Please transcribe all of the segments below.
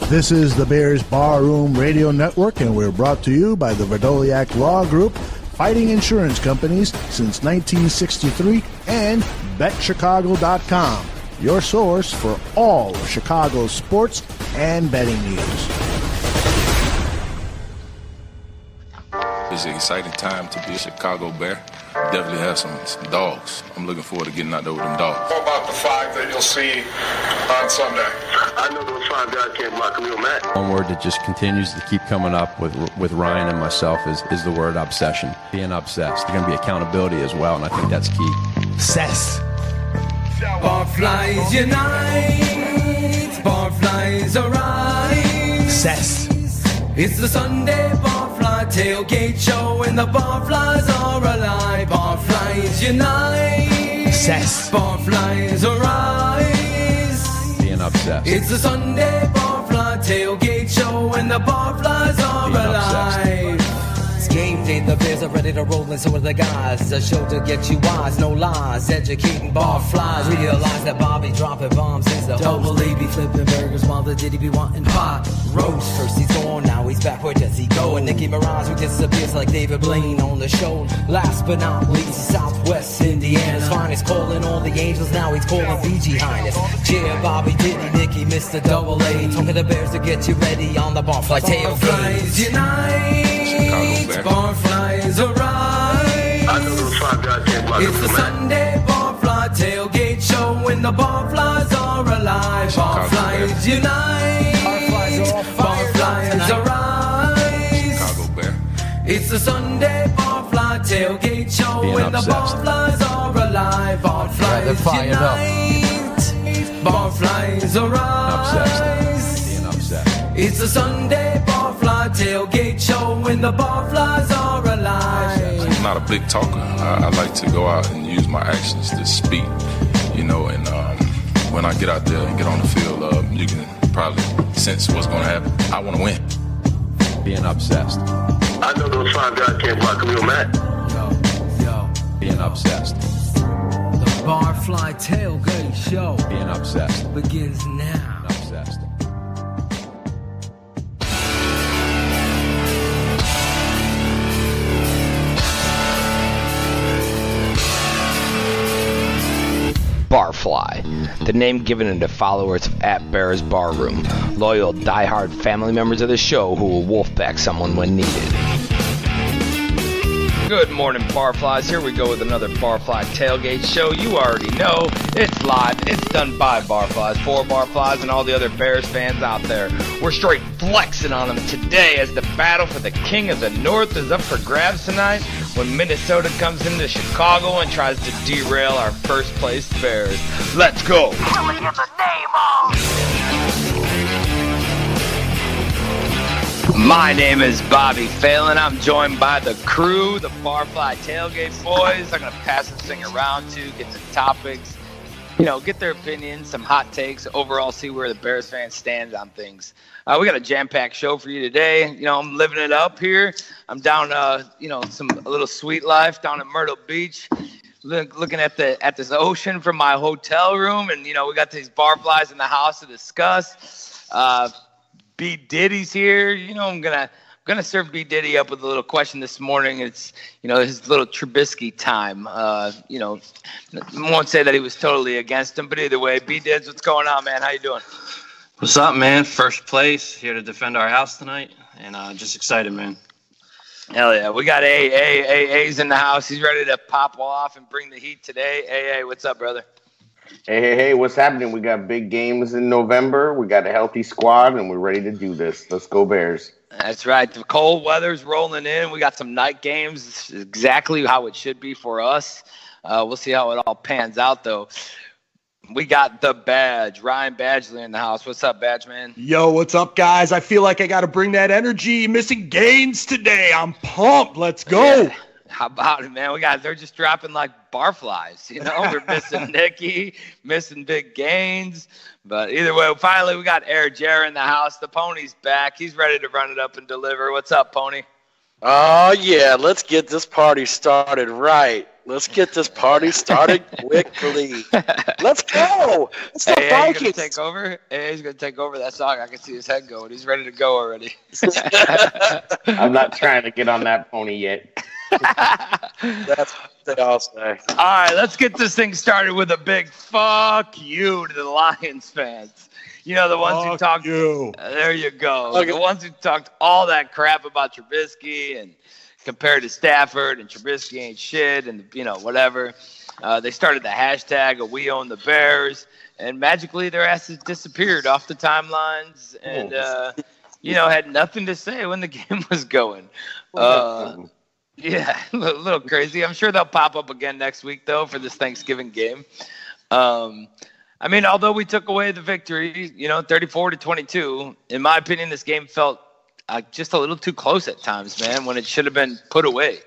This is the Bears Barroom Radio Network, and we're brought to you by the Verdoliak Law Group, fighting insurance companies since 1963, and BetChicago.com, your source for all of Chicago's sports and betting news. It's an exciting time to be a Chicago Bear. Definitely have some dogs. I'm looking forward to getting out there with them dogs. What about the 5 that you'll see on Sunday? I know those 5 guys can't block Khalil Mack. One word that just continues to keep coming up with Ryan and myself is the word obsession. Being obsessed. There's going to be accountability as well, and I think that's key. Obsessed. Barflies unite, barflies arise. Obsessed. It's the Sunday Barfly Tailgate Show, and the barflies are alive. Barflies unite, Obsessed. barflies arise. Being obsessed. It's the Sunday Barfly Tailgate Show, and the barflies are Being alive. It's game day, the Bears are ready to roll, and so are the guys. A show to get you wise, no lies, educating barflies. Realize that Bobby dropping bombs is the double A be flipping burgers while the Diddy be wanting pot roast. First he's gone, now he's back, where does he go? And Nicki Minaj who disappears like David Blaine on the show. Last but not least, Southwest Indiana's finest, calling all the angels, now he's calling Fiji Highness. Cheer Bobby, Diddy, Nicki, Mr. Double A, talking the Bears to get you ready on the Barfly Tailgate. Barflies unite, barflies arise. I know those 5 guys can't block It's the Khalil Mack. Sunday Barfly Tailgate Show, and the barflies are alive. Barflies unite, barflies arise. Chicago Bear. It's the Sunday Barfly Tailgate Show, Being and the obsessed. barflies are alive. Barflies unite, barflies arise. Being obsessed. It's the Sunday Barfly Tailgate Show, and the barflies are alive. I'm not a big talker. I like to go out and use my actions to speak, and when I get out there and get on the field, you can probably sense what's going to happen. I want to win. Being obsessed. I know those 5 guys can't block Khalil Mack. Yo, Being obsessed. the Barfly Tailgate Show Being obsessed. begins now. Obsessed. Barfly, the name given to followers of @Bears Barroom, loyal, die-hard family members of the show who will wolfpack someone when needed. Good morning, Barflies. Here we go with another Barfly Tailgate Show. You already know it's live. It's done by Barflies, for Barflies, and all the other Bears fans out there. We're straight flexing on them today as the battle for the King of the North is up for grabs tonight when Minnesota comes into Chicago and tries to derail our first-place Bears. Let's go. Killing in the name of... My name is Bobby Phelan. I'm joined by the crew, the Barfly Tailgate boys. I'm going to pass this thing around to get some topics, get their opinions, some hot takes, overall see where the Bears fans stand on things. We got a jam-packed show for you today. I'm living it up here. I'm down, a little sweet life down at Myrtle Beach, looking at this ocean from my hotel room, and we got these Barflies in the house to discuss. B Diddy's here. I'm gonna serve B Diddy up with a little question this morning. It's his little Trubisky time. I won't say that he was totally against him, but either way, B Dids, what's going on, man? How you doing? What's up, man? First place, here to defend our house tonight, and just excited, man. Hell yeah, we got A's in the house. He's ready to pop off and bring the heat today. What's up, brother? Hey, what's happening? We got big games in November. We got a healthy squad, and we're ready to do this. Let's go, Bears. That's right. The cold weather's rolling in. We got some night games, exactly how it should be for us. We'll see how it all pans out, though. We got the Badge, Ryan Badgley in the house. What's up, Badge, man? Yo, what's up, guys? I feel like I got to bring that energy. Missing gains today. I'm pumped. Let's go. Yeah. How about it, man? They're just dropping like barflies, We're missing Nicky, missing big gains. But either way, finally we got Air Jer in the house. The Pony's back. He's ready to run it up and deliver. What's up, Pony? Oh, yeah. Let's get this party started right. Let's get this party started quickly. Let's go. It's the Vikings. He's gonna take over. He's gonna take over that song. I can see his head going. He's ready to go already. I'm not trying to get on that pony yet. That's what they all say. All right, let's get this thing started with a big fuck you to the Lions fans. You know, the ones who talked. There you go. Okay. The ones who talked all that crap about Trubisky and compared to Stafford, and Trubisky ain't shit, and whatever. They started the hashtag of "We Own the Bears," and magically their asses disappeared off the timelines, and had nothing to say when the game was going. Yeah, a little crazy. I'm sure they'll pop up again next week though for this Thanksgiving game. I mean, although we took away the victory, 34-22, in my opinion, this game felt just a little too close at times, man, when it should have been put away.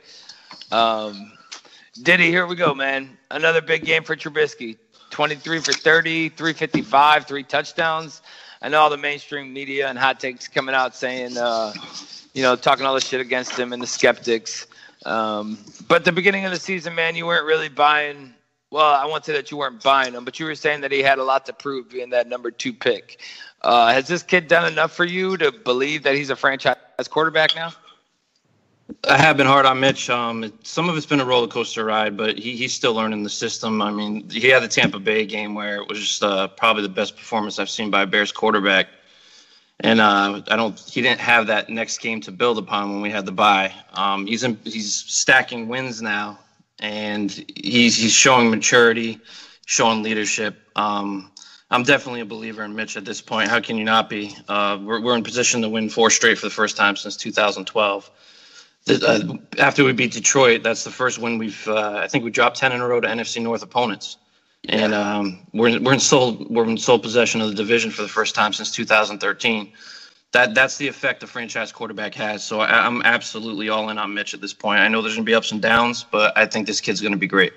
Diddy, here we go, man. Another big game for Trubisky. 23 for 30, 355, 3 touchdowns. I know all the mainstream media and hot takes coming out saying, talking all this shit against him and the skeptics. But the beginning of the season, man, you weren't really buying. Well, I won't say that you weren't buying him, but you were saying that he had a lot to prove being that number 2 pick. Has this kid done enough for you to believe that he's a franchise quarterback now? I have been hard on Mitch. Some of it's been a roller coaster ride, but he's still learning the system. I mean, he had the Tampa Bay game where it was just probably the best performance I've seen by a Bears quarterback. And he didn't have that next game to build upon when we had the bye. He's stacking wins now, and he's showing maturity, showing leadership. I'm definitely a believer in Mitch at this point. How can you not be? We're in position to win 4 straight for the first time since 2012. After we beat Detroit, that's the first win I think we dropped 10 in a row to NFC North opponents. And we're in sole possession of the division for the first time since 2013. That's the effect a franchise quarterback has. So I'm absolutely all in on Mitch at this point. I know there's going to be ups and downs, but I think this kid's going to be great.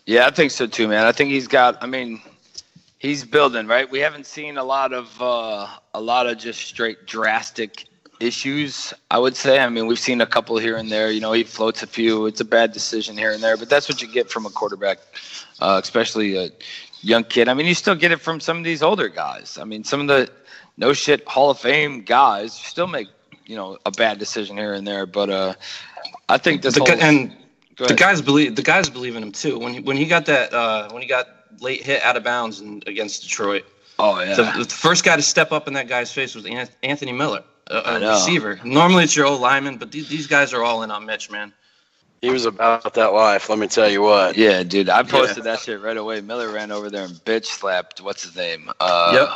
Yeah, I think so too, man. I think he's building, right? We haven't seen a lot of just straight drastic issues, I would say. I mean, we've seen a couple here and there. He floats a few. It's a bad decision here and there, but that's what you get from a quarterback, especially a young kid. I mean, you still get it from some of these older guys. I mean, some of the no shit Hall of Fame guys still make, a bad decision here and there. But I think this the guys believe in him too. When he got that when he got late hit out of bounds against Detroit. Oh yeah. The first guy to step up in that guy's face was Anthony Miller. A receiver. Normally it's your old lineman, but these guys are all in on Mitch, man. He was about that life, let me tell you what. Yeah, dude, I posted that shit right away. Miller ran over there and bitch slapped, what's his name? Yep.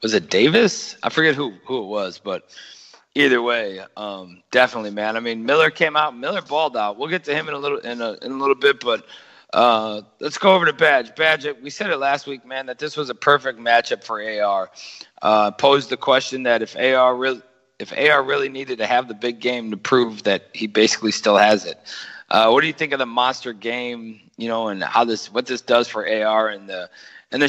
Was it Davis? I forget who it was, but either way, definitely, man. I mean, Miller came out, Miller balled out. We'll get to him in a little bit, but let's go over to Badge. Badge, we said it last week, man, that this was a perfect matchup for AR. Posed the question that if AR really needed to have the big game to prove that he basically still has it. What do you think of the monster game, and what this does for AR and the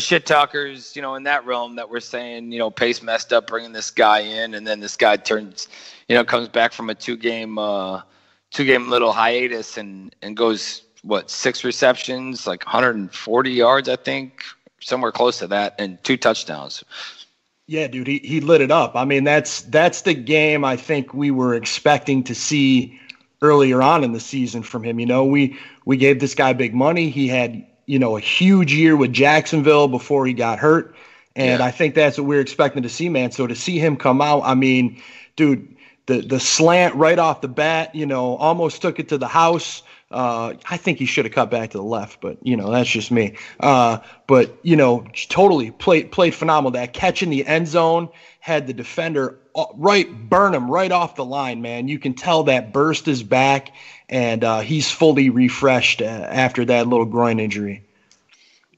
shit talkers, in that realm that we're saying, Pace messed up bringing this guy in, and then this guy comes back from a two game little hiatus and goes 6 receptions, like 140 yards, I think, somewhere close to that, and 2 touchdowns. Yeah, dude, he lit it up. I mean, that's the game I think we were expecting to see earlier on in the season from him. We gave this guy big money. He had, a huge year with Jacksonville before he got hurt. And I think that's what we're expecting to see, man. So to see him come out, I mean, dude, the slant right off the bat, almost took it to the house. I think he should have cut back to the left, but that's just me. But totally played phenomenal. That catch in the end zone had the defender burn him right off the line, man. You can tell that burst is back, and he's fully refreshed after that little groin injury.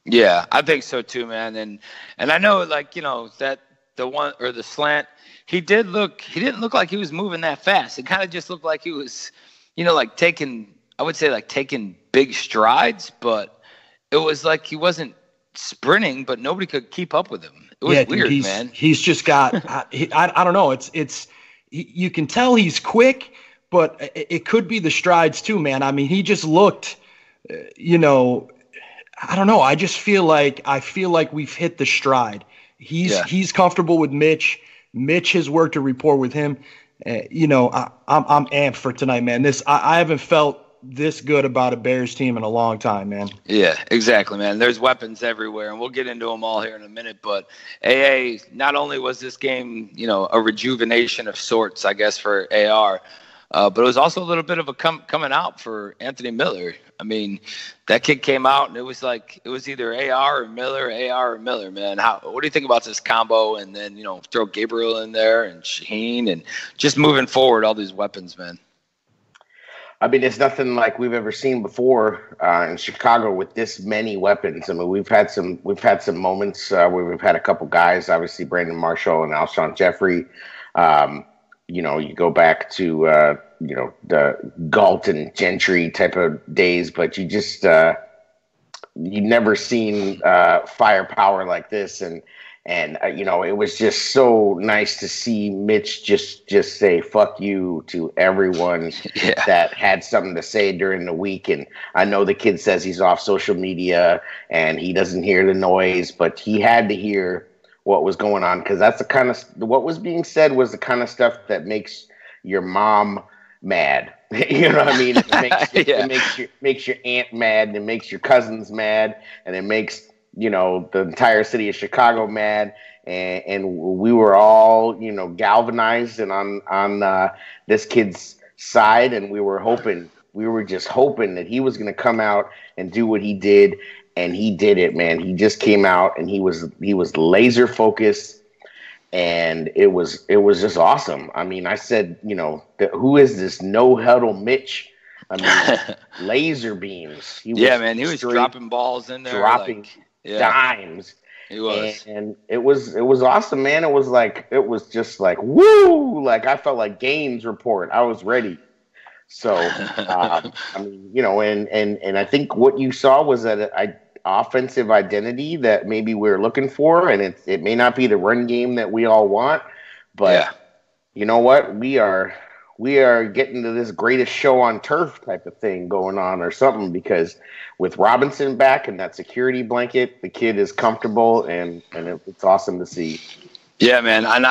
Yeah, I think so too, man. And I know, that the one or the slant, he didn't look like he was moving that fast. It kind of just looked like he was, taking big strides, but it was like he wasn't sprinting, but nobody could keep up with him. It was weird, man. He's just got, I don't know. You can tell he's quick, but it could be the strides too, man. I mean, he just looked, I don't know. I just feel like we've hit the stride. He's comfortable with Mitch. Mitch has worked a rapport with him. I'm amped for tonight, man. I haven't felt this good about a Bears team in a long time, man. Yeah, exactly, man. There's weapons everywhere, and we'll get into them all here in a minute. But AA, not only was this game, a rejuvenation of sorts, I guess, for AR, but it was also a little bit of a coming out for Anthony Miller. I mean, that kid came out, and it was either AR or Miller, man. What do you think about this combo? And then, throw Gabriel in there and Shaheen, and just moving forward, all these weapons, man. I mean, it's nothing like we've ever seen before in Chicago with this many weapons. I mean, we've had some moments where we've had a couple guys, obviously Brandon Marshall and Alshon Jeffrey. You go back to the Galt and Gentry type of days, but you just you never seen firepower like this, and it was just so nice to see Mitch just say "fuck you" to everyone that had something to say during the week. And I know the kid says he's off social media and he doesn't hear the noise, but he had to hear what was going on, because that's the kind of what was being said was the kind of stuff that makes your mom mad. You know what I mean? It makes your aunt mad, and it makes your cousins mad, and it makes the entire city of Chicago mad, and we were all galvanized and on this kid's side, and we were just hoping that he was going to come out and do what he did, and he did it, man. He just came out and he was laser focused, and it was just awesome. I mean, I said, who is this no huddle Mitch? I mean, laser beams. He was dropping balls in there, dropping dimes. He was, and it was awesome, man. It was just like woo! Like I felt like Gaines report. I was ready. So I mean, and I think what you saw was that offensive identity that maybe we're looking for, and it may not be the run game that we all want, but you know what? We are getting to this greatest show on turf type of thing going on or something, because with Robinson back and that security blanket, the kid is comfortable, and it's awesome to see. Yeah, man. And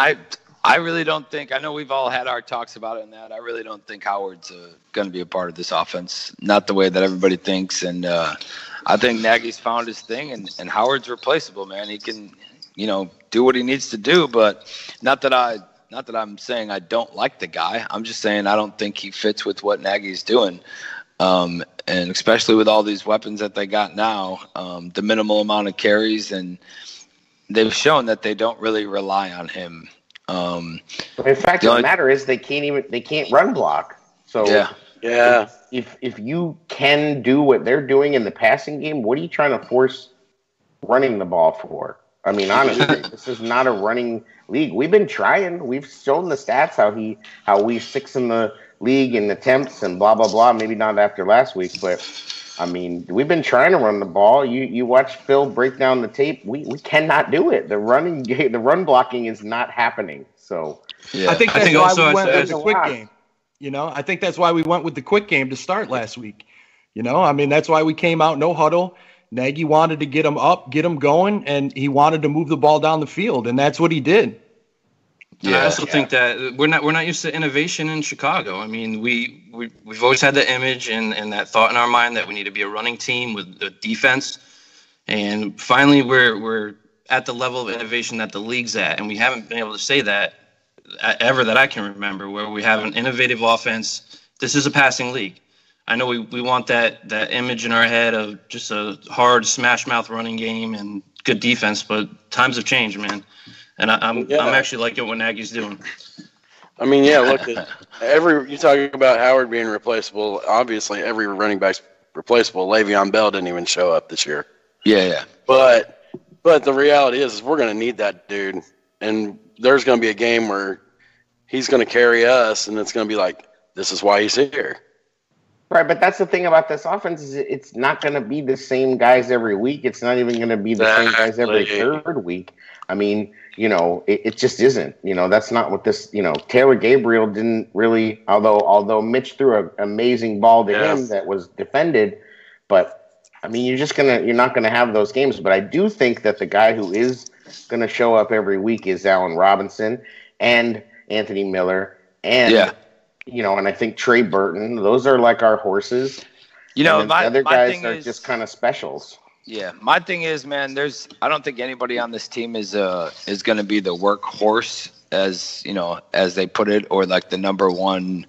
I really don't think, I know we've all had our talks about it and that, I really don't think Howard's going to be a part of this offense. Not the way that everybody thinks. And I think Nagy's found his thing, and Howard's replaceable, man. He can, do what he needs to do, but not that I'm saying I don't like the guy. I'm just saying I don't think he fits with what Nagy's doing. And especially with all these weapons that they got now, the minimal amount of carries, and they've shown that they don't really rely on him. In fact, the matter is they can't run block. So if you can do what they're doing in the passing game, what are you trying to force running the ball for? I mean, honestly, this is not a running league. We've been trying. We've shown the stats how we 6th in the league in attempts and blah blah blah. Maybe not after last week, but I mean, we've been trying to run the ball. You watch Phil break down the tape. We cannot do it. The run blocking is not happening. So I think that's why we went with the quick game. I think that's why we went with the quick game to start last week. I mean, that's why we came out no huddle. Nagy wanted to get him up, get him going, and he wanted to move the ball down the field, and that's what he did. Yeah, I also think that we're not used to innovation in Chicago. I mean, we've always had the image and that thought in our mind that we need to be a running team with a defense, and finally we're at the level of innovation that the league's at, and we haven't been able to say that ever that I can remember, where we have an innovative offense. This is a passing league. I know we want that image in our head of just a hard smash mouth running game and good defense, but times have changed, man. And I'm actually liking what Nagy's doing. I mean, look, you talking about Howard being replaceable. Obviously, every running back's replaceable. Le'Veon Bell didn't even show up this year. Yeah. But the reality is we're going to need that dude, and there's going to be a game where he's going to carry us, and it's going to be like, this is why he's here. Right, but that's the thing about this offense is it's not going to be the same guys every week. It's not even going to be the same guys every third week. I mean, it just isn't. That's not what this. Taylor Gabriel didn't really. Although Mitch threw an amazing ball to him that was defended, but I mean, you're not gonna have those games. But I do think that the guy who is going to show up every week is Allen Robinson and Anthony Miller and. And I think Trey Burton, those are like our horses. The other guys are just kind of specials. Yeah, my thing is, man, I don't think anybody on this team is going to be the workhorse, as they put it, or like the number one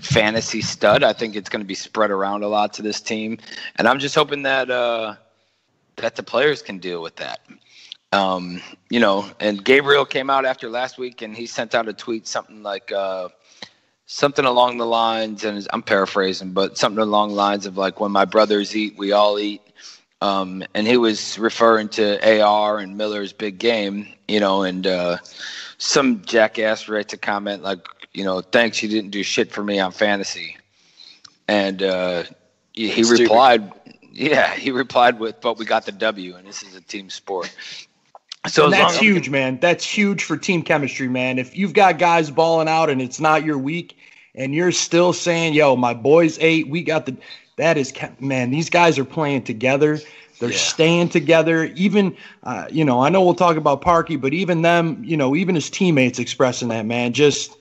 fantasy stud. I think it's going to be spread around a lot to this team, and I'm just hoping that that the players can deal with that. And Gabriel came out after last week, and he sent out a tweet, something along the lines, and I'm paraphrasing, but something along the lines of like, when my brothers eat, we all eat. And he was referring to AR and Miller's big game, and some jackass writes a comment like, thanks, you didn't do shit for me on fantasy. And he replied with, but we got the W, and this is a team sport. So that's huge, man. That's huge for team chemistry, man. If you've got guys balling out and it's not your week, and you're still saying, "Yo, my boys ate, we got the," that is, man. These guys are playing together. They're staying together. Even, I know we'll talk about Parkey, but even them, even his teammates expressing that, man. Just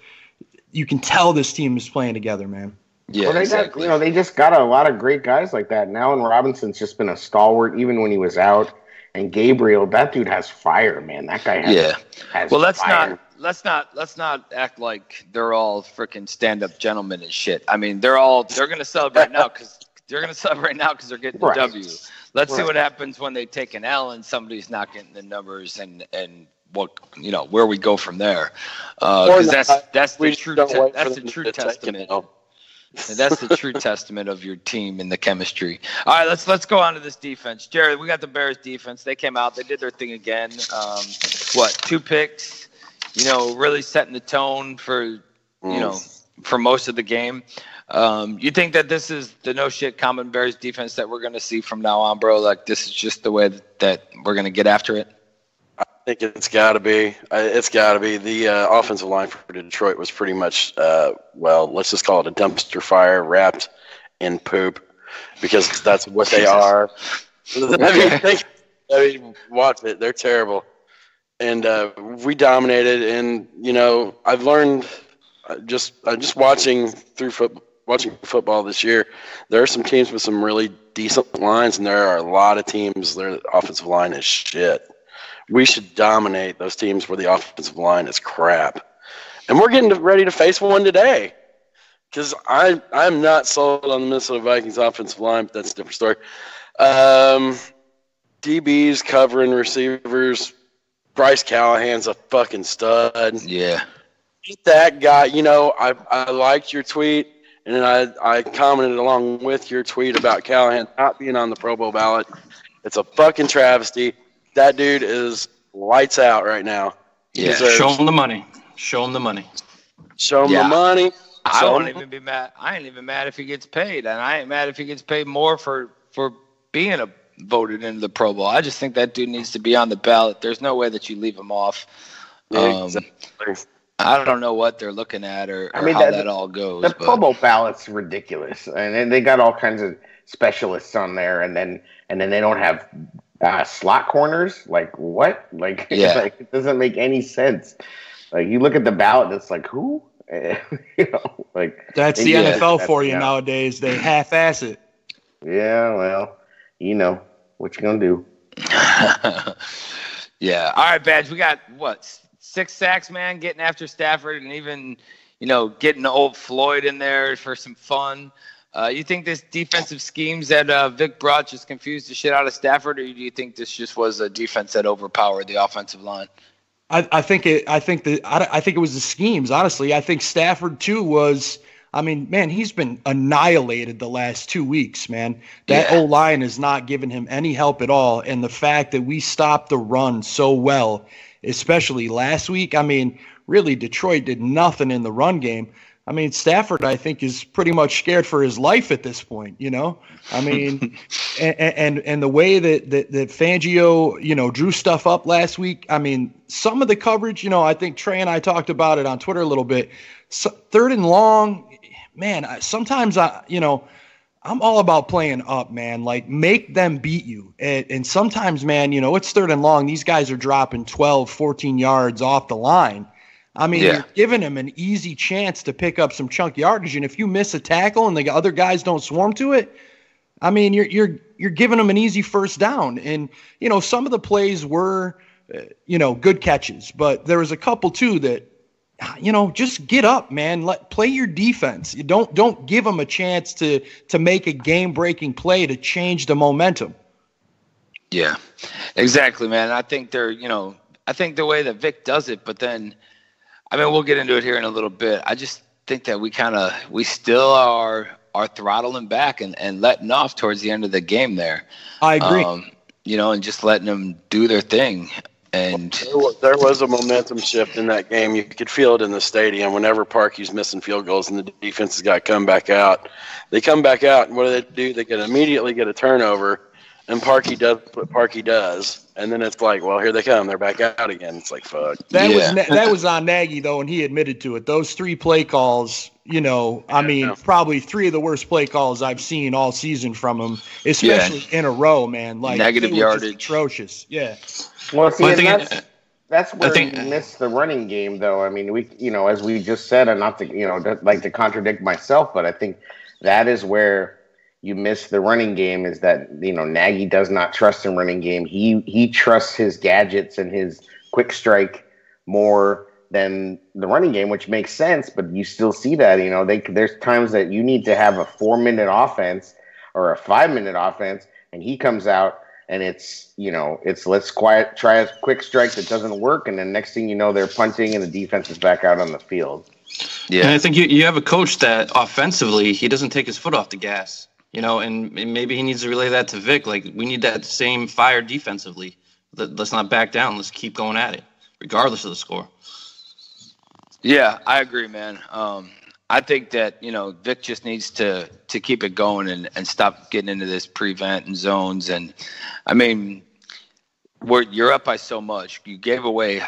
you can tell this team is playing together, man. Yeah, well, exactly. They just got a lot of great guys like that. And Allen Robinson's just been a stalwart, even when he was out. And Gabriel, that dude has fire, man. That guy has well, fire. let's not act like they're all freaking stand-up gentlemen and shit. I mean, they're going to celebrate now because they're getting the W. Let's see what happens when they take an L and somebody's not getting the numbers and what where we go from there. Because that's the true testament. And that's the true testament of your team and the chemistry. All right, let's go on to this defense. Jared, we got the Bears defense. They came out. They did their thing again. 2 picks, really setting the tone for, for most of the game. You think that this is the no shit common Bears defense that we're going to see from now on, bro? Like, this is just the way that we're going to get after it? I think it's got to be. It's got to be. The offensive line for Detroit was pretty much, let's just call it a dumpster fire wrapped in poop, because that's what they are. I mean, watch it. They're terrible. And we dominated. And, I've learned just watching football this year, there are some teams with some really decent lines, and there are a lot of teams their offensive line is shit. We should dominate those teams where the offensive line is crap. And we're getting ready to face one today, because I'm not sold on the Minnesota Vikings offensive line, but that's a different story. DBs covering receivers. Bryce Callahan's a fucking stud. Yeah. That guy, I liked your tweet, and then I commented along with your tweet about Callahan not being on the Pro Bowl ballot. It's a fucking travesty. That dude is lights out right now. Yeah, show him the money. Show him the money. Show him the money. I won't even be mad. I ain't even mad if he gets paid, and I ain't mad if he gets paid more for being voted into the Pro Bowl. I just think that dude needs to be on the ballot. There's no way that you leave him off. Exactly. I don't know what they're looking at or how that all goes. The Pro Bowl ballot's ridiculous, and they got all kinds of specialists on there, and then they don't have slot corners. Like what? Like, it doesn't make any sense. Like, you look at the ballot, and it's like, who? That's the NFL for you nowadays. They half-ass it. Yeah, well, what you gonna do? Yeah. All right, Badge. We got 6 sacks, man, getting after Stafford, and even getting old Floyd in there for some fun. You think this defensive schemes that Vic brought just confused the shit out of Stafford, or do you think this just was a defense that overpowered the offensive line? I think it was the schemes. Honestly, I think Stafford too was. I mean, man, he's been annihilated the last 2 weeks, man. That O-line is not giving him any help at all, and the fact that we stopped the run so well, especially last week. I mean, really, Detroit did nothing in the run game. I mean, Stafford, I think, is pretty much scared for his life at this point, you know? I mean, and the way that Fangio, drew stuff up last week, I mean, some of the coverage, I think Trey and I talked about it on Twitter a little bit. So, 3rd and long, man, sometimes I'm all about playing up, man. Like, make them beat you. And sometimes, man, it's 3rd and long. These guys are dropping 12, 14 yards off the line. I mean, You're giving them an easy chance to pick up some chunk yardage. And if you miss a tackle and the other guys don't swarm to it, I mean, you're giving them an easy first down. And, some of the plays were, good catches. But there was a couple, too, that, just get up, man. Play your defense. You don't give them a chance to make a game-breaking play to change the momentum. Yeah, exactly, man. I think I think the way that Vic does it, but then, I mean, we'll get into it here in a little bit. I just think that we still are throttling back and letting off towards the end of the game there. I agree. And just letting them do their thing. And there was a momentum shift in that game. You could feel it in the stadium. Whenever Parkey's missing field goals and the defense has got to come back out, they come back out, and what do? They can immediately get a turnover, and Parkey does what Parkey does, and then it's like, well, here they come. They're back out again. It's like, fuck. That was on Nagy, though, and he admitted to it. Those 3 play calls, probably 3 of the worst play calls I've seen all season from him, especially in a row, man. Like, negative yardage. Atrocious. Yeah. Well, see, that's where you miss the running game, though. I mean, we, as we just said, and not to, like to contradict myself, but I think that is where you miss the running game is that, Nagy does not trust in running game. He trusts his gadgets and his quick strike more than the running game, which makes sense, but you still see that, there's times that you need to have a 4-minute offense or a 5-minute offense, and he comes out and it's let's try a quick strike that doesn't work, and then next thing you know, they're punting and the defense is back out on the field. Yeah, and I think you have a coach that offensively he doesn't take his foot off the gas, and maybe he needs to relay that to Vic. Like, we need that same fire defensively. Let's not back down. Let's keep going at it, regardless of the score. Yeah, I agree, man. I think that, Vic just needs to keep it going and stop getting into this prevent and zones. And, I mean, you're up by so much. You gave away,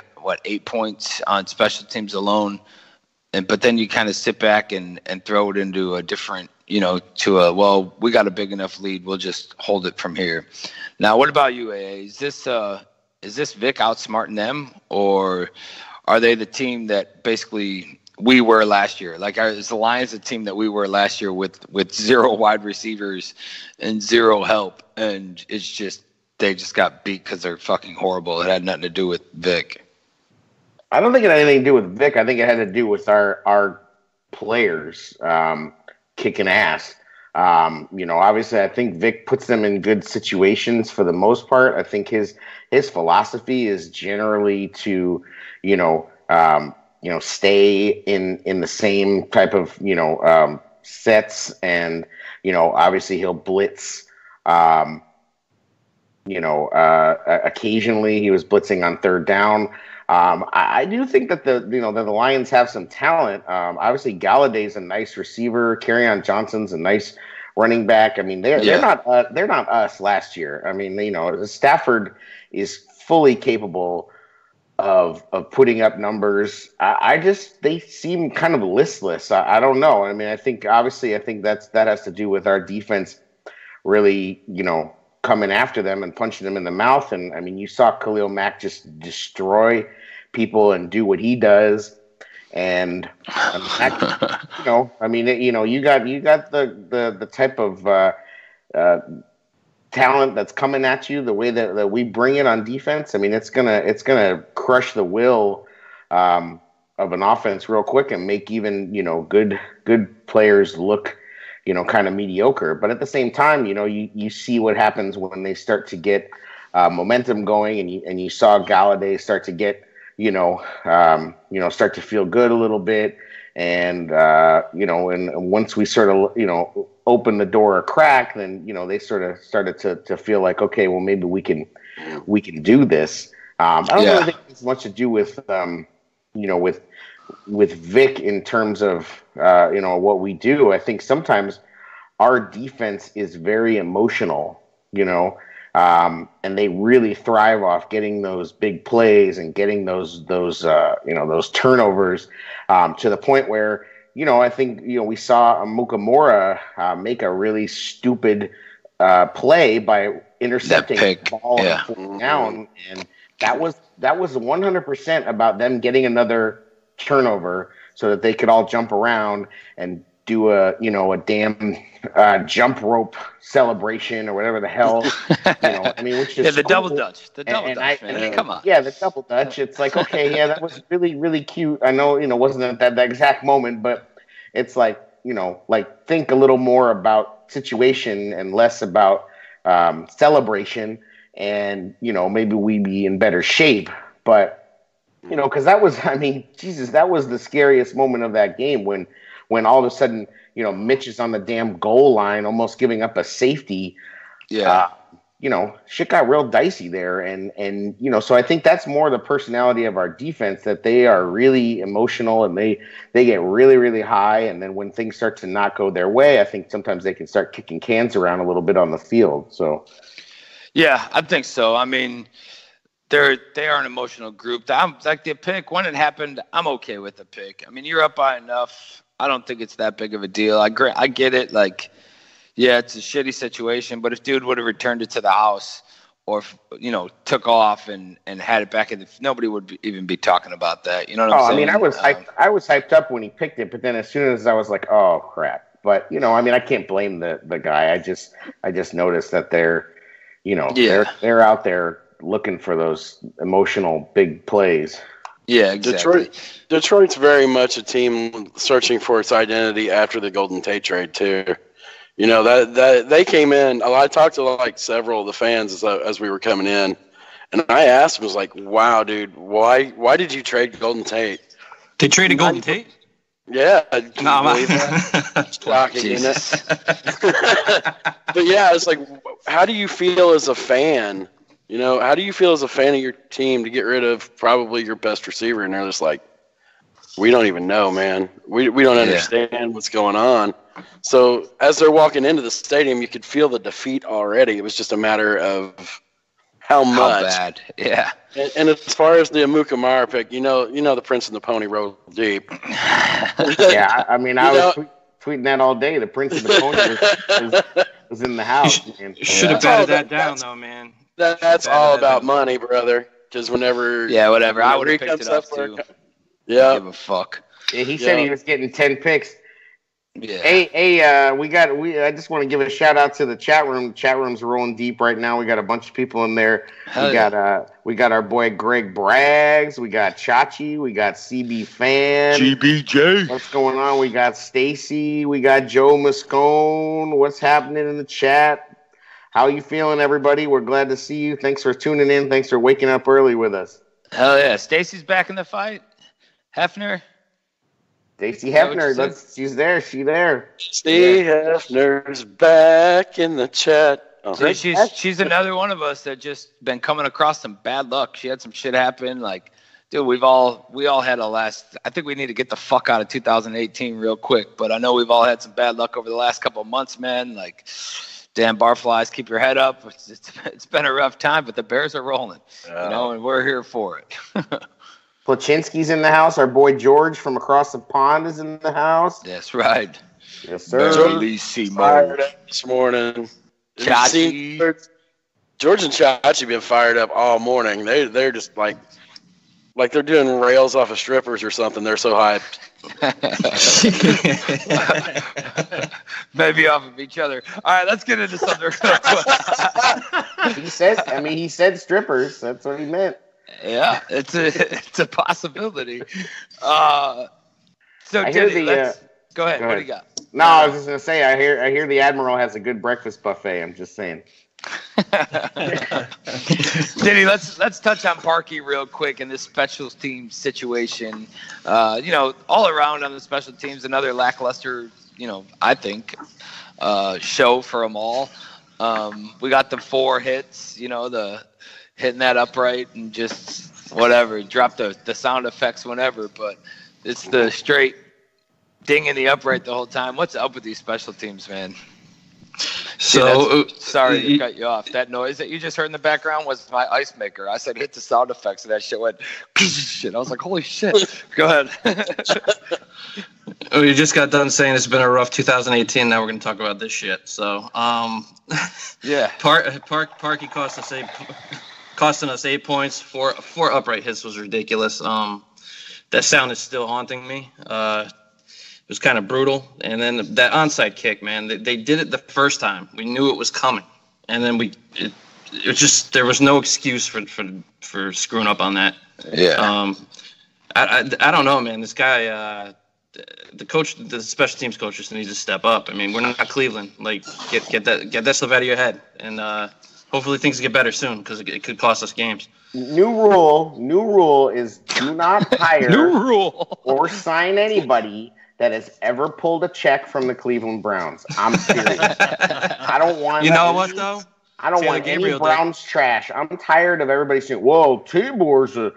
8 points on special teams alone. But then you kind of sit back and throw it into a different, we got a big enough lead. We'll just hold it from here. Now, what about you, AA? Is this Vic outsmarting them, or are they the team that basically we were last year? Like, is the Lions a team that we were last year with 0 wide receivers and 0 help, and it's just they just got beat because they're fucking horrible? It had nothing to do with Vic. I don't think it had anything to do with Vic. I think it had to do with our players kicking ass. Obviously, I think Vic puts them in good situations for the most part. I think his philosophy is generally to, stay in the same type of, sets, and, obviously he'll blitz. Occasionally he was blitzing on 3rd down. I do think that the Lions have some talent. Obviously Galladay's a nice receiver. Kerryon Johnson's a nice running back. I mean, they're not us last year. I mean, Stafford is fully capable of putting up numbers. They seem kind of listless. I don't know. I mean, I think that has to do with our defense really, coming after them and punching them in the mouth. And I mean, you saw Khalil Mack just destroy people and do what he does. And you got the type of talent that's coming at you, the way that we bring it on defense. I mean, it's gonna crush the will of an offense real quick and make even good players look kind of mediocre. But at the same time, you see what happens when they start to get momentum going, and you saw Galladay start to get start to feel good a little bit, and and once we sort of open the door a crack, then they sort of started to feel like, okay, well, maybe we can do this. I don't really think it's much to do with Vic in terms of what we do. I think sometimes our defense is very emotional, and they really thrive off getting those big plays and getting those turnovers to the point where I think we saw Mukamura make a really stupid play by intercepting the ball and pulling down, and that was 100% about them getting another turnover so that they could all jump around and do a damn jump rope celebration or whatever the hell, which is the cool. double dutch, man. Come on. Yeah, the double dutch. It's like, okay, yeah, that was really, really cute. I know, wasn't that exact moment, but it's like, think a little more about situation and less about celebration, and maybe we'd be in better shape. But because that was, that was the scariest moment of that game when all of a sudden, Mitch is on the damn goal line, almost giving up a safety. Yeah. Shit got real dicey there. And so I think that's more the personality of our defense, that they are really emotional and they get really, really high. And then when things start to not go their way, I think sometimes they can start kicking cans around a little bit on the field. So, yeah, I think so. They are an emotional group. I'm like the pick when it happened. I'm okay with the pick. You're up by enough. I don't think it's that big of a deal. I get it. Like, yeah, it's a shitty situation. But if dude would have returned it to the house, or took off and had it back nobody would even be talking about that. You know what I'm saying? I was hyped up when he picked it, but then as soon as I was like, oh crap. But I can't blame the guy. I just noticed that they're out there looking for those emotional big plays. Yeah, exactly. Detroit's very much a team searching for its identity after the Golden Tate trade too. That they came in. I talked to several of the fans as we were coming in, and I asked them, I was like, "Wow, dude, why did you trade Golden Tate?" They traded Golden Tate? Yeah, that's shocking, isn't it? But yeah, it's like, how do you feel as a fan? How do you feel as a fan of your team to get rid of probably your best receiver? And they're just like, we don't even know, man. We don't understand what's going on. So as they're walking into the stadium, you could feel the defeat already. It was just a matter of how much. How bad, yeah. And as far as the Amukamara pick, the Prince and the Pony roll deep. Yeah, I was tweeting that all day. The Prince and the Pony was in the house. Should have batted that down, though, man. That's all about money, brother. Because whenever whatever, I would have picked it up too. Yeah, give a fuck. Yeah, he said he was getting 10 picks. Yeah. Hey, I just want to give a shout out to the chat room. The chat room's rolling deep right now. We got a bunch of people in there. We got our boy Greg Braggs. We got Chachi. We got CB Fan. GBJ. What's going on? We got Stacy. We got Joe Moscone. What's happening in the chat? How you feeling, everybody? We're glad to see you. Thanks for tuning in. Thanks for waking up early with us. Hell yeah. Stacy's back in the fight. Hefner. Stacey Hefner. She's there. Hefner's back in the chat. So she's another one of us that just been coming across some bad luck. She had some shit happen. Like, dude, we all had I think we need to get the fuck out of 2018 real quick. But I know we've all had some bad luck over the last couple of months, man. Like, damn Barflies, keep your head up. It's been a rough time, but the Bears are rolling, and we're here for it. Plachinsky's in the house. Our boy George from across the pond is in the house. That's right. Yes, sir. Fired up this morning. Chachi. George and Chachi been fired up all morning. They're just like they're doing rails off of strippers or something. They're so hyped. Maybe off of each other. All right, let's get into something. He said strippers. That's what he meant. Yeah, it's a possibility. So Diddy, go ahead. What do you got? No, I was just gonna say I hear the Admiral has a good breakfast buffet. I'm just saying. Diddy, let's touch on Parkey real quick in this special teams situation. All around on the special teams, another lackluster, I think, show for them all. We got the 4 hits, the hitting that upright and just whatever, drop the sound effects whenever. But It's the straight ding in the upright the whole time. What's up with these special teams, man? So sorry to cut you off. That noise that you just heard in the background was my ice maker. I said hit the sound effects, and that shit went shit. I was like, holy shit. Go ahead. We just got done saying it's been a rough 2018. Now we're going to talk about this shit. So, yeah. Parky costing us 8 points. Four upright hits was ridiculous. That sound is still haunting me. It was kind of brutal. And then that onside kick, man, they did it the first time. We knew it was coming. And then it just, there was no excuse for screwing up on that. Yeah. I don't know, man. This guy, the special teams coach just needs to step up. I mean, we're not Cleveland. Like, get that stuff out of your head. And hopefully things get better soon because it could cost us games. New rule is do not hire or sign anybody that has ever pulled a check from the Cleveland Browns. I'm serious. I don't want. You know what though? I don't want any Browns trash. I'm tired of everybody saying, "Whoa, Tabor's a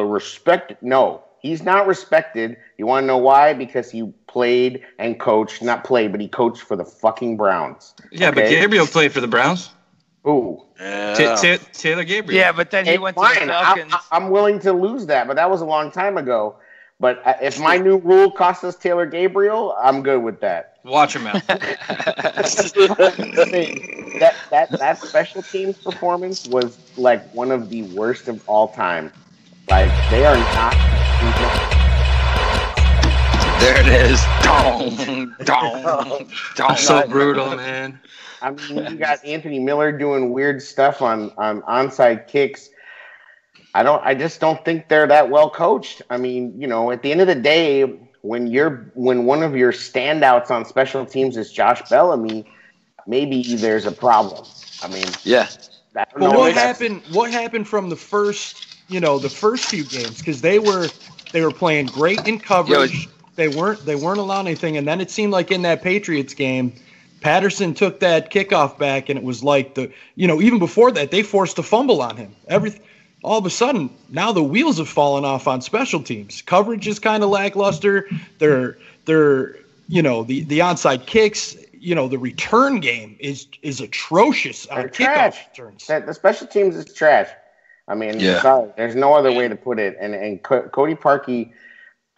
respected." No, he's not respected. You want to know why? Because he played and coached. Not played, but he coached for the fucking Browns. Yeah, okay? But Gabriel played for the Browns. Ooh. Taylor Gabriel. Yeah, but then he went to the Falcons. I'm willing to lose that, but that was a long time ago. But if my new rule costs us Taylor Gabriel, I'm good with that. Watch him out. that special teams performance was like one of the worst of all time. Like, they are not. There it is. Dong. So brutal, man. I mean, you got Anthony Miller doing weird stuff on onside kicks. I just don't think they're that well coached. I mean, at the end of the day, when one of your standouts on special teams is Josh Bellamy, maybe there's a problem. I mean, yeah. Well, what happened from the first few games? Because they were playing great in coverage. They weren't allowing anything, and then it seemed like in that Patriots game, Patterson took that kickoff back, and it was like even before that, they forced a fumble on him. All of a sudden, now the wheels have fallen off on special teams. Coverage is kind of lackluster. They're the onside kicks. The return game is atrocious on kickoff returns. The special teams is trash. I mean, sorry, there's no other way to put it. And Cody Parkey,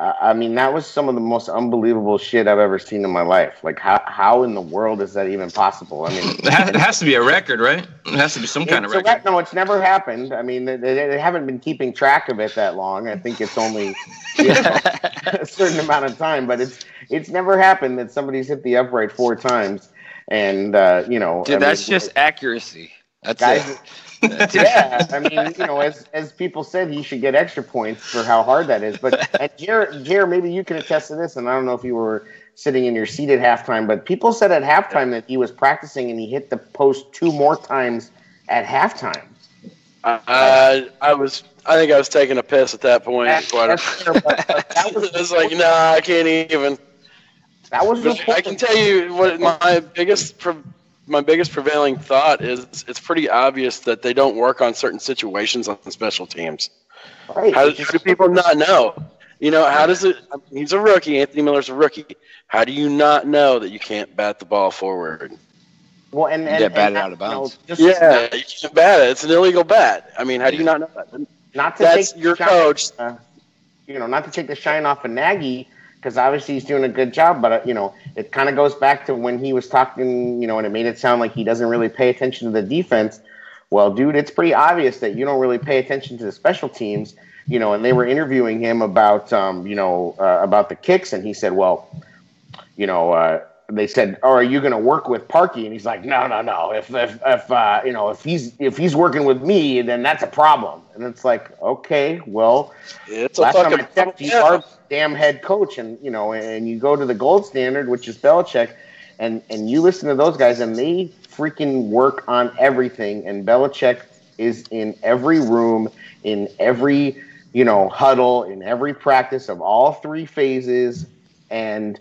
I mean, that was some of the most unbelievable shit I've ever seen in my life. Like, how in the world is that even possible? I mean, it has to be a record, right? It has to be some kind of record. No, it's never happened. I mean, they haven't been keeping track of it that long. I think it's only a certain amount of time, but it's never happened that somebody's hit the upright 4 times. And dude, that's just accuracy. That's it. Yeah, I mean, as people said, he should get extra points for how hard that is. But Jared, maybe you can attest to this, and I don't know if you were sitting in your seat at halftime, but people said at halftime that he was practicing and he hit the post 2 more times at halftime. I think I was taking a piss at that point. It was like, nah, I can't even. That was. I can tell you what my biggest prevailing thought is. It's pretty obvious that they don't work on certain situations on special teams. Right. How do people not know? How does it? He's a rookie. Anthony Miller's a rookie. How do you not know that you can't bat the ball forward? Well, and bat it out of bounds. You can't bat it. It's an illegal bat. I mean, how do you not know that? That's your coach. Not to take the shine off of Nagy, because obviously he's doing a good job, but it kind of goes back to when he was talking, and it made it sound like he doesn't really pay attention to the defense. Well, dude, it's pretty obvious that you don't really pay attention to the special teams, and they were interviewing him about the kicks, and he said, well, they said, "Oh, are you going to work with Parkey?" And he's like, "No. If he's working with me, then that's a problem." And it's like, okay, well, last time I checked, you are damn head coach, and and you go to the gold standard, which is Belichick, and you listen to those guys, and they freaking work on everything. And Belichick is in every room, in every huddle, in every practice of all 3 phases, and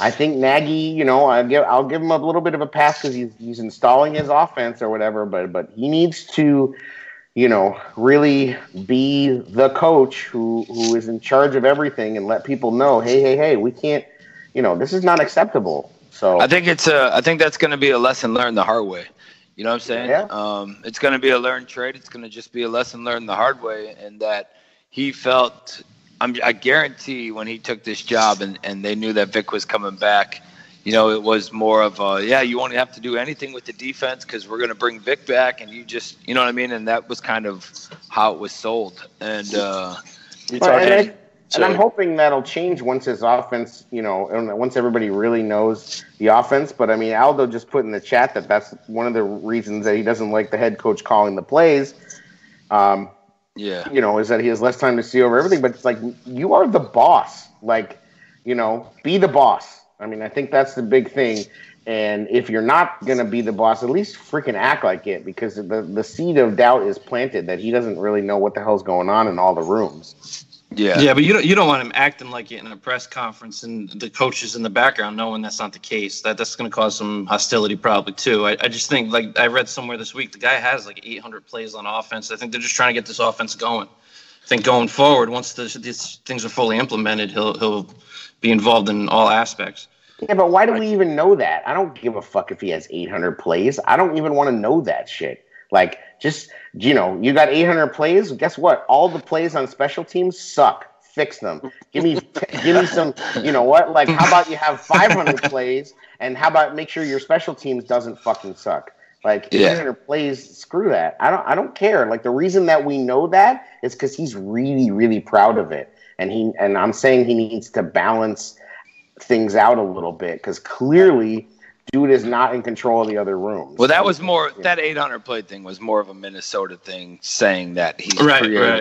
I think Nagy, I'll give him a little bit of a pass because he's installing his offense or whatever, but he needs to really be the coach who is in charge of everything and let people know, hey, we can't, this is not acceptable. So I think that's going to be a lesson learned the hard way. You know what I'm saying? Yeah. It's going to be a learned trade. It's going to just be a lesson learned the hard way, and that he felt. I guarantee when he took this job and they knew that Vic was coming back, it was more of you won't have to do anything with the defense because we're going to bring Vic back, and you just, you know what I mean? And that was kind of how it was sold. And and I'm hoping that'll change once his offense, once everybody really knows the offense. But I mean, Aldo just put in the chat that that's one of the reasons that he doesn't like the head coach calling the plays. Is that he has less time to see over everything. But it's like, you are the boss. Like, be the boss. I mean, I think that's the big thing. And if you're not going to be the boss, at least freaking act like it, because the seed of doubt is planted that he doesn't really know what the hell's going on in all the rooms. Yeah, but you don't want him acting like it in a press conference and the coaches in the background knowing that's not the case. That's going to cause some hostility probably too. I just think, like I read somewhere this week, the guy has like 800 plays on offense. I think they're just trying to get this offense going. I think going forward, once these things are fully implemented, he'll be involved in all aspects. Yeah, but why do we even know that? I don't give a fuck if he has 800 plays. I don't even want to know that shit. Like, just, you got 800 plays. Guess what? All the plays on special teams suck. Fix them. Give me some, like, how about you have 500 plays, and how about make sure your special teams doesn't fucking suck? Like, 800 plays, screw that. I don't care. Like, the reason that we know that is because he's really, really proud of it. And I'm saying he needs to balance things out a little bit, because clearly dude is not in control of the other rooms. Well, that was more that 800 play thing was more of a Minnesota thing, saying that he's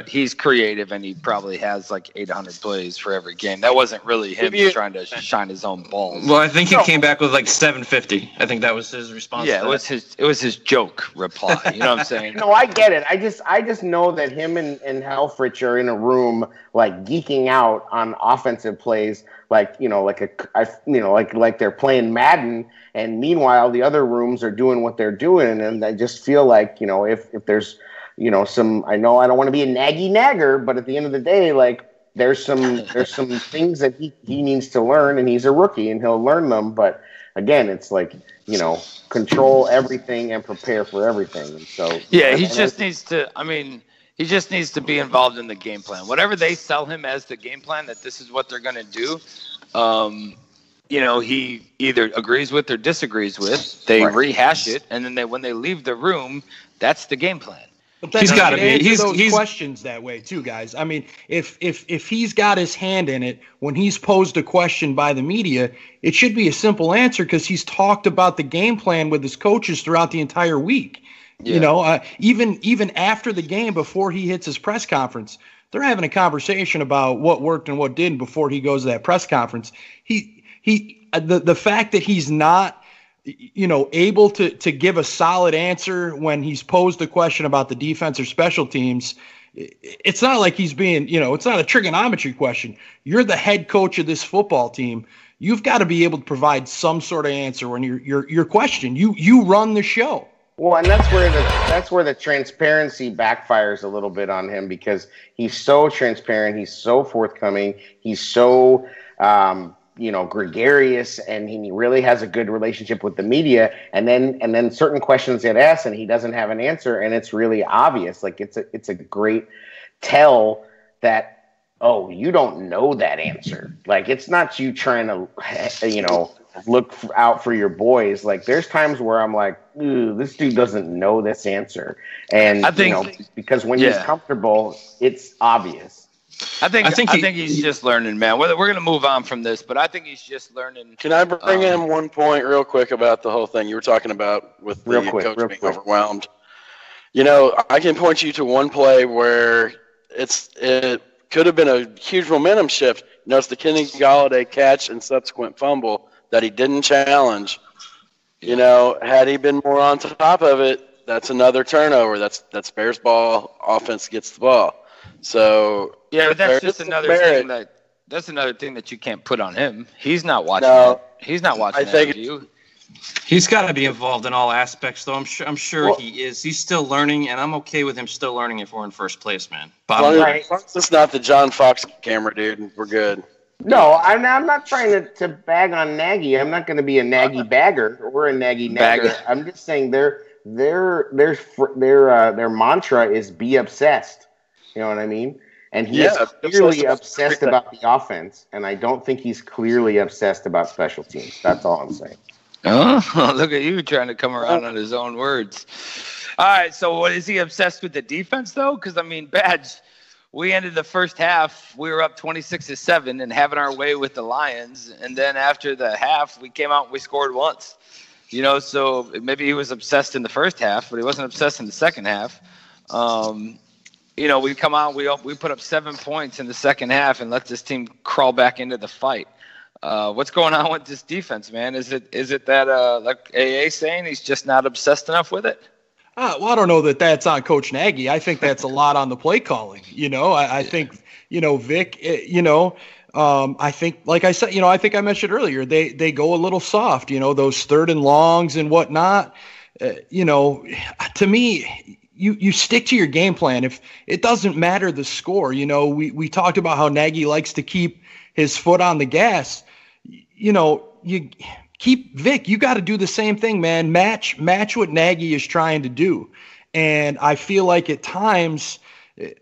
he's creative and he probably has like 800 plays for every game. That wasn't really him trying to shine his own balls. Well, I think he came back with like 750. I think that was his response. Yeah, to it was his joke reply. You know what I'm saying? No, I get it. I just know that him and Helfrich are in a room like geeking out on offensive plays, like like they're playing Madden. And meanwhile, the other rooms are doing what they're doing, and I just feel like, if there's, some, I know I don't want to be a naggy nagger, but at the end of the day, like there's some things that he needs to learn, and he's a rookie and he'll learn them. But again, it's like, control everything and prepare for everything. And so he just needs to be involved in the game plan. Whatever they sell him as the game plan, that this is what they're going to do. He either agrees with or disagrees with. They rehash it, and then when they leave the room, that's the game plan. But he's got to be. He's questions that way too, guys. I mean, if he's got his hand in it when he's posed a question by the media, it should be a simple answer because he's talked about the game plan with his coaches throughout the entire week. Yeah. Even after the game, before he hits his press conference, they're having a conversation about what worked and what didn't before he goes to that press conference. The fact that he's not, able to give a solid answer when he's posed a question about the defense or special teams, it's not like he's being, it's not a trigonometry question. You're the head coach of this football team. You've got to be able to provide some sort of answer when you're questioned. You run the show. Well, and that's where the transparency backfires a little bit on him, because he's so transparent, he's so forthcoming, he's so gregarious, and he really has a good relationship with the media. And then certain questions get asked, and he doesn't have an answer, and it's really obvious. Like it's a great tell that, oh, you don't know that answer. Like it's not you trying to look out for your boys. Like there's times where I'm like, ooh, this dude doesn't know this answer, and I think because when he's comfortable, it's obvious. I think he's just learning, man. We're going to move on from this, but I think he's just learning. Can I bring in one point real quick about the whole thing you were talking about with the coach being overwhelmed? I can point you to one play where it could have been a huge momentum shift. Notice the Kenny Golladay catch and subsequent fumble that he didn't challenge. Had he been more on top of it, that's another turnover. That's Bears ball. Offense gets the ball. So but that's just another thing that you can't put on him. He's not watching it. He's not watching it. He's got to be involved in all aspects, though. I'm sure he is. He's still learning, and I'm okay with him still learning if we're in first place, man. Right. It's not the John Fox camera, dude. We're good. No, I'm not trying to bag on Nagy. I'm not going to be a Nagy bagger or a Nagy nagger. I'm just saying their mantra is be obsessed. You know what I mean? And he is clearly obsessed about the offense, and I don't think he's clearly obsessed about special teams. That's all I'm saying. Oh, look at you trying to come around on his own words. All right, so what is he obsessed with the defense, though? Because, I mean, Badge, we ended the first half, we were up 26-7 and having our way with the Lions. And then after the half, we came out and we scored once. You know, so maybe he was obsessed in the first half, but he wasn't obsessed in the second half. You know, we come out, we put up 7 points in the second half and let this team crawl back into the fight. What's going on with this defense, man? Is it that like AA saying he's just not obsessed enough with it? Well, I don't know that that's on Coach Nagy. I think that's a lot on the play calling. You know, I think, you know, Vic, I think, like I said, you know, I think I mentioned earlier, they go a little soft, you know, those 3rd and longs and whatnot. You know, to me, you stick to your game plan. If it doesn't matter the score, you know, we talked about how Nagy likes to keep his foot on the gas. You know, you keep Vic, you got to do the same thing, man. Match what Nagy is trying to do. And I feel like at times,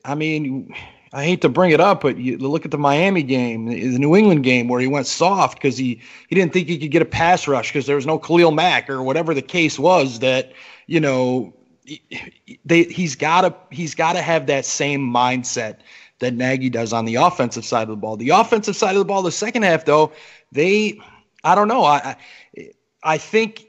I mean, I hate to bring it up, but you look at the Miami game, the New England game, where he went soft because he didn't think he could get a pass rush because there was no Khalil Mack or whatever the case was. That, you know, he's got to have that same mindset that Nagy does on the offensive side of the ball. The offensive side of the ball, the second half, though, I don't know. I think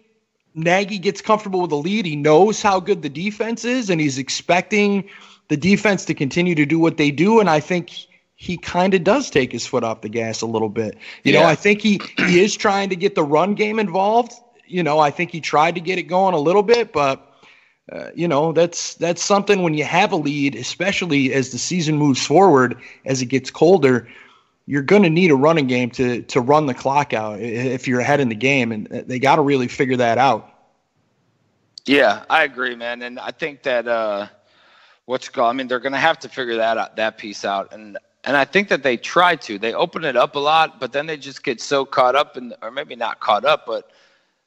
Nagy gets comfortable with the lead. He knows how good the defense is, and he's expecting the defense to continue to do what they do. And I think he kind of does take his foot off the gas a little bit. You know, I think he is trying to get the run game involved. You know, I think he tried to get it going a little bit, but you know, that's something when you have a lead, especially as the season moves forward, as it gets colder, you're going to need a running game to run the clock out if you're ahead in the game, and they got to really figure that out. Yeah, I agree, man. And I think that I mean, they're going to have to figure that piece out. And I think that they try to. They open it up a lot, but then they just get so caught up or maybe not caught up, but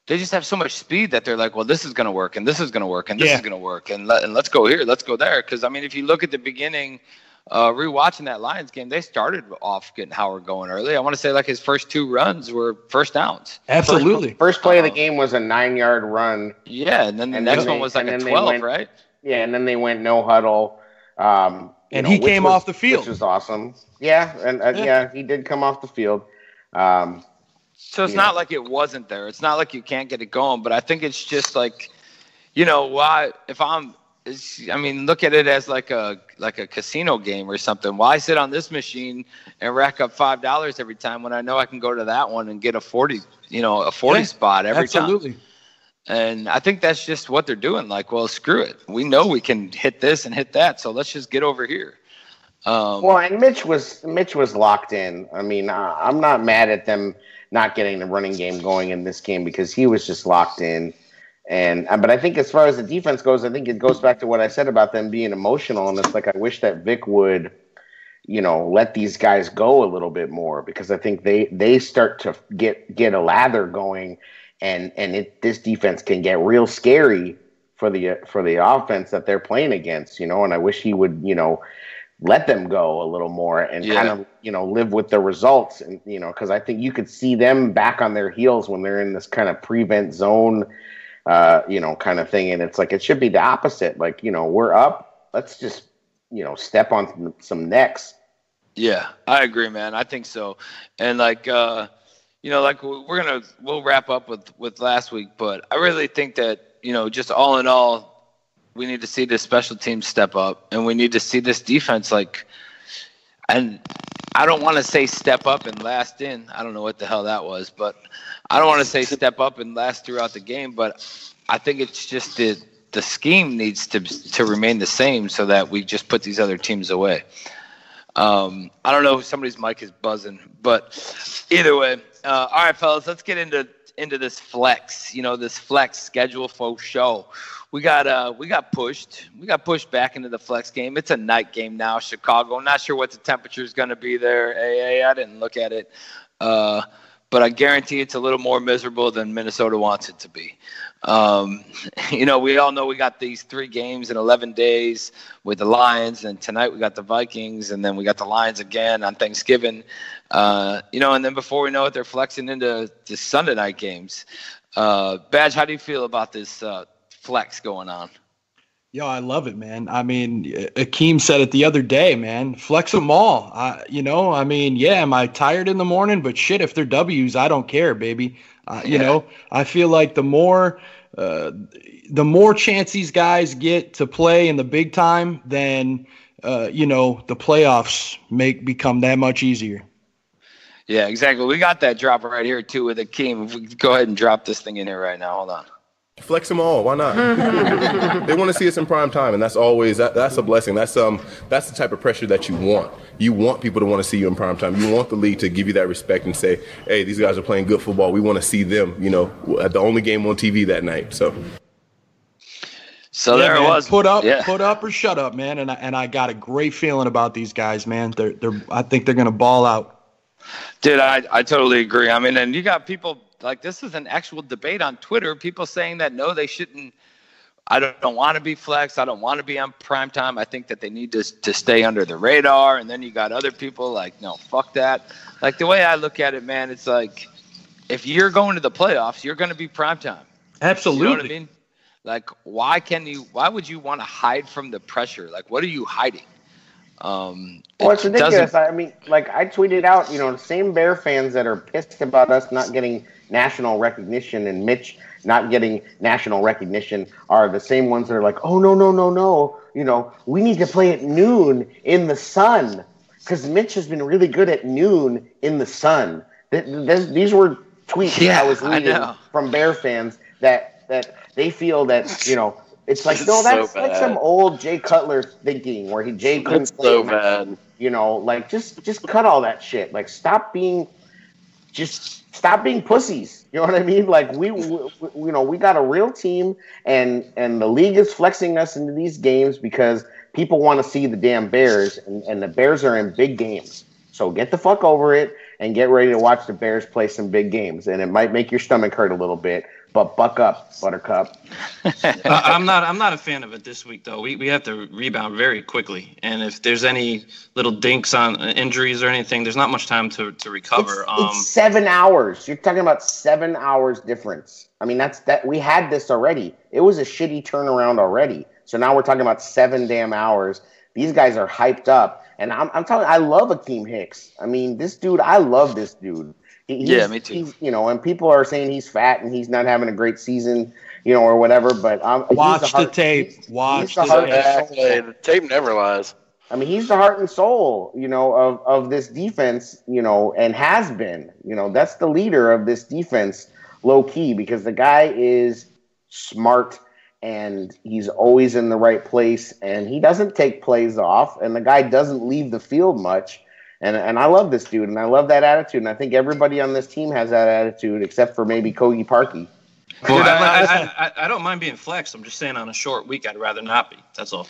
they just have so much speed that they're like, well, this is going to work, and this is going to work, and this is going to work, and let's go here, let's go there. Because, I mean, if you look at the beginning, rewatching that Lions game, they started off getting Howard going early. I want to say, like, his first 2 runs were first downs. Absolutely. First play of the game was a 9-yard run. Yeah, and then the next one was like a 12, right? Yeah, and then they went no huddle. And he came off the field. Which was awesome. Yeah, and he did come off the field. So it's not like it wasn't there. It's not like you can't get it going, but I think it's just like, you know, why look at it as like a casino game or something. Why sit on this machine and rack up $5 every time when I know I can go to that one and get a 40 spot every time? Absolutely. And I think that's just what they're doing. Like, well, screw it. We know we can hit this and hit that, so let's just get over here. Well, and Mitch was locked in. I mean, I'm not mad at them not getting the running game going in this game because he was just locked in. But I think as far as the defense goes, I think it goes back to what I said about them being emotional. And it's like, I wish that Vic would, you know, let these guys go a little bit more, because I think they start to get a lather going, and this defense can get real scary for the offense that they're playing against, you know. And I wish he would, you know, let them go a little more and kind of, you know, live with the results. And, you know, because I think you could see them back on their heels when they're in this kind of prevent zone, you know, kind of thing. And it's like, it should be the opposite. Like, you know, we're up. Let's just, you know, step on some necks. Yeah, I agree, man. I think so. And like, you know, like we'll wrap up with last week, but I really think that, you know, just all in all, we need to see this special team step up, and we need to see this defense, like, and I don't want to say step up and last in. I don't know what the hell that was, but I don't want to say step up and last throughout the game, but I think it's just the scheme needs to remain the same so that we just put these other teams away. I don't know if somebody's mic is buzzing, but either way. All right, fellas, let's get into into this flex, this flex schedule faux show. We got pushed back into the flex game. It's a night game now, Chicago. Not sure what the temperature is going to be there. I didn't look at it. But I guarantee it's a little more miserable than Minnesota wants it to be. We all know we got these 3 games in 11 days with the Lions, and tonight we got the Vikings, and then we got the Lions again on Thanksgiving. And then before we know it, they're flexing into the Sunday night games. Badge, how do you feel about this flex going on? Yo, I love it, man. I mean, Akeem said it the other day, man. Flex them all. Am I tired in the morning? But shit, if they're W's, I don't care, baby. I feel like the more chance these guys get to play in the big time, then the playoffs become that much easier. Yeah, exactly. We got that drop right here too with Akeem. If we could go ahead and drop this thing in here right now. Hold on. Flex them all. Why not? They want to see us in prime time, and that's always that's a blessing. That's the type of pressure that you want. You want people to want to see you in prime time. You want the league to give you that respect and say, "Hey, these guys are playing good football. We want to see them." At the only game on TV that night. So there it was. Put up or shut up, man. And I got a great feeling about these guys, man. I think they're gonna ball out. Dude, I totally agree. I mean, and you got people. Like, this is an actual debate on Twitter. People saying that, no, they shouldn't. I don't want to be flex. I don't want to be on primetime. I think that they need to stay under the radar. And then you got other people like, no, fuck that. Like, the way I look at it, man, it's like, if you're going to the playoffs, you're going to be primetime. Absolutely. You know what I mean? Like, why would you want to hide from the pressure? Like, what are you hiding? It's ridiculous. I mean, like, I tweeted out, the same Bear fans that are pissed about us not getting national recognition and Mitch not getting national recognition are the same ones that are like, oh, no. We need to play at noon in the sun because Mitch has been really good at noon in the sun. These were tweets I was reading from Bear fans that they feel that, it's like, no, that's like some old Jay Cutler thinking where Jay couldn't play. So bad. Just cut all that shit. Like, stop being pussies. You know what I mean? Like, we got a real team, and the league is flexing us into these games because people want to see the damn Bears, and the Bears are in big games. So get the fuck over it and get ready to watch the Bears play some big games. And it might make your stomach hurt a little bit, but buck up, Buttercup. I'm not a fan of it this week, though. We have to rebound very quickly, and if there's any little dinks on injuries or anything, there's not much time to recover. It's 7 hours. You're talking about 7 hours difference. I mean, we had this already. It was a shitty turnaround already. So now we're talking about 7 damn hours. These guys are hyped up, and I'm telling you, I love Akeem Hicks. I mean, this dude, I love this dude. Me too. And people are saying he's fat and he's not having a great season, or whatever. But watch the tape. Watch the tape. The tape never lies. I mean, he's the heart and soul, of this defense, and has been. That's the leader of this defense, low key, because the guy is smart and he's always in the right place, and he doesn't take plays off, and the guy doesn't leave the field much. And I love this dude, and I love that attitude, and I think everybody on this team has that attitude, except for maybe Kogi Parkey. Well, I don't mind being flexed. I'm just saying on a short week, I'd rather not be. That's all.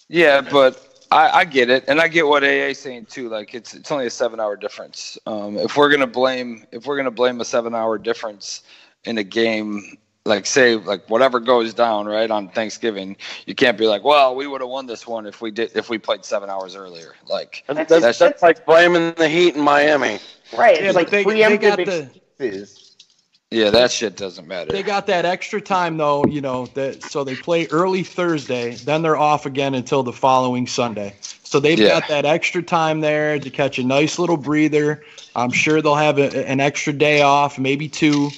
Yeah, but I get it, and I get what AA is saying too. Like, it's only a 7 hour difference. If we're gonna blame a 7 hour difference in a game, like, say, like, whatever goes down right on Thanksgiving, you can't be like, well, we would have won this one if we played 7 hours earlier. Like, that's like blaming the Heat in Miami. Right. Yeah, it's like preemptive excuses. Yeah, that shit doesn't matter. They got that extra time, though, so they play early Thursday, then they're off again until the following Sunday. So they've got that extra time there to catch a nice little breather. I'm sure they'll have an extra day off, maybe 2,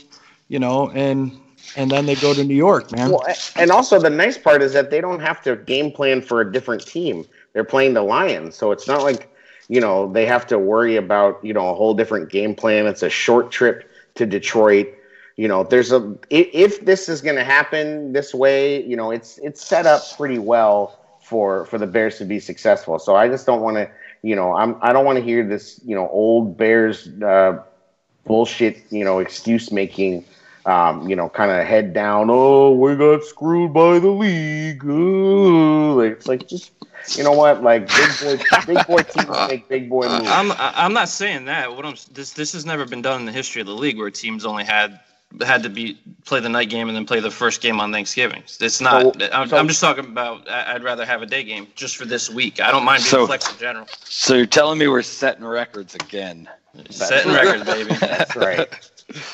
and then they go to New York, man. Well, and also the nice part is that they don't have to game plan for a different team. They're playing the Lions, so it's not like, they have to worry about, a whole different game plan. It's a short trip to Detroit. If this is going to happen this way, it's set up pretty well for the Bears to be successful. So I just don't want to, I don't want to hear this, old Bears bullshit, excuse making kind of head down. Oh, we got screwed by the league. Ooh. It's like, just, you know what? Like, big boy teams make big boy moves. I'm not saying that. This has never been done in the history of the league where teams only had to play the night game and then play the first game on Thanksgiving. It's not. I'm just talking about. I'd rather have a day game just for this week. I don't mind being flex in general. So you're telling me we're setting records again? Setting records, baby. That's right.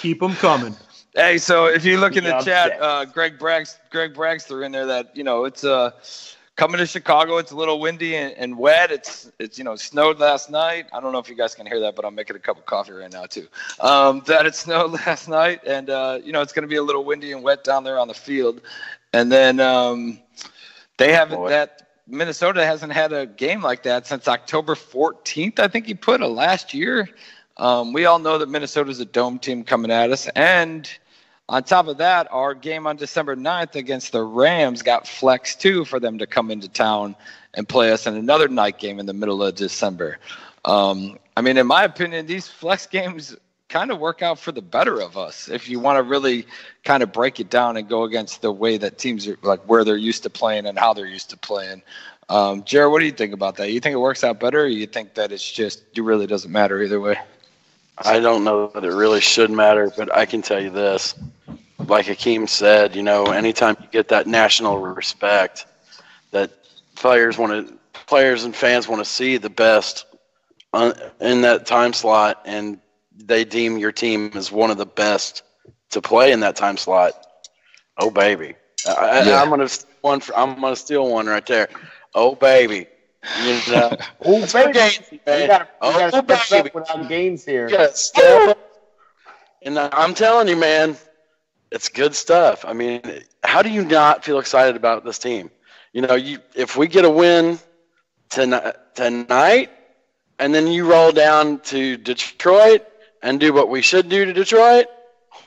Keep them coming. Hey, so if you look in the chat, Greg Braggs threw in there that it's coming to Chicago. It's a little windy and wet. It's snowed last night. I don't know if you guys can hear that, but I'm making a cup of coffee right now too. That it snowed last night, and it's going to be a little windy and wet down there on the field. And then they haven't Minnesota hasn't had a game like that since October 14th. I think he put last year. We all know that Minnesota's a dome team coming at us, and on top of that, our game on December 9th against the Rams got flexed too for them to come into town and play us in another night game in the middle of December. In my opinion, these flex games kind of work out for the better of us if you want to really kind of break it down and go against the way that teams are, like where they're used to playing and how they're used to playing. Jared, what do you think about that? You think it works out better, or you think that it really doesn't matter either way? I don't know that it really should matter, but I can tell you this. Like Hakeem said, anytime you get that national respect, that players and fans want to see the best in that time slot, and they deem your team as one of the best to play in that time slot. Oh baby, I'm gonna steal one right there. Oh baby. Oh baby, we gotta step up without gains here. Yes, and I'm telling you, man, it's good stuff. How do you not feel excited about this team? If we get a win tonight, and then you roll down to Detroit and do what we should do to Detroit.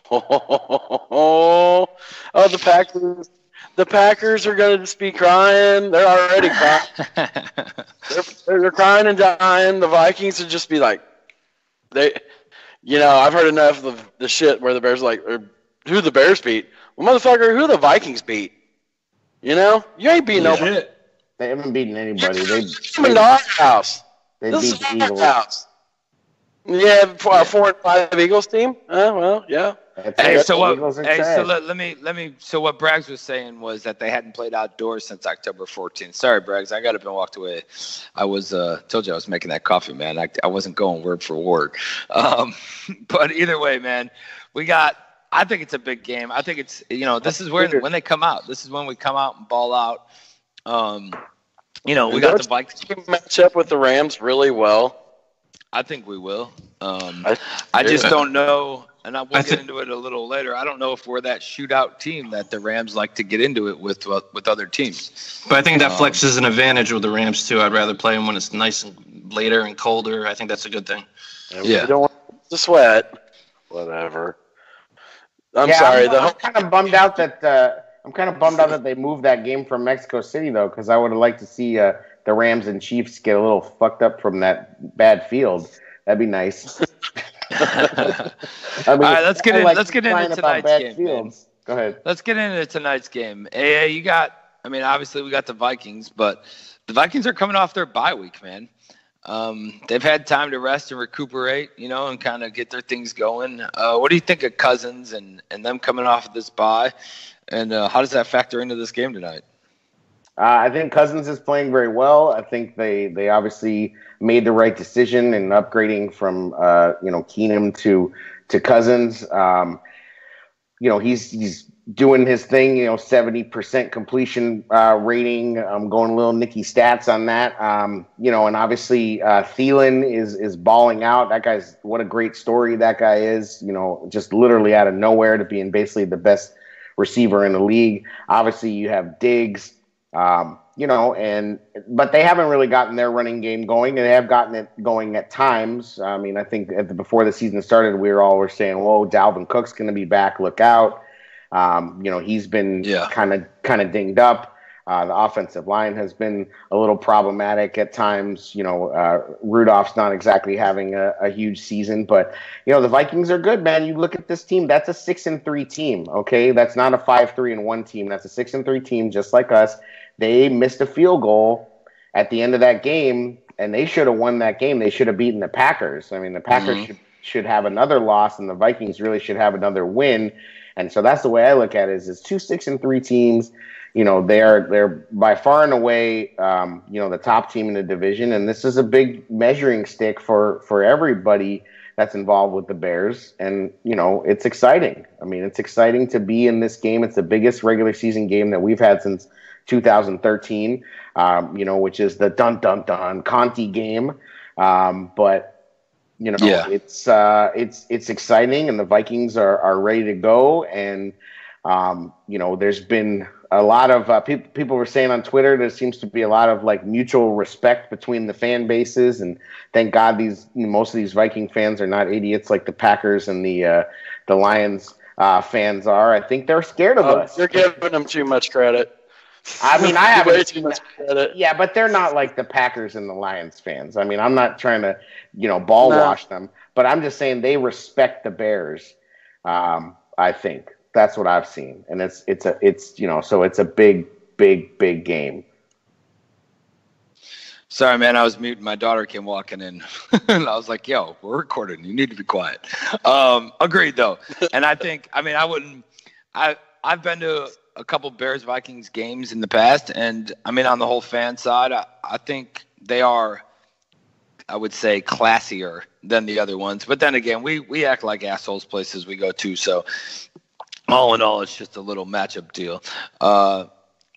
Oh, the Packers. The Packers are going to just be crying. They're already crying. they're crying and dying. The Vikings would just be like, I've heard enough of the shit where the Bears who the Bears beat. Well, motherfucker, who the Vikings beat? You ain't beating nobody. They haven't beaten anybody. They beat in our house. They beat the Eagles. House. Yeah, 4-5 Eagles team. Well, yeah. So what Braggs was saying was that they hadn't played outdoors since October 14th. Sorry, Braggs, I got up and walked away. I was told you I was making that coffee, man. I wasn't going word for word. But either way, man, I think it's a big game. I think it's this is when they come out. This is when we come out and ball out. We got the Vikings match up with the Rams really well. I think we will. I just don't know. And we'll get into it a little later. I don't know if we're that shootout team that the Rams like to get into it with other teams. But I think that flexes an advantage with the Rams, too. I'd rather play them when it's nice and later and colder. I think that's a good thing. Yeah. You don't want to sweat. Whatever. I'm sorry. I'm kind of bummed out that they moved that game from Mexico City, though, because I would have liked to see the Rams and Chiefs get a little fucked up from that bad field. That'd be nice. All right, let's get into tonight's game. Go ahead. Let's get into tonight's game. Obviously we got the Vikings, but the Vikings are coming off their bye week, man. They've had time to rest and recuperate, and kind of get their things going. What do you think of Cousins and them coming off of this bye? And how does that factor into this game tonight? I think Cousins is playing very well. I think they obviously made the right decision in upgrading from Keenum to Cousins. He's doing his thing. 70% completion rating. I'm going a little Nicky stats on that. And obviously Thielen is balling out. That guy's what a great story that guy is. Just literally out of nowhere to being basically the best receiver in the league. Obviously you have Diggs. But they haven't really gotten their running game going, and they have gotten it going at times. I think before the season started, we were saying, "Whoa, Dalvin Cook's going to be back. Look out!" He's been kind of dinged up. The offensive line has been a little problematic at times. Rudolph's not exactly having a huge season, but the Vikings are good, man. You look at this team; that's a 6-3 team. Okay, that's not a 5-3-1 team. That's a 6-3 team, just like us. They missed a field goal at the end of that game, and they should have won that game. They should have beaten the Packers. I mean, the Packers should have another loss, and the Vikings really should have another win. And so that's the way I look at it. Is 2 6-3 teams. They're by far and away, the top team in the division, and this is a big measuring stick for everybody that's involved with the Bears. And it's exciting. I mean, it's exciting to be in this game. It's the biggest regular season game that we've had since 2013. Which is the dun dun dun Conti game. It's exciting, and the Vikings are ready to go. And there's been a lot of people were saying on Twitter there seems to be a lot of like mutual respect between the fan bases, and thank God most of these Viking fans are not idiots like the Packers and the Lions fans are. I think they're scared of us. You're giving them too much credit. I mean, I have way too much credit. Yeah, but they're not like the Packers and the Lions fans. I mean, I'm not trying to, ball wash them, but I'm just saying they respect the Bears. I think that's what I've seen, and it's so it's a big game. Sorry, man, I was muting. My daughter came walking in, and I was like, "Yo, we're recording. You need to be quiet." Agreed, though, and I've been to a couple Bears-Vikings games in the past, and I mean, on the whole fan side, I think they are, I would say, classier than the other ones. But then again, we act like assholes places we go to, so all in all, it's just a little matchup deal.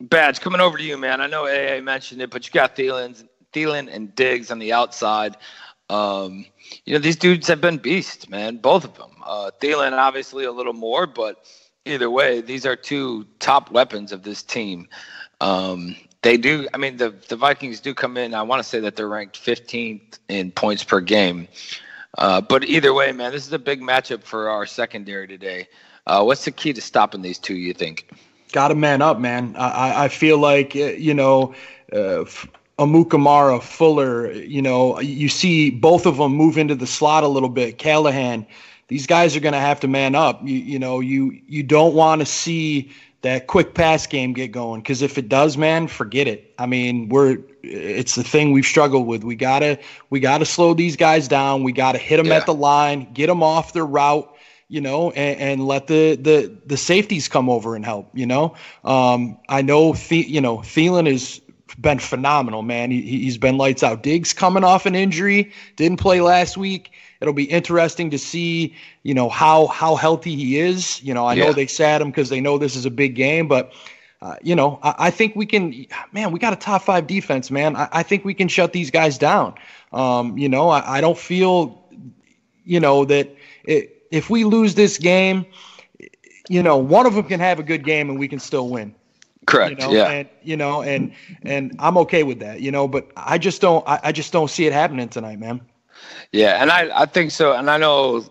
Badge, coming over to you, man. I know AA mentioned it, but you got Thielen and Diggs on the outside. These dudes have been beasts, man, both of them. Thielen, obviously, a little more, but either way, these are two top weapons of this team. They do. I mean, the Vikings do come in. I want to say that they're ranked 15th in points per game. But either way, man, this is a big matchup for our secondary today. What's the key to stopping these two, you think? Got to man up, man. I feel like, Amukamara, Fuller, you see both of them move into the slot a little bit. Callahan. These guys are going to have to man up. You don't want to see that quick pass game get going, because if it does, man, forget it. I mean, it's the thing we've struggled with. We gotta slow these guys down. We gotta hit them at the line, get them off their route, and let the safeties come over and help. I know Thielen has been phenomenal, man. He's been lights out. Diggs coming off an injury, didn't play last week. It'll be interesting to see, how healthy he is. I know they sat him because they know this is a big game, but, I think we can, man, we got a top 5 defense, man. I think we can shut these guys down. I don't feel, that if we lose this game, one of them can have a good game and we can still win. Correct. And, and I'm okay with that, but I just don't see it happening tonight, man. Yeah, and I think so. And I know,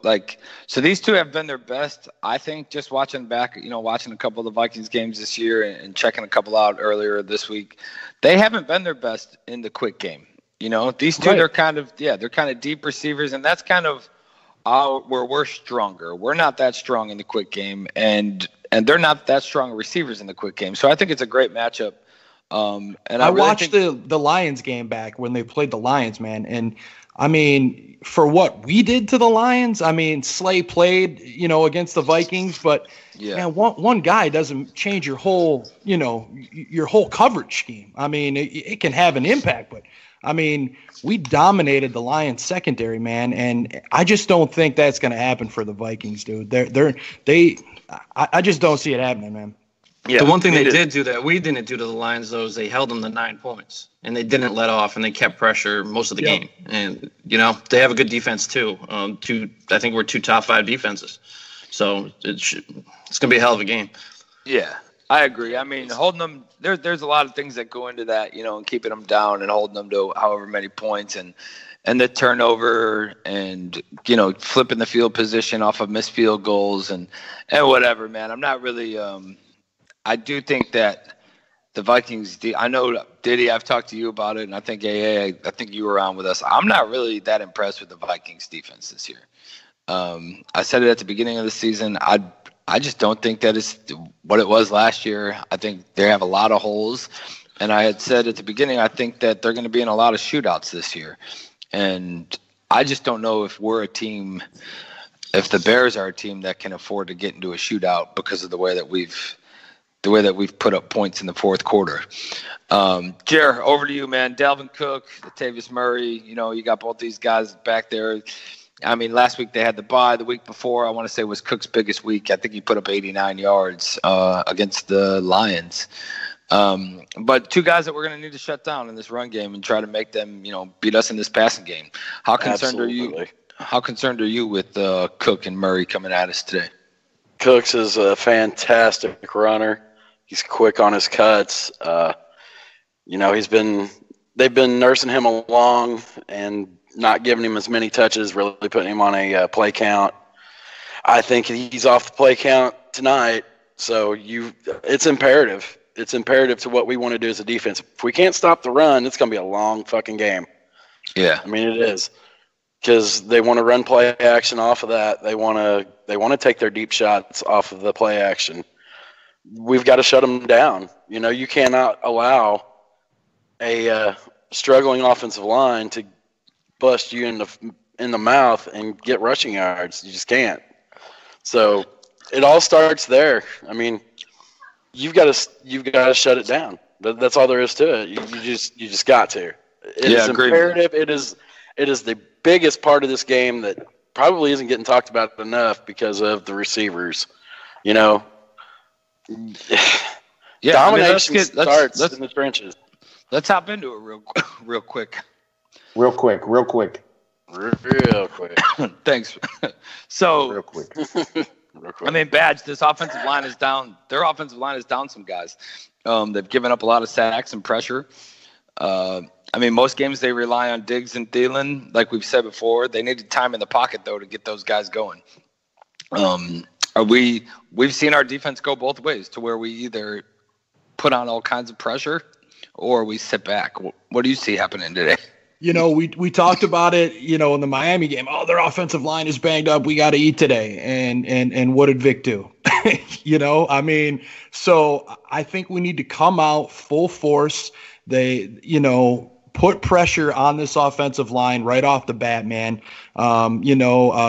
so these two have been their best, I think, just watching back, watching a couple of the Vikings games this year and checking a couple out earlier this week. They haven't been their best in the quick game. These two, they're kind of deep receivers, and that's kind of where we're stronger. We're not that strong in the quick game, and they're not that strong receivers in the quick game. So I think it's a great matchup. And I watched the Lions game back when they played the Lions, man, and I mean, for what we did to the Lions, I mean, Slay played, against the Vikings, but man, one guy doesn't change your whole, your whole coverage scheme. I mean, it can have an impact, but I mean, we dominated the Lions secondary, man, and I just don't think that's going to happen for the Vikings, dude. I just don't see it happening, man. Yeah, the one thing they did do that we didn't do to the Lions, though, is they held them to 9 points, and they didn't let off, and they kept pressure most of the game. And, they have a good defense, too. I think we're 2 top 5 defenses. So it's going to be a hell of a game. Yeah, I agree. I mean, holding them, there's a lot of things that go into that, and keeping them down and holding them to however many points and the turnover and, flipping the field position off of missed field goals and whatever, man. I'm not really I do think that the Vikings. I know, Diddy, I've talked to you about it, and I think I think you were on with us. I'm not really that impressed with the Vikings defense this year. I said it at the beginning of the season. I just don't think that is what it was last year. I think they have a lot of holes. And I had said at the beginning, I think that they're going to be in a lot of shootouts this year. And I just don't know if we're a team, if the Bears are a team that can afford to get into a shootout because of the way that we've put up points in the fourth quarter. Jer, over to you, man. Dalvin Cook, Latavius Murray, you got both these guys back there. I mean, last week they had the bye. The week before, I want to say, was Cook's biggest week. I think he put up 89 yards against the Lions. But two guys that we're going to need to shut down in this run game and try to make them, beat us in this passing game. How concerned are you? How concerned are you with Cook and Murray coming at us today? Cooks is a fantastic runner. He's quick on his cuts. They've been nursing him along and not giving him as many touches, really putting him on a play count. I think he's off the play count tonight. So it's imperative. It's imperative to what we want to do as a defense. If we can't stop the run, it's going to be a long fucking game. Yeah. I mean, it is. Because they want to run play action off of that. They want to take their deep shots off of the play action. We've got to shut them down. You cannot allow a struggling offensive line to bust you in the mouth and get rushing yards. You just can't. So it all starts there. I mean, you've got to shut it down. That's all there is to it. You just got to. It is imperative. It is the biggest part of this game that probably isn't getting talked about enough because of the receivers. Domination starts in the trenches. Let's hop into it real quick. Real quick. Thanks. So, real quick. I mean, Badge, this offensive line is down. Their offensive line is down some guys. They've given up a lot of sacks and pressure. I mean, most games they rely on Diggs and Thielen, like we've said before. They needed time in the pocket, though, to get those guys going. We've seen our defense go both ways, to where we either put on all kinds of pressure or we sit back. What do you see happening today? We talked about it, in the Miami game. Oh, their offensive line is banged up. We got to eat today. And what did Vic do? So I think we need to come out full force. They, put pressure on this offensive line right off the bat, man.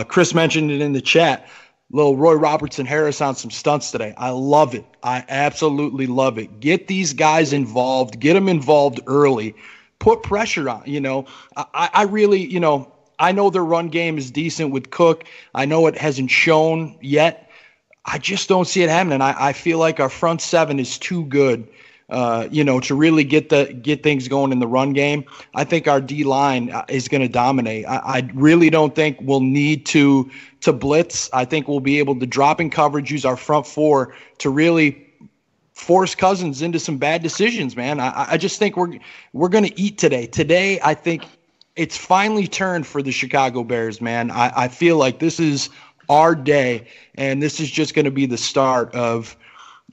Chris mentioned it in the chat. Little Roy Robertson Harris on some stunts today. I love it. I absolutely love it. Get these guys involved. Get them involved early. Put pressure on, I really, I know their run game is decent with Cook. I know it hasn't shown yet. I just don't see it happening. I feel like our front seven is too good, to really get things going in the run game. I think our D line is going to dominate. I really don't think we'll need to blitz. I think we'll be able to drop in coverage, use our front four to really force Cousins into some bad decisions, man. I just think we're going to eat today. Today, I think it's finally turned for the Chicago Bears, man. I feel like this is our day, and this is just going to be the start of,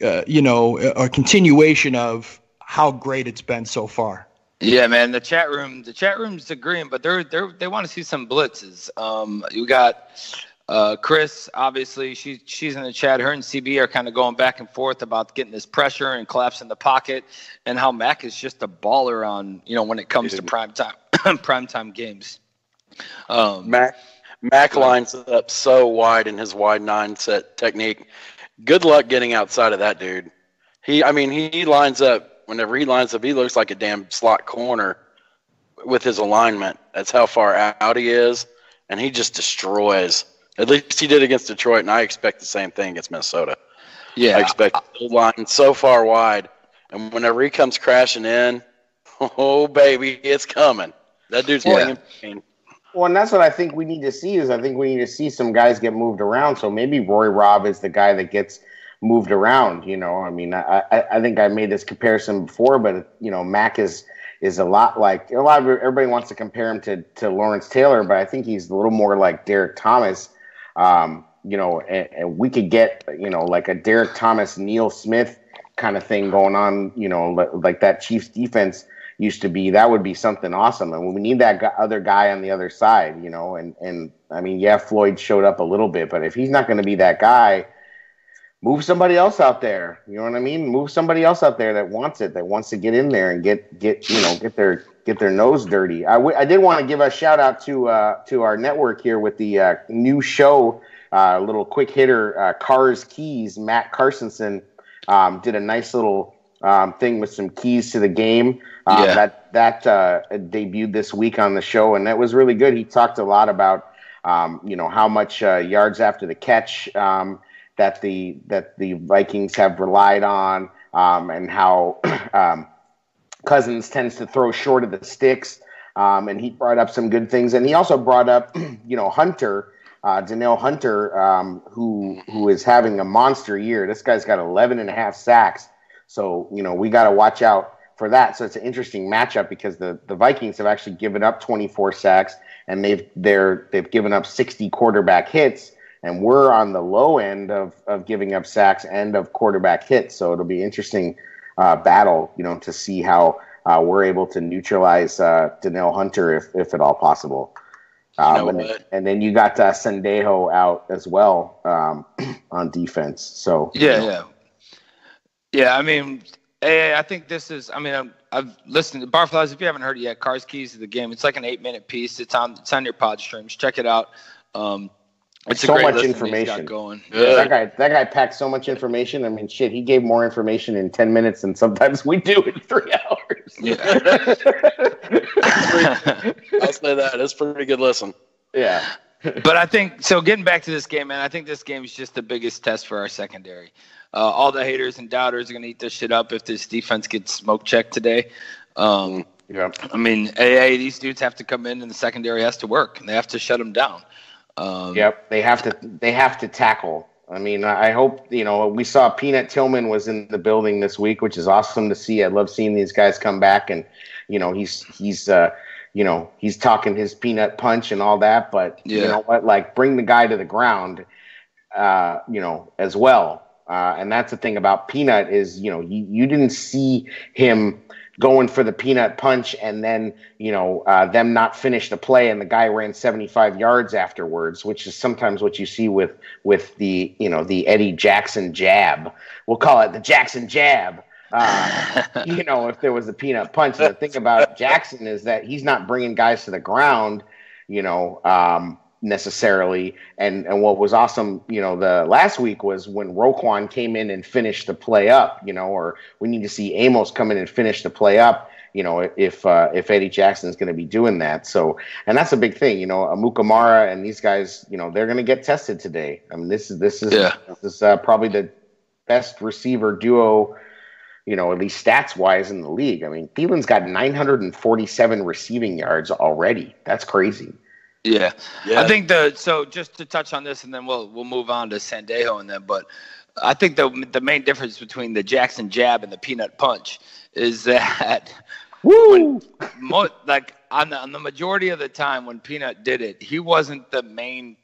a continuation of how great it's been so far. Yeah, man. The chat room's agreeing, but they want to see some blitzes. You got Chris, obviously, she's in the chat. Her and CB are kind of going back and forth about getting this pressure and collapsing the pocket, and how Mac is just a baller on, when it comes to primetime games. Mac lines up so wide in his wide nine set technique. Good luck getting outside of that dude. He lines up. Whenever he lines up, he looks like a damn slot corner with his alignment. That's how far out he is, and he just destroys. At least he did against Detroit, and I expect the same thing against Minnesota. Yeah. I expect the line so far wide, and whenever he comes crashing in, oh, baby, it's coming. That dude's playing in. Well, and that's what I think we need to see I think we need to see some guys get moved around. So maybe Roy Robb is the guy that gets moved around, I think I made this comparison before, but, Mac is a lot like – everybody wants to compare him to Lawrence Taylor, but I think he's a little more like Derek Thomas. And we could get, like a Derek Thomas, Neil Smith kind of thing going on, like that Chiefs defense used to be, that would be something awesome. And we need that other guy on the other side, and I mean, yeah, Floyd showed up a little bit, but if he's not going to be that guy, move somebody else out there. You know what I mean? Move somebody else out there that wants to get in there and get their nose dirty. I did want to give a shout out to our network here with the new show, little quick hitter, Cars Keys. Matt Carsonson did a nice little thing with some keys to the game. That debuted this week on the show, and that was really good. He talked a lot about how much yards after the catch that the Vikings have relied on, and how Cousins tends to throw short of the sticks, and he brought up some good things. And he also brought up Hunter, Danielle Hunter, who is having a monster year. This guy's got 11.5 sacks, so we got to watch out for that. So it's an interesting matchup because the Vikings have actually given up 24 sacks, and they've given up 60 quarterback hits, and we're on the low end of giving up sacks and of quarterback hits. So it'll be interesting battle, to see how we're able to neutralize Danielle Hunter if at all possible. And then you got Sendejo out as well on defense. So yeah. I mean, I think this is. I mean, I've listened to Barflies. If you haven't heard it yet, Cars Keys to the Game. It's like an 8-minute piece. It's on your pod streams. Check it out. It's so much information going. Yeah, that guy packed so much information. I mean, shit, he gave more information in 10 minutes than sometimes we do in 3 hours. Yeah. I'll say that. It's a pretty good listen. Yeah. But I think, so getting back to this game, man, I think this game is just the biggest test for our secondary. All the haters and doubters are going to eat this shit up if this defense gets smoke checked today. I mean, these dudes have to come in and the secondary has to work, and they have to shut them down. They have to tackle. I mean, I hope, we saw Peanut Tillman was in the building this week, which is awesome to see. I love seeing these guys come back, and he's talking his peanut punch and all that, but you know what, like, bring the guy to the ground, as well. And that's the thing about Peanut is, you didn't see him going for the peanut punch and then, them not finish the play and the guy ran 75 yards afterwards, which is sometimes what you see with the, the Eddie Jackson jab. We'll call it the Jackson jab. If there was a peanut punch. And the thing about Jackson is that he's not bringing guys to the ground, necessarily. And what was awesome, the last week was when Roquan came in and finished the play up, or we need to see Amos come in and finish the play up, if Eddie Jackson's going to be doing that. So, and that's a big thing, Amukamara and these guys, they're going to get tested today. I mean, this is probably the best receiver duo, at least stats wise in the league. I mean, Thielen's got 947 receiving yards already. That's crazy. Yeah. I think so just to touch on this, and then we'll move on to Sendejo and them. But I think the main difference between the Jackson jab and the peanut punch is that on the majority of the time when Peanut did it, he wasn't the main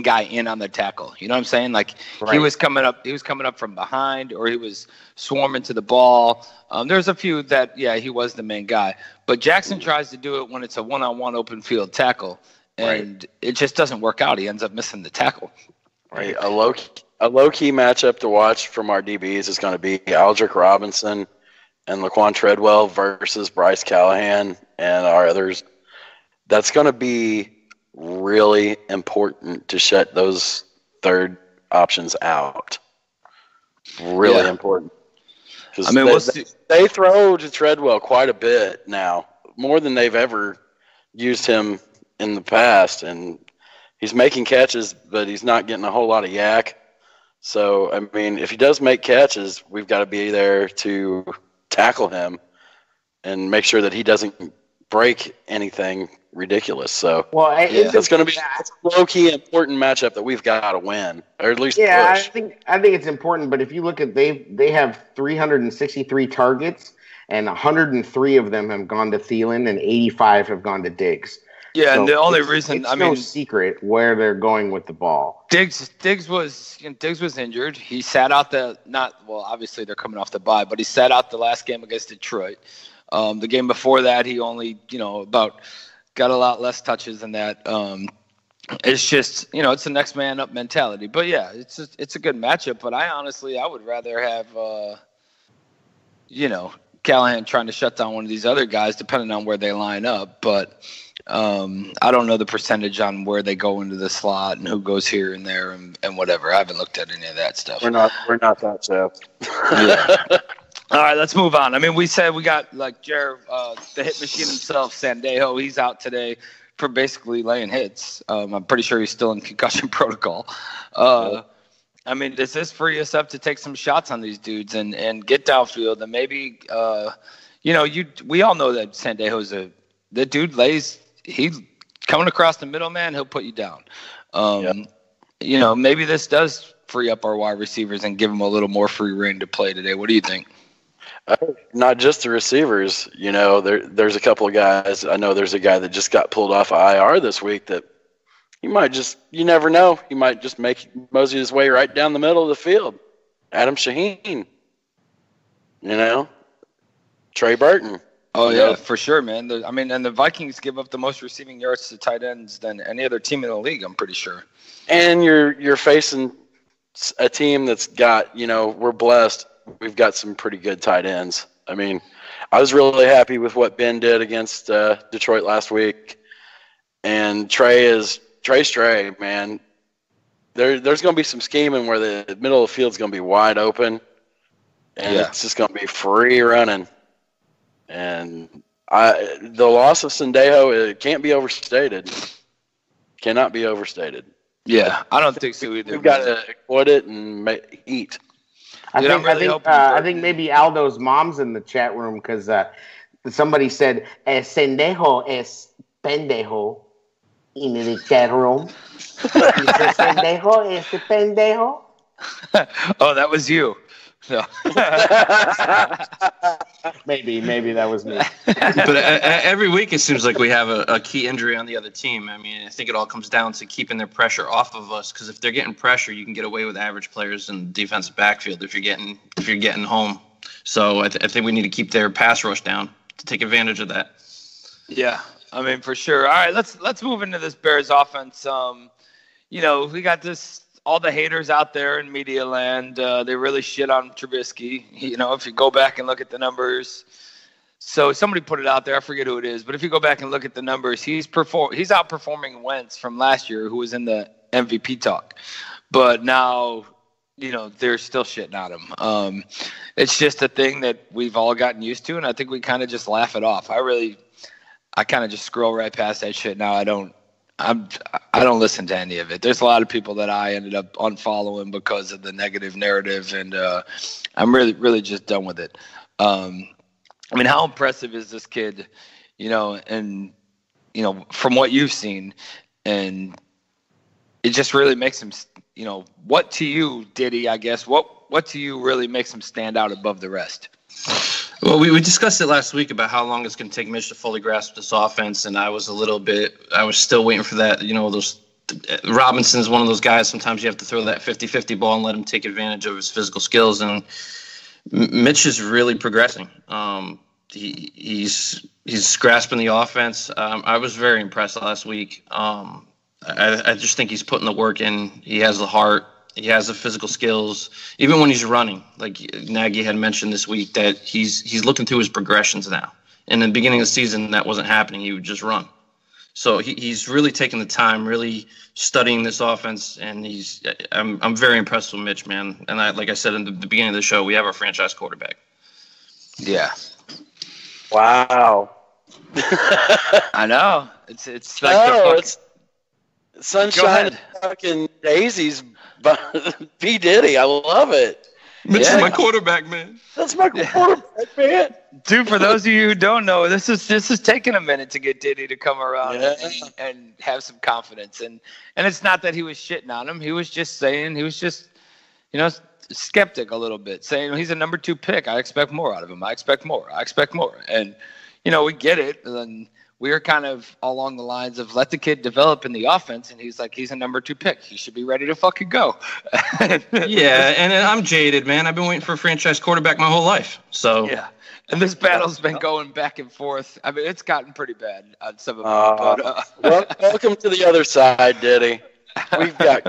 guy in on the tackle. You know what I'm saying? Like, right. He was coming up from behind, or he was swarming to the ball. There's a few that, he was the main guy. But Jackson tries to do it when it's a one-on-one open field tackle, and it just doesn't work out. He ends up missing the tackle. Right. A low-key matchup to watch from our DBs is going to be Aldrick Robinson and Laquan Treadwell versus Bryce Callahan and our others. That's going to be really important to shut those third options out. Really important. Because they throw to Treadwell quite a bit now, more than they've ever used him in the past. And he's making catches, but he's not getting a whole lot of yak. So, I mean, if he does make catches, we've got to be there to tackle him and make sure that he doesn't break anything ridiculous. So it's going to be a low-key important matchup that we've got to win, or at least push. I think it's important. But if you look at they have 363 targets, and 103 of them have gone to Thielen, and 85 have gone to Diggs. Yeah, So and the only reason it's no secret where they're going with the ball. Diggs was injured. He sat out obviously they're coming off the bye, but he sat out the last game against Detroit. The game before that, he only got a lot less touches than that. It's just it's the next man up mentality. But yeah, it's a good matchup. But I would rather have Callahan trying to shut down one of these other guys, depending on where they line up. But I don't know the percentage on where they go into the slot and who goes here and there and whatever. I haven't looked at any of that stuff. We're not that safe. Yeah. All right, let's move on. I mean, we said we got Jared, the hit machine himself, Sandejo. He's out today for basically laying hits. I'm pretty sure he's still in concussion protocol. I mean, does this free us up to take some shots on these dudes and get downfield and maybe, we all know that Sandejo's the dude he's coming across the middle, man, he'll put you down. Maybe this does free up our wide receivers and give them a little more free reign to play today. What do you think? Not just the receivers. There's a couple of guys. I know there's a guy that just got pulled off of IR this week that you never know. He might just mosey his way right down the middle of the field. Adam Shaheen. Trey Burton. Oh, yeah, for sure, man. And the Vikings give up the most receiving yards to tight ends than any other team in the league, I'm pretty sure. And you're facing a team that's got, we're blessed. We've got some pretty good tight ends. I mean, I was really happy with what Ben did against Detroit last week. And Trey, man. There's going to be some scheming where the middle of the field's going to be wide open. And it's just going to be free running. And the loss of Sandejo, it can't be overstated. Cannot be overstated. Yeah, I don't think so either. We've got to exploit it and eat. I think maybe Aldo's mom's in the chat room because somebody said Sandejo es pendejo in the chat room. Sandejo es the pendejo. Oh, that was you. No. Maybe that was me. But every week it seems like we have a key injury on the other team. I mean, I think it all comes down to keeping their pressure off of us. Because if they're getting pressure, you can get away with average players in the defensive backfield if you're getting home. So I think we need to keep their pass rush down to take advantage of that. Yeah, I mean for sure. All right, let's move into this Bears offense. We got this. All the haters out there in media land, they really shit on Trubisky. If you go back and look at the numbers, so somebody put it out there. I forget who it is, but if you go back and look at the numbers, he's outperforming Wentz from last year, who was in the MVP talk. But now, they're still shitting on him. It's just a thing that we've all gotten used to, and I think we kind of just laugh it off. I kind of just scroll right past that shit now. I don't listen to any of it. There's a lot of people that I ended up unfollowing because of the negative narrative, and I'm really, really just done with it. How impressive is this kid, and, from what you've seen, and it just really makes him, what to you, Diddy, I guess, what to you really makes him stand out above the rest? Well, we discussed it last week about how long it's going to take Mitch to fully grasp this offense, and I was still waiting for that. Robinson's one of those guys, sometimes you have to throw that 50-50 ball and let him take advantage of his physical skills, and Mitch is really progressing. He's grasping the offense. I was very impressed last week. I just think he's putting the work in. He has the heart. He has the physical skills, even when he's running. Like Nagy had mentioned this week, that he's looking through his progressions now. In the beginning of the season, that wasn't happening. He would just run. So he's really taking the time, really studying this offense, and I'm very impressed with Mitch, man. And like I said in the beginning of the show, we have our franchise quarterback. Yeah. Wow. I know. It's like it's sunshine and fucking daisies. P. Diddy, I love it. Mitch is my quarterback, man. That's my quarterback, man. Dude, for those of you who don't know, this is taking a minute to get Diddy to come around and have some confidence. And it's not that he was shitting on him. He was just saying, skeptic a little bit, saying he's a number 2 pick. I expect more out of him. I expect more. And, we get it. And we were kind of along the lines of let the kid develop in the offense, and he's like, he's a number 2 pick. He should be ready to fucking go. Yeah, and I'm jaded, man. I've been waiting for a franchise quarterback my whole life. So yeah, and this battle's been going back and forth. I mean, it's gotten pretty bad on some of them. But, welcome to the other side, Diddy. We've got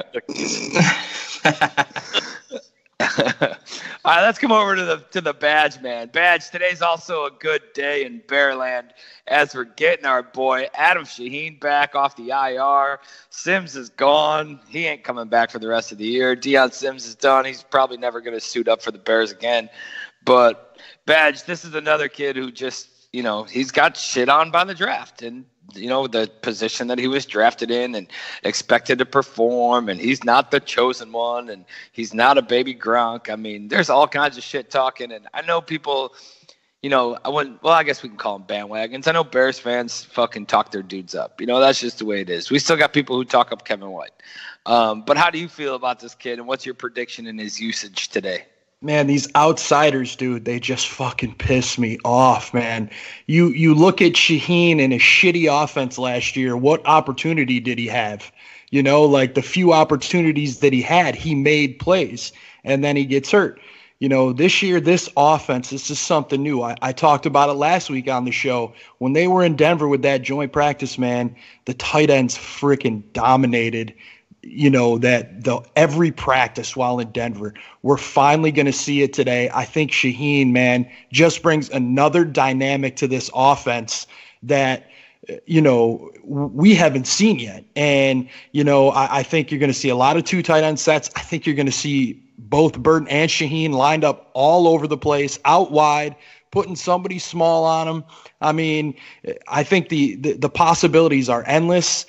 All right, let's come over to the Badge, man. Badge, today's also a good day in Bearland as we're getting our boy Adam Shaheen back off the IR. Sims is gone. He ain't coming back for the rest of the year. Deion Sims is done. He's probably never going to suit up for the Bears again. But, Badge, this is another kid who just, he's got shit on by the draft. And, the position that he was drafted in and expected to perform, and he's not the chosen one, and he's not a baby Gronk. I mean, there's all kinds of shit talking, and I know people, I guess we can call them bandwagons. I know Bears fans fucking talk their dudes up. That's just the way it is. We still got people who talk up Kevin White. But how do you feel about this kid, and what's your prediction in his usage today? Man, these outsiders, dude, they just fucking piss me off, man. You look at Shaheen and his shitty offense last year. What opportunity did he have? The few opportunities that he had, he made plays, and then he gets hurt. This year, this offense, this is something new. I talked about it last week on the show. When they were in Denver with that joint practice, man, the tight ends freaking dominated every practice while in Denver. We're finally going to see it today. I think Shaheen, man, just brings another dynamic to this offense that, we haven't seen yet. And, I think you're going to see a lot of 2 tight end sets. I think you're going to see both Burton and Shaheen lined up all over the place, out wide, putting somebody small on them. I mean, I think the possibilities are endless.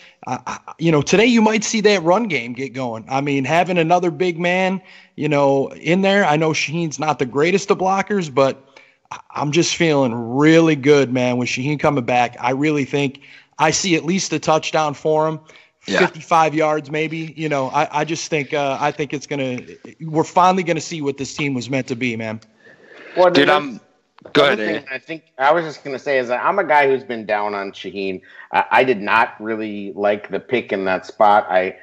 Today you might see that run game get going. I mean, having another big man, in there. I know Shaheen's not the greatest of blockers, but I'm just feeling really good, man, with Shaheen coming back. I really think I see at least a touchdown for him. 55 yards maybe. I just think I think we're finally going to see what this team was meant to be, man. Well, dude, go ahead. I think I was just going to say is that I'm a guy who's been down on Shaheen. I did not really like the pick in that spot. I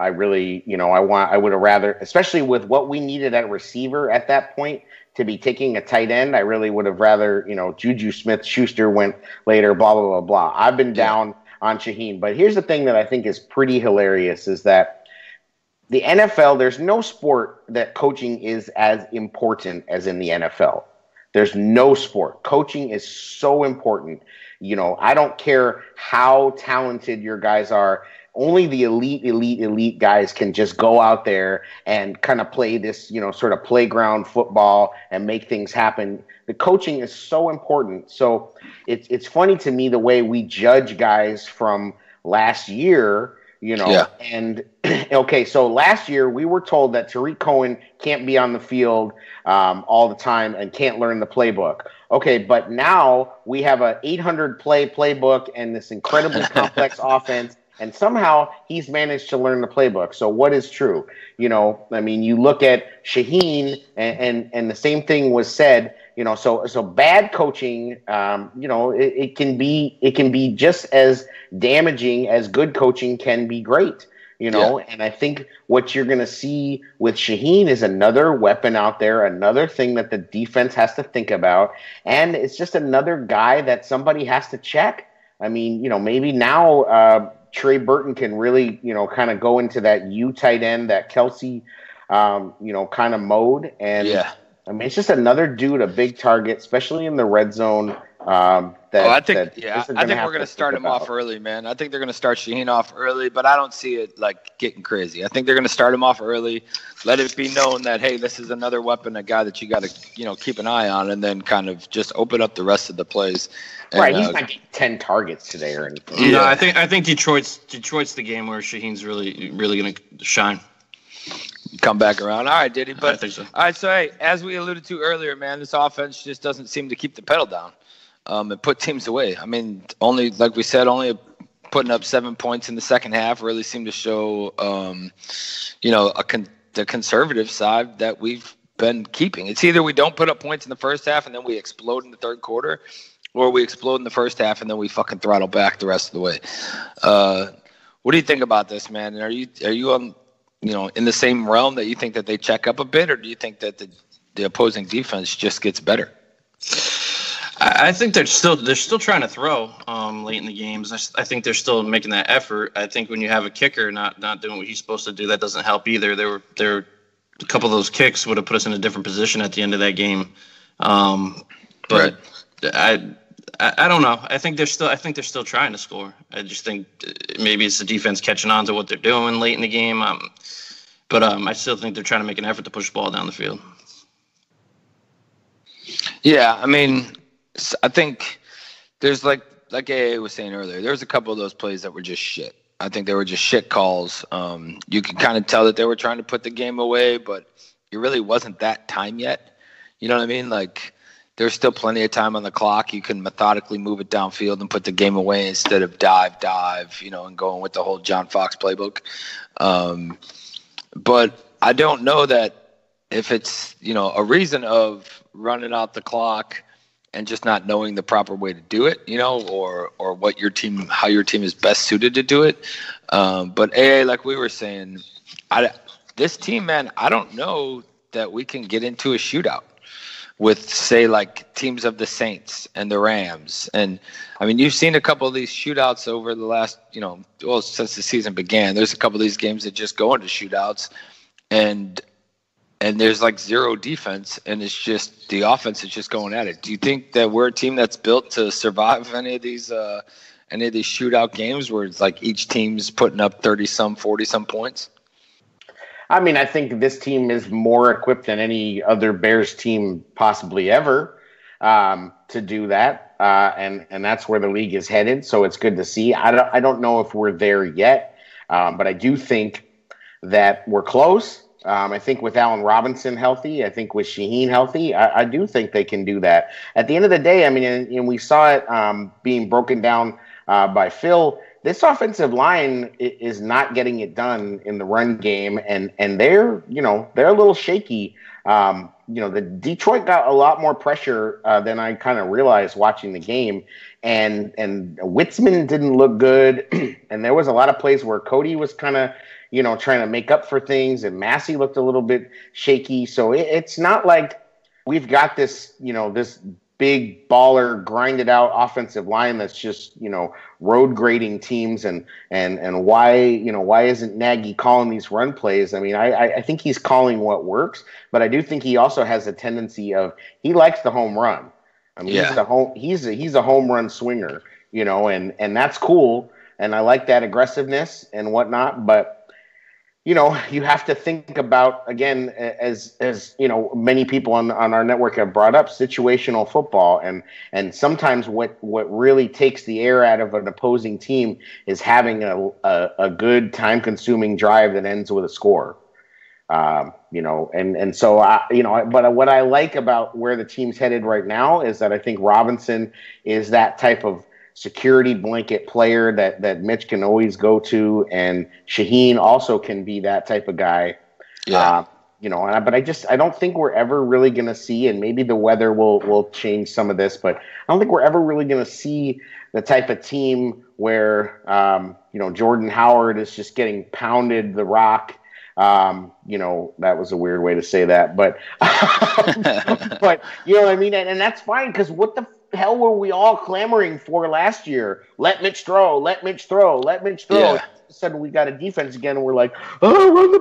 really, I would have rather, especially with what we needed at receiver at that point, to be taking a tight end. I really would have rather, Juju Smith-Schuster went later, blah, blah, blah, blah. I've been down on Shaheen. But here's the thing that I think is pretty hilarious is that the NFL, there's no sport that coaching is as important as in the NFL. There's no sport. Coaching is so important. I don't care how talented your guys are. Only the elite guys can just go out there and kind of play this, sort of playground football and make things happen. The coaching is so important. So it's funny to me the way we judge guys from last year, and okay, so last year we were told that Tariq Cohen can't be on the field all the time and can't learn the playbook. Okay, but now we have a 800-play playbook and this incredibly complex offense, and somehow he's managed to learn the playbook. So what is true? You look at Shaheen, and the same thing was said. So bad coaching, it can be just as damaging as good coaching can be great. And I think what you're going to see with Shaheen is another weapon out there, another thing that the defense has to think about. And it's just another guy that somebody has to check. I mean, maybe now Trey Burton can really, kind of go into that U tight end, that Kelsey, kind of mode. And I mean, it's just another dude, a big target, especially in the red zone. I think we're going to start him off early, man. I think they're going to start Shaheen off early, but I don't see it like getting crazy. I think they're going to start him off early, let it be known that, hey, this is another weapon, a guy that you got to, keep an eye on, and then kind of just open up the rest of the plays. And, right, he's not getting 10 targets today or anything. Yeah, no, I think Detroit's the game where Shaheen's really going to shine. Come back around. All right, Diddy. But I think so. All right, so hey, as we alluded to earlier, man, this offense just doesn't seem to keep the pedal down and put teams away. I mean, only putting up 7 points in the second half really seemed to show, the conservative side that we've been keeping. It's either we don't put up points in the first half and then we explode in the third quarter, or we explode in the first half and then we fucking throttle back the rest of the way. What do you think about this, man? And are you on, in the same realm that you think that they check up a bit, or do you think that the opposing defense just gets better? I think they're still trying to throw late in the games. I think they're still making that effort. I think when you have a kicker not doing what he's supposed to do, that doesn't help either. A couple of those kicks would have put us in a different position at the end of that game. But right. I don't know. I think they're still trying to score. I just think maybe it's the defense catching on to what they're doing late in the game. But I still think they're trying to make an effort to push the ball down the field. Yeah, I mean, I think there's like AA was saying earlier, there's a couple of those plays that were just shit. I think they were just shit calls. You could kind of tell that they were trying to put the game away, but it really wasn't that time yet. You know what I mean? Like, there's still plenty of time on the clock. You can methodically move it downfield and put the game away instead of dive, and going with the whole John Fox playbook. But I don't know that if it's, a reason of running out the clock and just not knowing the proper way to do it, or how your team is best suited to do it. But AA, like we were saying, this team, man, I don't know that we can get into a shootout with, say, like teams of the Saints and the Rams. And I mean, you've seen a couple of these shootouts over the last, since the season began. There's a couple of these games that just go into shootouts, and there's like zero defense, and it's just the offense is just going at it. Do you think that we're a team that's built to survive any of these shootout games where it's like each team's putting up 30-some, 40-some points? I mean, I think this team is more equipped than any other Bears team possibly ever to do that, and that's where the league is headed. So it's good to see. I don't know if we're there yet, but I do think that we're close. I think with Allen Robinson healthy, I think with Shaheen healthy, I do think they can do that. At the end of the day, I mean, and we saw it being broken down by Phil. This offensive line is not getting it done in the run game, and they're a little shaky. The Detroit got a lot more pressure than I kind of realized watching the game, and Witzman didn't look good, and there was a lot of plays where Cody was kind of trying to make up for things, and Massey looked a little bit shaky. So it's not like we've got this this big baller grinded out offensive line that's just road grading teams, and why isn't Nagy calling these run plays? I mean, I think he's calling what works, but I do think he also has a tendency of, he likes the home run. I mean, he's a home run swinger, and that's cool, and I like that aggressiveness and whatnot, but you have to think about, again, as many people on our network have brought up, situational football, and sometimes what really takes the air out of an opposing team is having a good time-consuming drive that ends with a score. But what I like about where the team's headed right now is that I think Robinson is that type of security blanket player that Mitch can always go to, and Shaheen also can be that type of guy. Yeah. But I don't think we're ever really going to see, and maybe the weather will change some of this, but I don't think we're ever really going to see the type of team where, Jordan Howard is just getting pounded the rock. That was a weird way to say that, but, but you know what I mean? And that's fine, because what the hell were we all clamoring for last year? Let Mitch throw, let Mitch throw, let Mitch throw. Yeah. Suddenly we got a defense again, and we're like, oh, run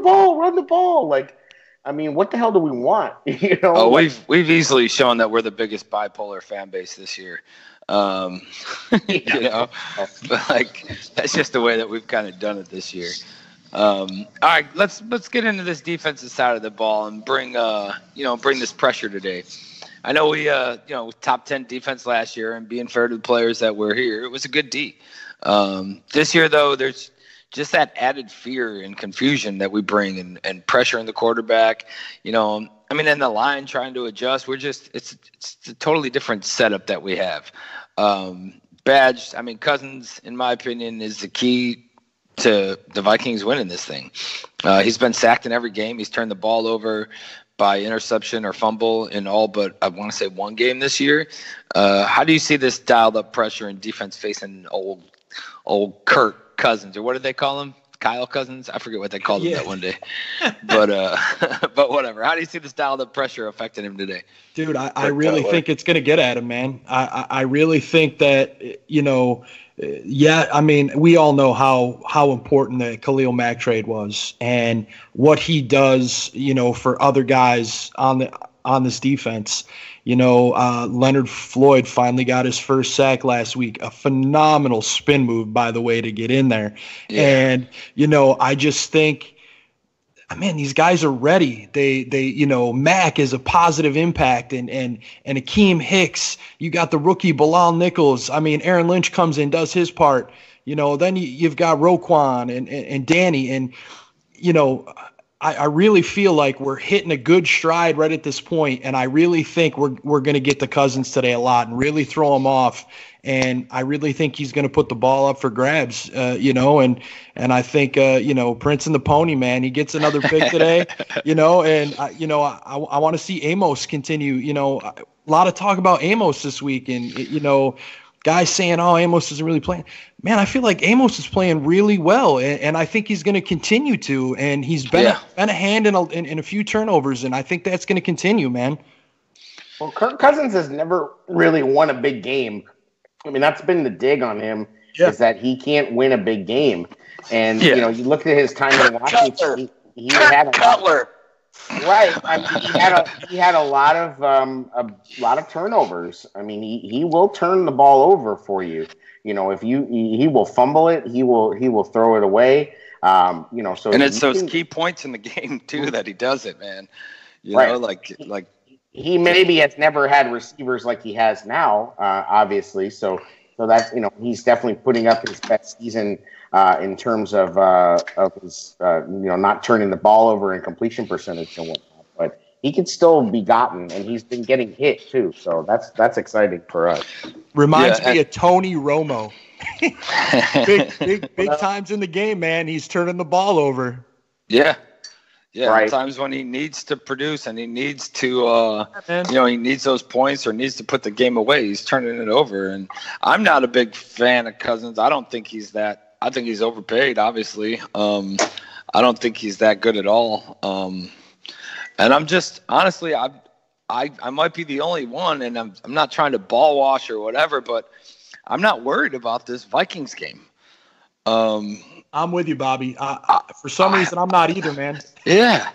the ball. Like, I mean, what the hell do we want? Oh, we've easily shown that we're the biggest bipolar fan base this year. But like, that's just the way that we've kind of done it this year. All right, let's get into this defensive side of the ball and bring this pressure today. I know we top 10 defense last year, and being fair to the players that were here, it was a good D. This year, though, there's just that added fear and confusion that we bring, and pressure in the quarterback. And the line trying to adjust. It's a totally different setup that we have. Cousins, in my opinion, is the key to the Vikings winning this thing. He's been sacked in every game. He's turned the ball over. by interception or fumble in all but, I want to say, one game this year. How do you see this dialed up pressure and defense facing old Kirk Cousins, or what did they call him? Kyle Cousins? I forget what they called him that one day. But whatever. How do you see this dialed up pressure affecting him today? Dude, I really think it's going to get at him, man. I really think that, I mean, we all know how important the Khalil Mack trade was and what he does, for other guys on this defense. Leonard Floyd finally got his first sack last week. A phenomenal spin move, by the way, to get in there. Yeah. And, I just think, man, these guys are ready. They Mack is a positive impact, and Akeem Hicks. You got the rookie Bilal Nichols. I mean, Aaron Lynch comes in, does his part. Then you've got Roquan and Danny, and I really feel like we're hitting a good stride right at this point, and I really think we're going to get the Cousins today a lot and really throw him off. And I really think he's going to put the ball up for grabs, and I think, Prince and the Pony, man, he gets another pick today, and I want to see Amos continue, a lot of talk about Amos this week, and, guys saying, oh, Amos isn't really playing. Man, I feel like Amos is playing really well, and I think he's going to continue to, and he's been a hand in a few turnovers, and I think that's going to continue, man. Well, Kirk Cousins has never really won a big game. I mean, that's been the dig on him, is that he can't win a big game. And, you look at his time in Washington, he had a Cutler. Right. I mean, he had a lot of turnovers. I mean, he will turn the ball over for you. If he will fumble it, he will throw it away. So and it's those key points in the game too that he does it, man. Like he maybe has never had receivers like he has now, obviously. So that's he's definitely putting up his best season in terms of his not turning the ball over and completion percentage and whatnot. But he can still be gotten, and he's been getting hit too. So that's exciting for us. Reminds me of Tony Romo. big times in the game, man. He's turning the ball over. Yeah. Yeah, right. Times when he needs to produce and he needs to, he needs those points or needs to put the game away, he's turning it over. And I'm not a big fan of Cousins. I don't think he's that. I think he's overpaid, obviously. I don't think he's that good at all. And I'm just, honestly, I might be the only one, and I'm not trying to ball wash or whatever, but I'm not worried about this Vikings game. I'm with you, Bobby. For some reason, I'm not either, man. Yeah.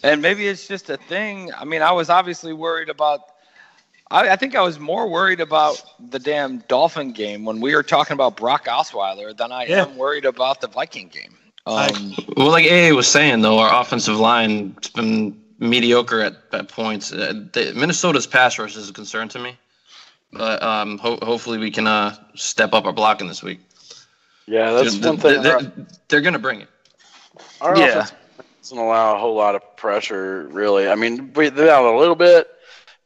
And maybe it's just a thing. I mean, I was obviously worried about – I think I was more worried about the damn Dolphin game when we were talking about Brock Osweiler than I am worried about the Viking game. Well, like AA was saying, though, our offensive line has been mediocre at points. Minnesota's pass rush is a concern to me. But hopefully we can step up our blocking this week. Yeah, that's one thing. They're going to bring it. Our offense doesn't allow a whole lot of pressure, really. I mean, we allow a little bit,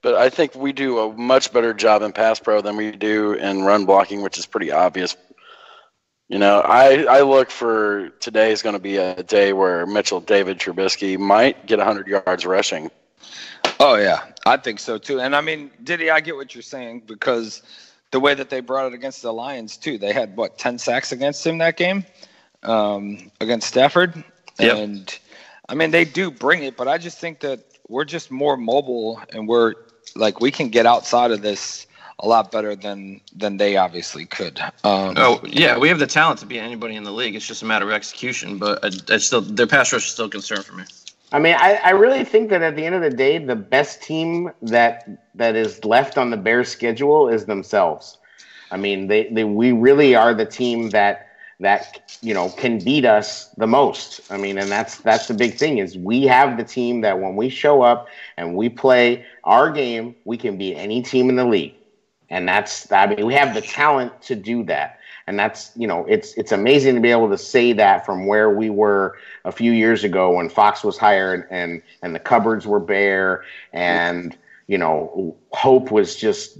but I think we do a much better job in pass pro than we do in run blocking, which is pretty obvious. I look for today is going to be a day where Mitchell David Trubisky might get 100 yards rushing. Oh, yeah. I think so, too. And, I mean, Diddy, I get what you're saying because – the way that they brought it against the Lions, too. They had, 10 sacks against him that game against Stafford? Yep. And, I mean, they do bring it, but I just think that we're just more mobile and we can get outside of this a lot better than they obviously could. We have the talent to beat anybody in the league. It's just a matter of execution, but their pass rush is still a concern for me. I mean, I really think that at the end of the day, the best team that is left on the Bears' schedule is themselves. I mean, we really are the team that can beat us the most. I mean, and that's the big thing is we have the team that when we show up and we play our game, we can beat any team in the league. And we have the talent to do that. And that's, it's amazing to be able to say that from where we were a few years ago when Fox was hired and the cupboards were bare and, hope was just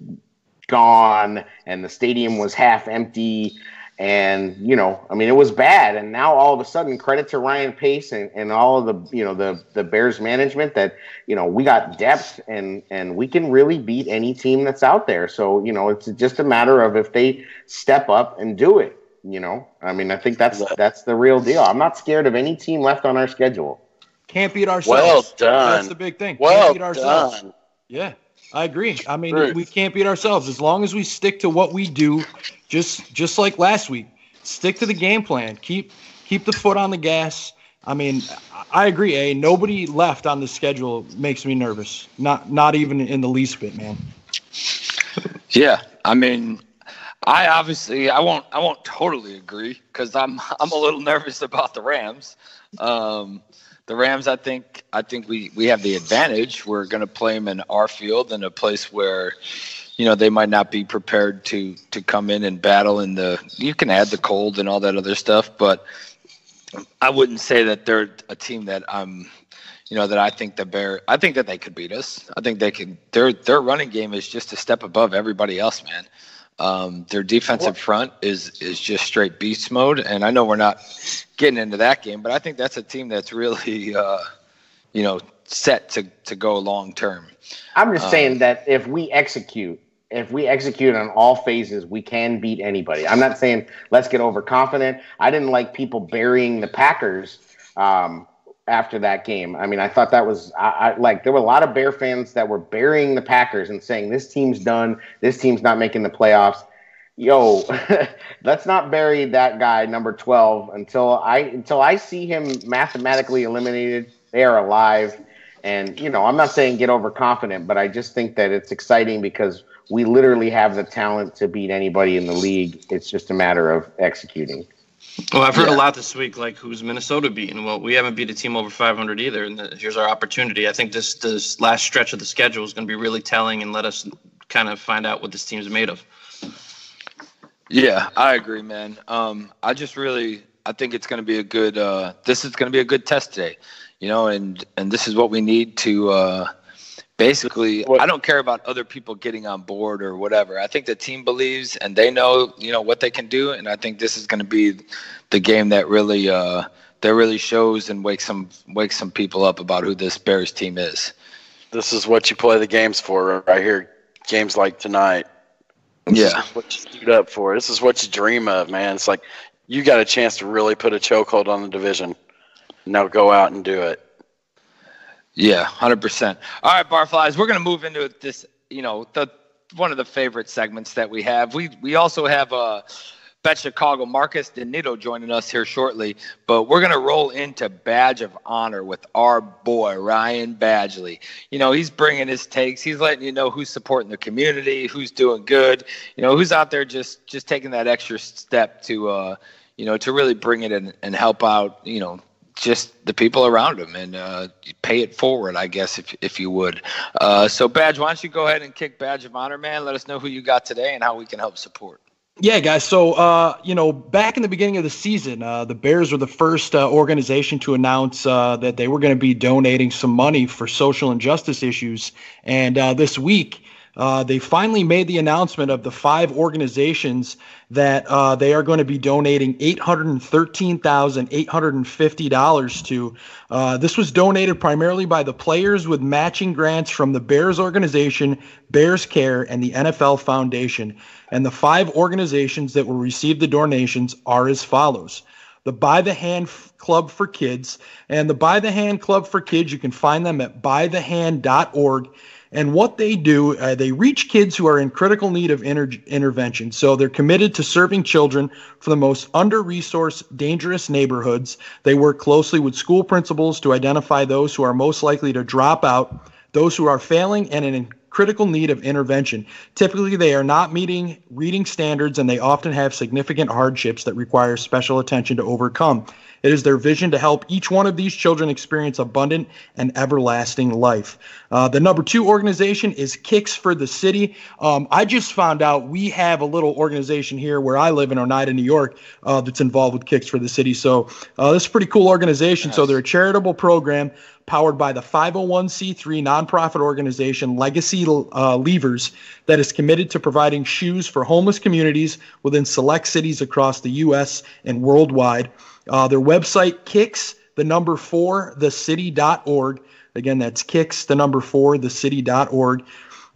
gone and the stadium was half empty. And, you know, I mean, it was bad. And now all of a sudden, credit to Ryan Pace and all of the, you know, the Bears management that, you know, we got depth and we can really beat any team that's out there. So, you know, it's just a matter of if they step up and do it, you know. I mean, I think that's the real deal. I'm not scared of any team left on our schedule. Can't beat ourselves. Well done. That's the big thing. Well Can't beat ourselves. done. Yeah, I agree. I mean, we can't beat ourselves as long as we stick to what we do, just like last week. Stick to the game plan. Keep the foot on the gas. I mean, I agree. Nobody left on the schedule makes me nervous. Not even in the least bit, man. Yeah, I mean, I won't totally agree because I'm a little nervous about the Rams. The Rams, I think we have the advantage. We're going to play them in our field in a place where, you know, they might not be prepared to come in and battle you can add the cold and all that other stuff, but I wouldn't say that they're a team that that I think I think that they could beat us. I think they could. Their running game is just a step above everybody else, man. Their defensive front is just straight beast mode, and I know we're not getting into that game, but I think that's a team that's really, set to go long term. I'm just saying that if we execute on all phases, we can beat anybody. I'm not saying let's get overconfident. I didn't like people burying the Packers after that game. I mean, I thought that was there were a lot of Bear fans that were burying the Packers and saying this team's done. This team's not making the playoffs. Yo, let's not bury that guy, number 12, until I see him mathematically eliminated. They are alive. And, you know, I'm not saying get overconfident, but I just think that it's exciting because we literally have the talent to beat anybody in the league. It's just a matter of executing. Well, I've heard a lot this week, like who's Minnesota beating? Well, we haven't beat a team over 500 either, and here's our opportunity. I think this last stretch of the schedule is going to be really telling and let us kind of find out what this team's made of. Yeah, I agree, man. I think it's going to be a good. This is going to be a good test today, you know, and this is what we need to. Basically, I don't care about other people getting on board or whatever. I think the team believes and they know, you know, what they can do, and I think this is going to be the game that really shows and wakes some people up about who this Bears team is. This is what you play the games for, right here. Games like tonight. This is what you suit up for. This is what you dream of, man. It's like you got a chance to really put a chokehold on the division. Now go out and do it. Yeah, 100%. All right, Barflies, we're going to move into this, you know, one of the favorite segments that we have. We also have Bet Chicago Marcus Danito joining us here shortly, but we're going to roll into Badge of Honor with our boy, Ryan Badgley. You know, he's bringing his takes. He's letting you know who's supporting the community, who's doing good, you know, who's out there just taking that extra step to, to really bring it in and help out, you know, just the people around him and pay it forward, I guess, if you would. So, Badge, why don't you go ahead and kick Badge of Honor, man? Let us know who you got today and how we can help support. Yeah, guys. So, back in the beginning of the season, the Bears were the first organization to announce that they were going to be donating some money for social injustice issues. And this week, they finally made the announcement of the 5 organizations that they are going to be donating $813,850 to. This was donated primarily by the players with matching grants from the Bears organization, Bears Care, and the NFL Foundation. And the 5 organizations that will receive the donations are as follows. The By the Hand Club for Kids. And the By the Hand Club for Kids, you can find them at bythehand.org. And what they do, they reach kids who are in critical need of intervention. So they're committed to serving children from the most under-resourced, dangerous neighborhoods. They work closely with school principals to identify those who are most likely to drop out, those who are failing and in critical need of intervention. Typically, they are not meeting reading standards, and they often have significant hardships that require special attention to overcome. It is their vision to help each one of these children experience abundant and everlasting life. The number 2 organization is Kicks for the City. I just found out we have a little organization here where I live in Oneida, New York, that's involved with Kicks for the City. So this is a pretty cool organization. Nice. So they're a charitable program powered by the 501c3 nonprofit organization Legacy Leavers that is committed to providing shoes for homeless communities within select cities across the U.S. and worldwide. Their website, kicks4thecity.org. Again, that's kicks4thecity.org.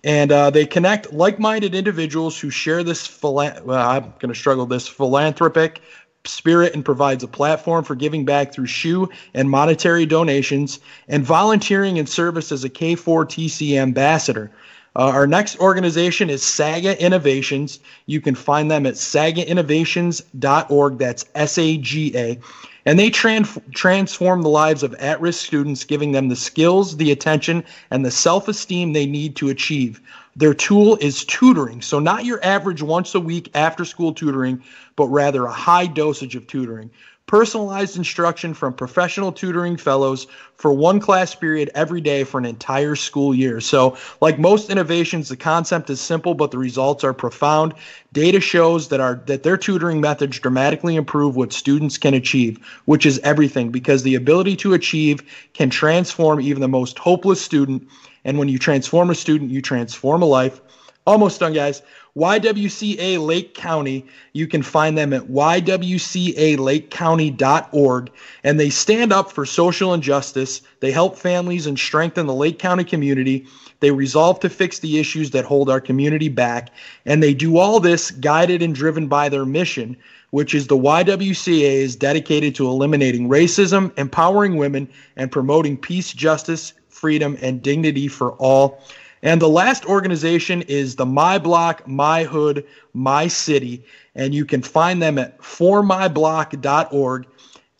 And they connect like-minded individuals who share this philanthropic spirit and provides a platform for giving back through shoe and monetary donations and volunteering in service as a K4TC ambassador. Our next organization is Saga Innovations. You can find them at sagainnovations.org. That's SAGA. And they transform the lives of at-risk students, giving them the skills, the attention, and the self-esteem they need to achieve. Their tool is tutoring. So not your average once-a-week after-school tutoring, but rather a high dosage of tutoring. Personalized instruction from professional tutoring fellows for one class period every day for an entire school year. So like most innovations, the concept is simple, but the results are profound. Data shows that their tutoring methods dramatically improve what students can achieve, which is everything, because the ability to achieve can transform even the most hopeless student. And when you transform a student, you transform a life. Almost done, guys. YWCA Lake County, you can find them at ywcalakecounty.org, and they stand up for social injustice. They help families and strengthen the Lake County community. They resolve to fix the issues that hold our community back, and they do all this guided and driven by their mission, which is the YWCA is dedicated to eliminating racism, empowering women, and promoting peace, justice, freedom, and dignity for all. And the last organization is the My Block, My Hood, My City, and you can find them at formyblock.org.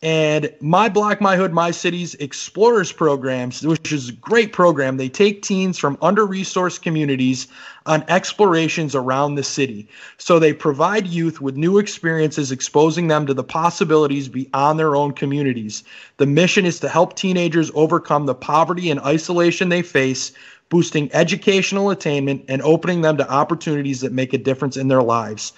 And My Block, My Hood, My City's Explorers programs, which is a great program. They take teens from under-resourced communities on explorations around the city. So they provide youth with new experiences, exposing them to the possibilities beyond their own communities. The mission is to help teenagers overcome the poverty and isolation they face, boosting educational attainment and opening them to opportunities that make a difference in their lives.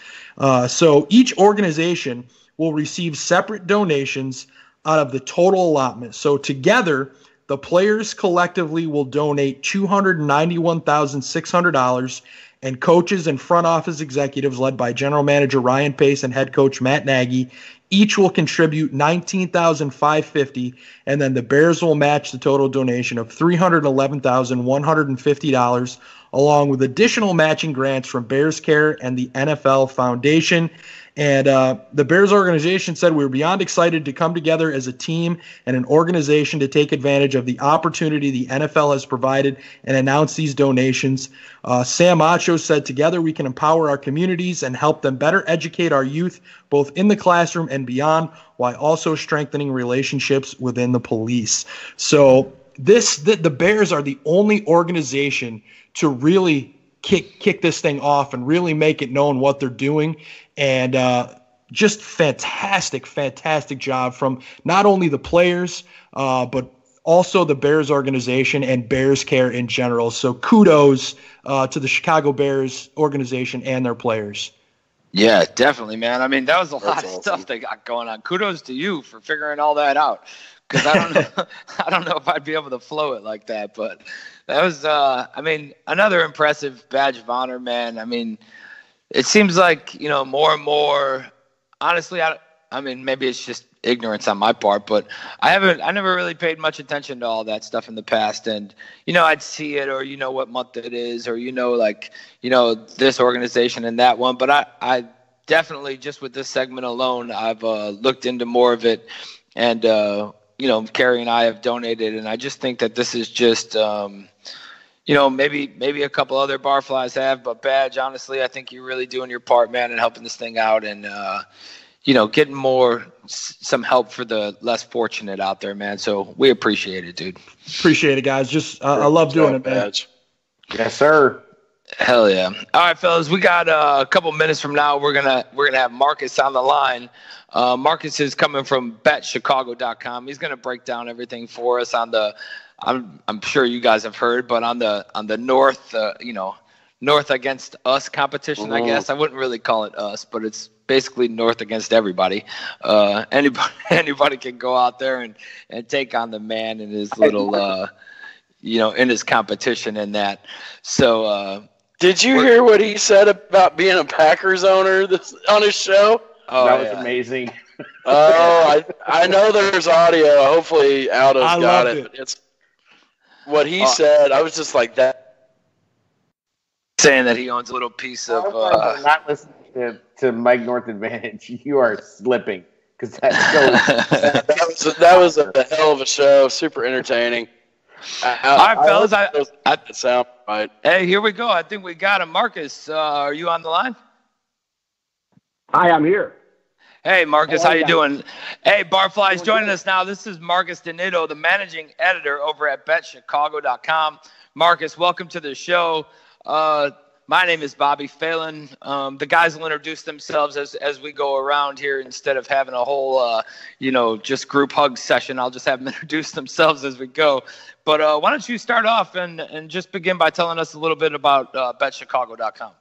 So each organization will receive separate donations out of the total allotment. So together, the players collectively will donate $291,600, and coaches and front office executives led by General Manager Ryan Pace and head coach Matt Nagy each will contribute $19,550, and then the Bears will match the total donation of $311,150, along with additional matching grants from Bears Care and the NFL Foundation. And the Bears organization said, we're beyond excited to come together as a team and an organization to take advantage of the opportunity the NFL has provided and announce these donations. Sam Acho said, together we can empower our communities and help them better educate our youth, both in the classroom and beyond, while also strengthening relationships within the police. So the Bears are the only organization to really kick this thing off and really make it known what they're doing. And just fantastic job from not only the players, but also the Bears organization and Bears Care in general. So kudos to the Chicago Bears organization and their players. Yeah, definitely, man. I mean, that was a lot of stuff they got going on. Kudos to you for figuring all that out. Because I don't know if I'd be able to flow it like that. But that was, another impressive badge of honor, man. I mean, it seems like, more and more, honestly, I mean, maybe it's just ignorance on my part, but I never really paid much attention to all that stuff in the past. And, I'd see it or, what month it is or, this organization and that one. But I definitely, just with this segment alone, I've looked into more of it. And, Carrie and I have donated. And I just think that this is just, maybe a couple other Barflies have, but Badge, honestly, I think you're really doing your part, man, and helping this thing out and, getting some help for the less fortunate out there, man. So we appreciate it, dude. Appreciate it, guys. Just, I love doing it, man. Yes, sir. Hell yeah! All right, fellas, we got a couple minutes from now. We're gonna have Marcus on the line. Marcus is coming from BetChicago.com. He's gonna break down everything for us on the. I'm sure you guys have heard, but on the North, North against us competition. I guess I wouldn't really call it us, but it's basically North against everybody. Anybody can go out there and take on the man in his little, in his competition in that. So. Did you hear what he said about being a Packers owner on his show? Oh, that was amazing. I know there's audio. Hopefully, Aldo's got it. But it's what he said. I was just like that. Saying that he owns a little piece of. Not listening to Mike North Advantage. You are slipping because that was a hell of a show. Super entertaining. All right, fellas. I sound right. Hey, here we go. I think we got him. Marcus, are you on the line? Hi, I'm here. Hey, Marcus, how you doing? Hey, Barfly's joining us now. This is Marcus Donito, the managing editor over at BetChicago.com. Marcus, welcome to the show. My name is Bobby Phelan. The guys will introduce themselves as we go around here instead of having a whole, just group hug session. I'll just have them introduce themselves as we go. But why don't you start off and just begin by telling us a little bit about BetChicago.com.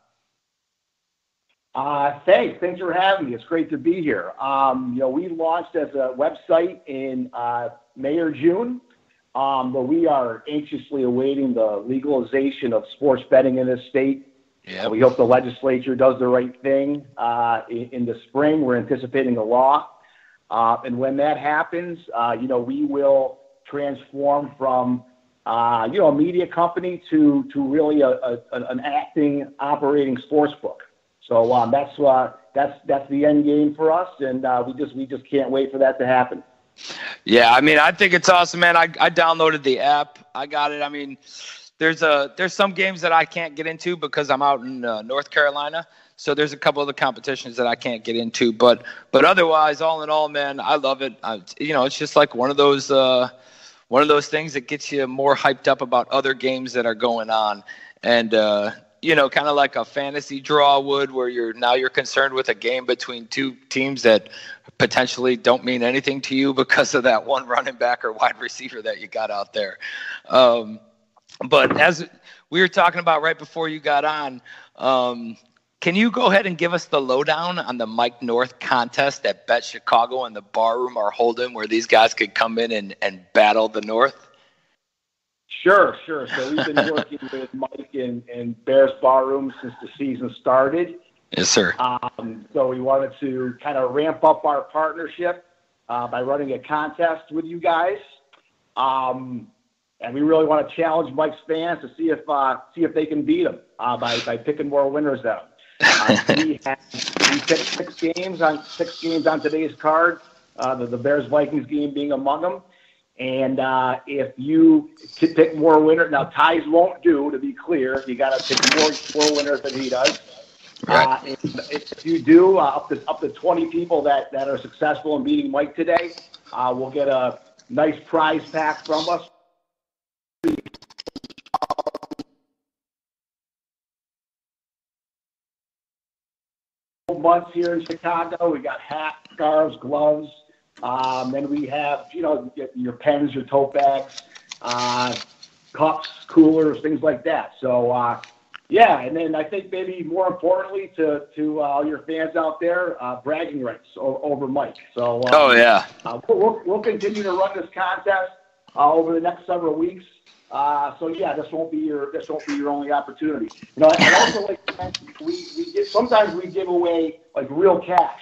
Thanks for having me. It's great to be here. We launched as a website in May or June, but we are anxiously awaiting the legalization of sports betting in this state. Yep. We hope the legislature does the right thing in the spring. We're anticipating a law. And when that happens, we will transform from, a media company to really an acting, operating sports book. So that's the end game for us, and we just can't wait for that to happen. Yeah, I mean, I think it's awesome, man. I downloaded the app. I got it. I mean, there's some games that I can't get into because I'm out in North Carolina. So there's a couple of the competitions that I can't get into, but otherwise, all in all, man, I love it. It's just like one of those things that gets you more hyped up about other games that are going on, and kind of like a fantasy draw would, where you're concerned with a game between two teams that potentially don't mean anything to you because of that one running back or wide receiver that you got out there. But as we were talking about right before you got on, can you go ahead and give us the lowdown on the Mike North contest that Bet Chicago and the Bar Room are holding, where these guys could come in and battle the North? Sure. So we've been working with Mike and Bears Bar Room since the season started. Yes, sir. So we wanted to kind of ramp up our partnership by running a contest with you guys. And we really want to challenge Mike's fans to see if they can beat him by picking more winners than him. We picked six games on today's card, the Bears-Vikings game being among them. And if you pick more winners, now ties won't do, to be clear. You got to pick more winners than he does. Right. And if you do, up to 20 people that are successful in beating Mike today, we'll get a nice prize pack from us. Months here in Chicago, we got hats, scarves, gloves. Then we have, your pens, your tote bags, cups, coolers, things like that. So, and then I think maybe more importantly to all your fans out there, bragging rights over Mike. So, we'll continue to run this contest over the next several weeks. This won't be your only opportunity. I also like to mention sometimes we give away like real cash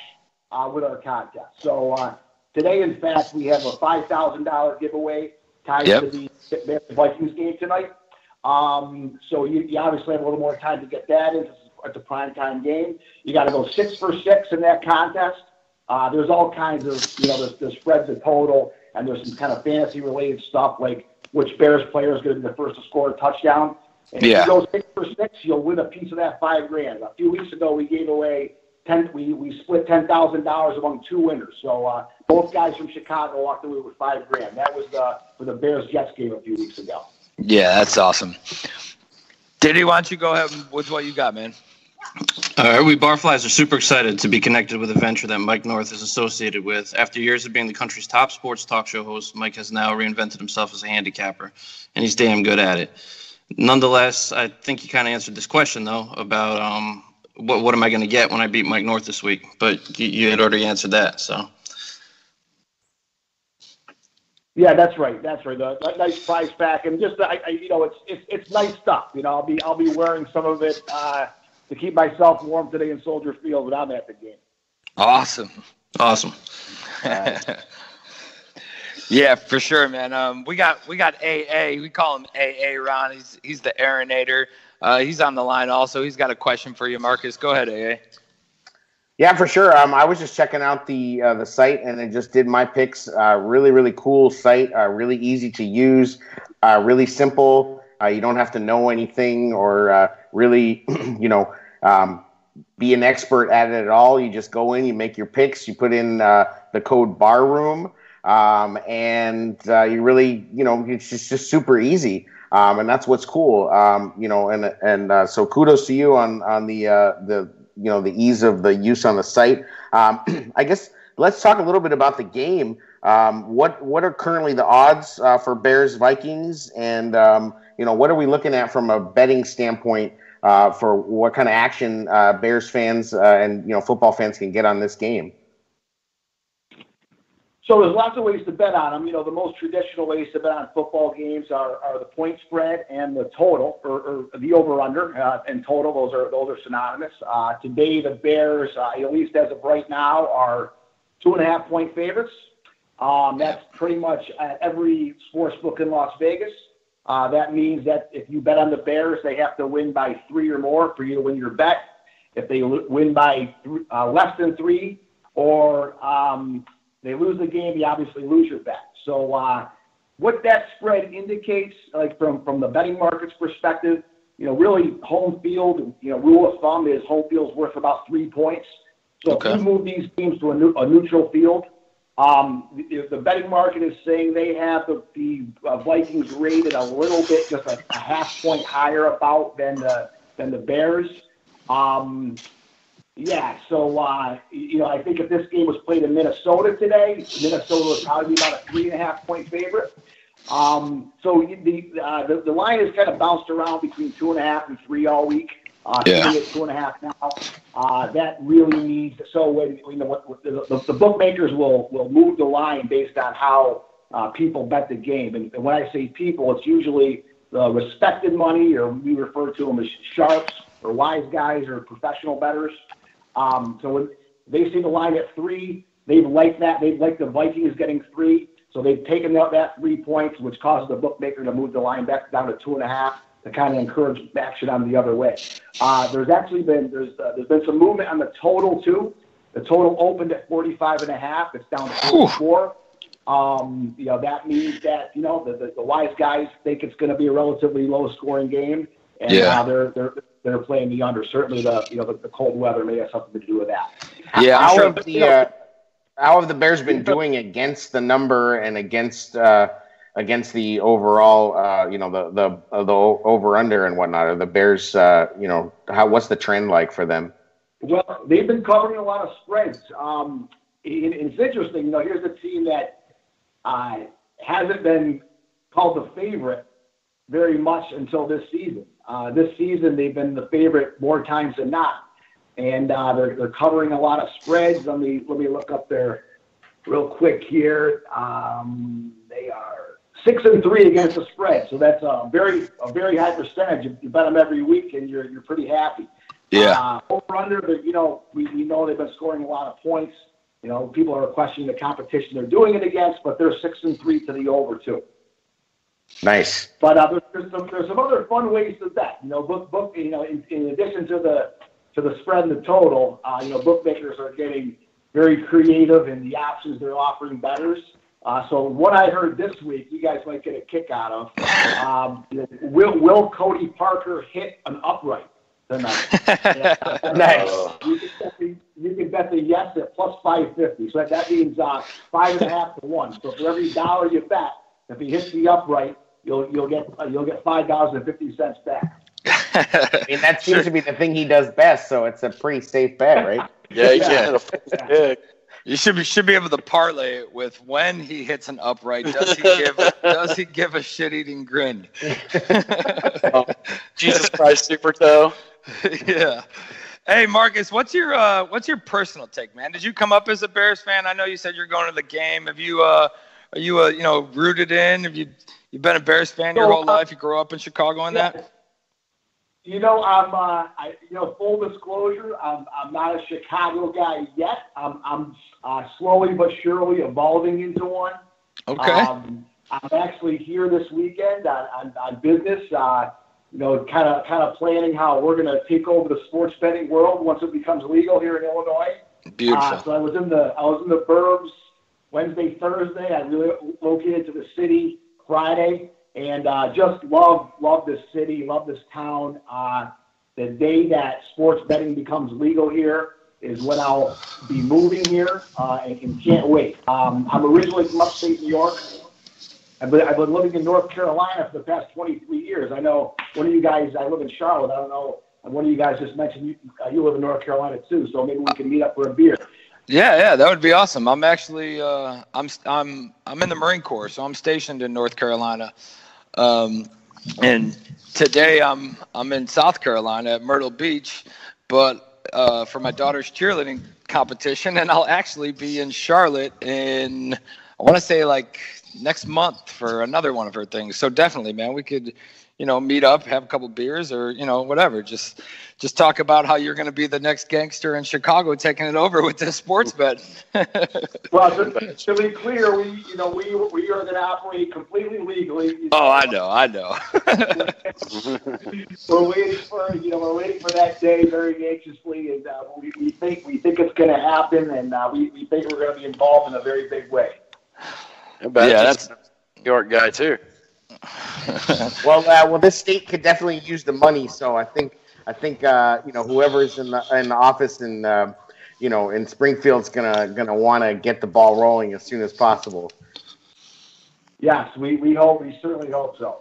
with our contest. So today, in fact, we have a $5,000 giveaway tied to the Vikings game tonight. So you obviously have a little more time to get that in. It's a primetime game. You got to go 6 for 6 in that contest. There's all kinds of the spreads the total, and there's some kind of fantasy related stuff like which Bears player is going to be the first to score a touchdown. And if you go 6 for 6, you'll win a piece of that $5,000. A few weeks ago, we gave away we split $10,000 among 2 winners. So both guys from Chicago walked away with $5,000. That was for the Bears-Jets game a few weeks ago. Yeah, that's awesome. Diddy, why don't you go ahead with what you got, man? All right, we Barflies are super excited to be connected with a venture that Mike North is associated with. After years of being the country's top sports talk show host, Mike has now reinvented himself as a handicapper, and he's damn good at it. Nonetheless, I think you kind of answered this question, though, about what am I going to get when I beat Mike North this week? But you had already answered that, so. Yeah, that's right. That's right. A nice prize pack, and just it's nice stuff. I'll be wearing some of it to keep myself warm today in Soldier Field when I'm at the game. Awesome. Yeah, for sure, man. We got AA. We call him AA Ron. He's the Aaronator. He's on the line also. He's got a question for you, Marcus. Go ahead, AA. Yeah, for sure. I was just checking out the site, and it just did my picks. Really, really cool site. Really easy to use. Really simple. You don't have to know anything or really, be an expert at it at all. You just go in, you make your picks, you put in the code BARROOM, and you really, it's just super easy. And that's what's cool. So kudos to you on the ease of the use on the site. I guess let's talk a little bit about the game. What are currently the odds for Bears Vikings, and what are we looking at from a betting standpoint for what kind of action Bears fans and football fans can get on this game? So there's lots of ways to bet on them. The most traditional ways to bet on football games are the point spread and the total, or the over/under and total. Those are synonymous. Today, the Bears, at least as of right now, are 2.5-point favorites. That's pretty much at every sports book in Las Vegas. That means that if you bet on the Bears, they have to win by 3 or more for you to win your bet. If they win by less than 3 or they lose the game, you obviously lose your bet. So what that spread indicates, like from the betting market's perspective, really home field, rule of thumb is home field's worth about 3 points. So if you move these teams to a neutral field, the betting market is saying they have the Vikings rated a little bit, just a half point higher about than the Bears. So I think if this game was played in Minnesota today, Minnesota would probably be about a 3.5-point favorite. So the line has kind of bounced around between 2.5 and 3 all week. At 2.5 now. That really means when the bookmakers will move the line based on how people bet the game. And when I say people, it's usually the respected money, or we refer to them as sharps or wise guys or professional bettors. So when they see the line at 3, they've liked that. They've liked the Vikings getting 3. So they've taken out that 3 points, which causes the bookmaker to move the line back down to 2.5 to kind of encourage action on the other way. There's been some movement on the total too. The total opened at 45.5. It's down to 44. That means that the wise guys think it's going to be a relatively low scoring game, and they're playing the under. Certainly the cold weather may have something to do with that. Yeah, how have the Bears been doing against the number and against the overall, the over under and whatnot? Are the Bears, what's the trend like for them? Well, they've been covering a lot of spreads. It's interesting. Here's a team that hasn't been called the favorite very much until this season. This season, they've been the favorite more times than not, and they're covering a lot of spreads. Let me look up there real quick here. They are 6-3 against the spread, so that's a very high percentage. You bet them every week, and you're pretty happy. Yeah. Over under, but we know they've been scoring a lot of points. People are questioning the competition they're doing it against, but they're 6-3 to the over too. Nice. But there's some other fun ways to bet. In addition to the spread and the total, bookmakers are getting very creative in the options they're offering bettors. So what I heard this week, you guys might get a kick out of. Will Cody Parker hit an upright tonight? Nice. You can bet the yes at plus 550. So that means 5.5 to 1. So for every dollar you bet, if he hits the upright, you'll get $5.50 back. I mean, that seems to be the thing he does best, so it's a pretty safe bet, right? Yeah, he can. You should be able to parlay it with when he hits an upright. Does he give a shit-eating grin? Jesus Christ, super toe. Yeah. Hey Marcus, what's your personal take, man? Did you come up as a Bears fan? I know you said you're going to the game. Have you are you rooted in? Have you've been a Bears fan your whole life? You grew up in Chicago and that? I'm full disclosure, I'm not a Chicago guy yet. I'm slowly but surely evolving into one. Okay. I'm actually here this weekend on business. Kind of planning how we're going to take over the sports betting world once it becomes legal here in Illinois. Beautiful. So I was in the burbs Wednesday, Thursday. I relocated to the city Friday, and just love this city, love this town. The day that sports betting becomes legal here is when I'll be moving here, and can't wait. I'm originally from upstate New York. I've been living in North Carolina for the past 23 years. I know one of you guys, I live in Charlotte. I don't know, one of you guys just mentioned you live in North Carolina too, so maybe we can meet up for a beer. Yeah, that would be awesome. I'm actually I'm in the Marine Corps, so I'm stationed in North Carolina. And today I'm in South Carolina at Myrtle Beach, but for my daughter's cheerleading competition, and I'll actually be in Charlotte in, I want to say, like next month for another one of her things. So definitely, man, we could, meet up, have a couple beers, or whatever. Just talk about how you're going to be the next gangster in Chicago, taking it over with this sports bet. Well, to be clear, we are going to operate completely legally. Oh, I know. We're waiting for that day very anxiously, and we think it's going to happen, and we think we're going to be involved in a very big way. That's a New York guy too. Well, this state could definitely use the money. So I think whoever's in the office in Springfield's gonna want to get the ball rolling as soon as possible. Yes, we certainly hope so.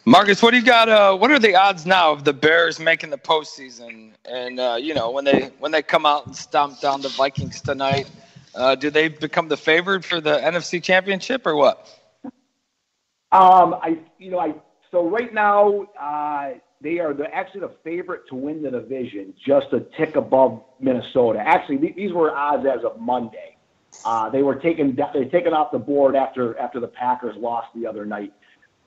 Marcus, what do you got? What are the odds now of the Bears making the postseason? And when they come out and stomp down the Vikings tonight, do they become the favorite for the NFC Championship or what? So right now, they're actually the favorite to win the division, just a tick above Minnesota. Actually, these were odds as of Monday. They were taken off the board after the Packers lost the other night.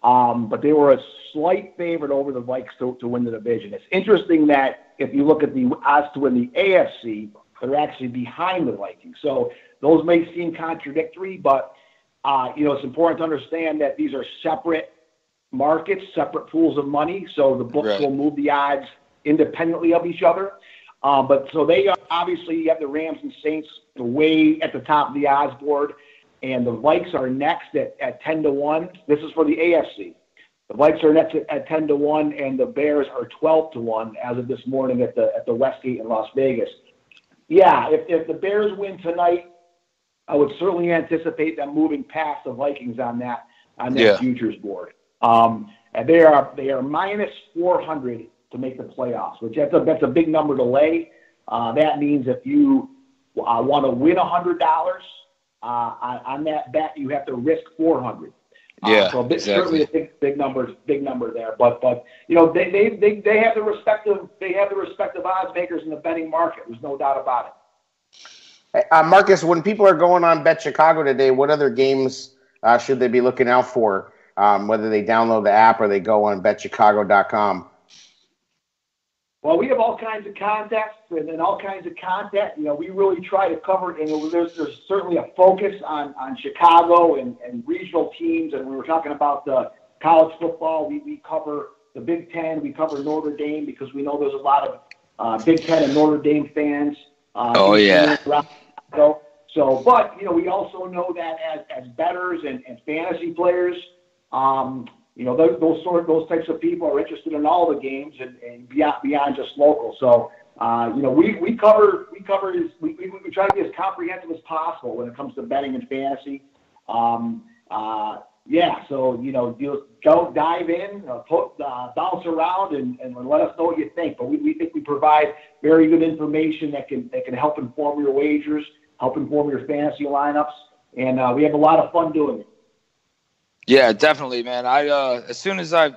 But they were a slight favorite over the Vikes to win the division. It's interesting that if you look at the odds to win the AFC, they're actually behind the Vikings. So those may seem contradictory, but it's important to understand that these are separate markets, separate pools of money. So the books will move the odds independently of each other. But so they obviously, you have the Rams and Saints way at the top of the odds board, and the Vikes are next at 10-1. This is for the AFC. The Vikes are next at 10-1, and the Bears are 12-1 as of this morning at the Westgate in Las Vegas. Yeah, if the Bears win tonight, I would certainly anticipate them moving past the Vikings on that futures board. And they are minus 400 to make the playoffs, which that's a big number to lay. That means if you want to win $100 on that bet, you have to risk 400. So certainly a big number there. But they have the respective odds makers in the betting market. There's no doubt about it. Marcus, when people are going on Bet Chicago today, what other games should they be looking out for? Whether they download the app or they go on betchicago.com. Well, we have all kinds of contests and all kinds of content. We really try to cover it, and there's certainly a focus on Chicago and regional teams. And we were talking about the college football. We cover the Big Ten. We cover Notre Dame because we know there's a lot of Big Ten and Notre Dame fans. So, but we also know that as bettors and fantasy players, those types of people are interested in all the games and beyond just local. So, we try to be as comprehensive as possible when it comes to betting and fantasy. yeah, so, you go dive in, bounce around, and let us know what you think. But we think we provide very good information that can help inform your wagers, help inform your fantasy lineups, and we have a lot of fun doing it. Yeah, definitely, man. I as soon as I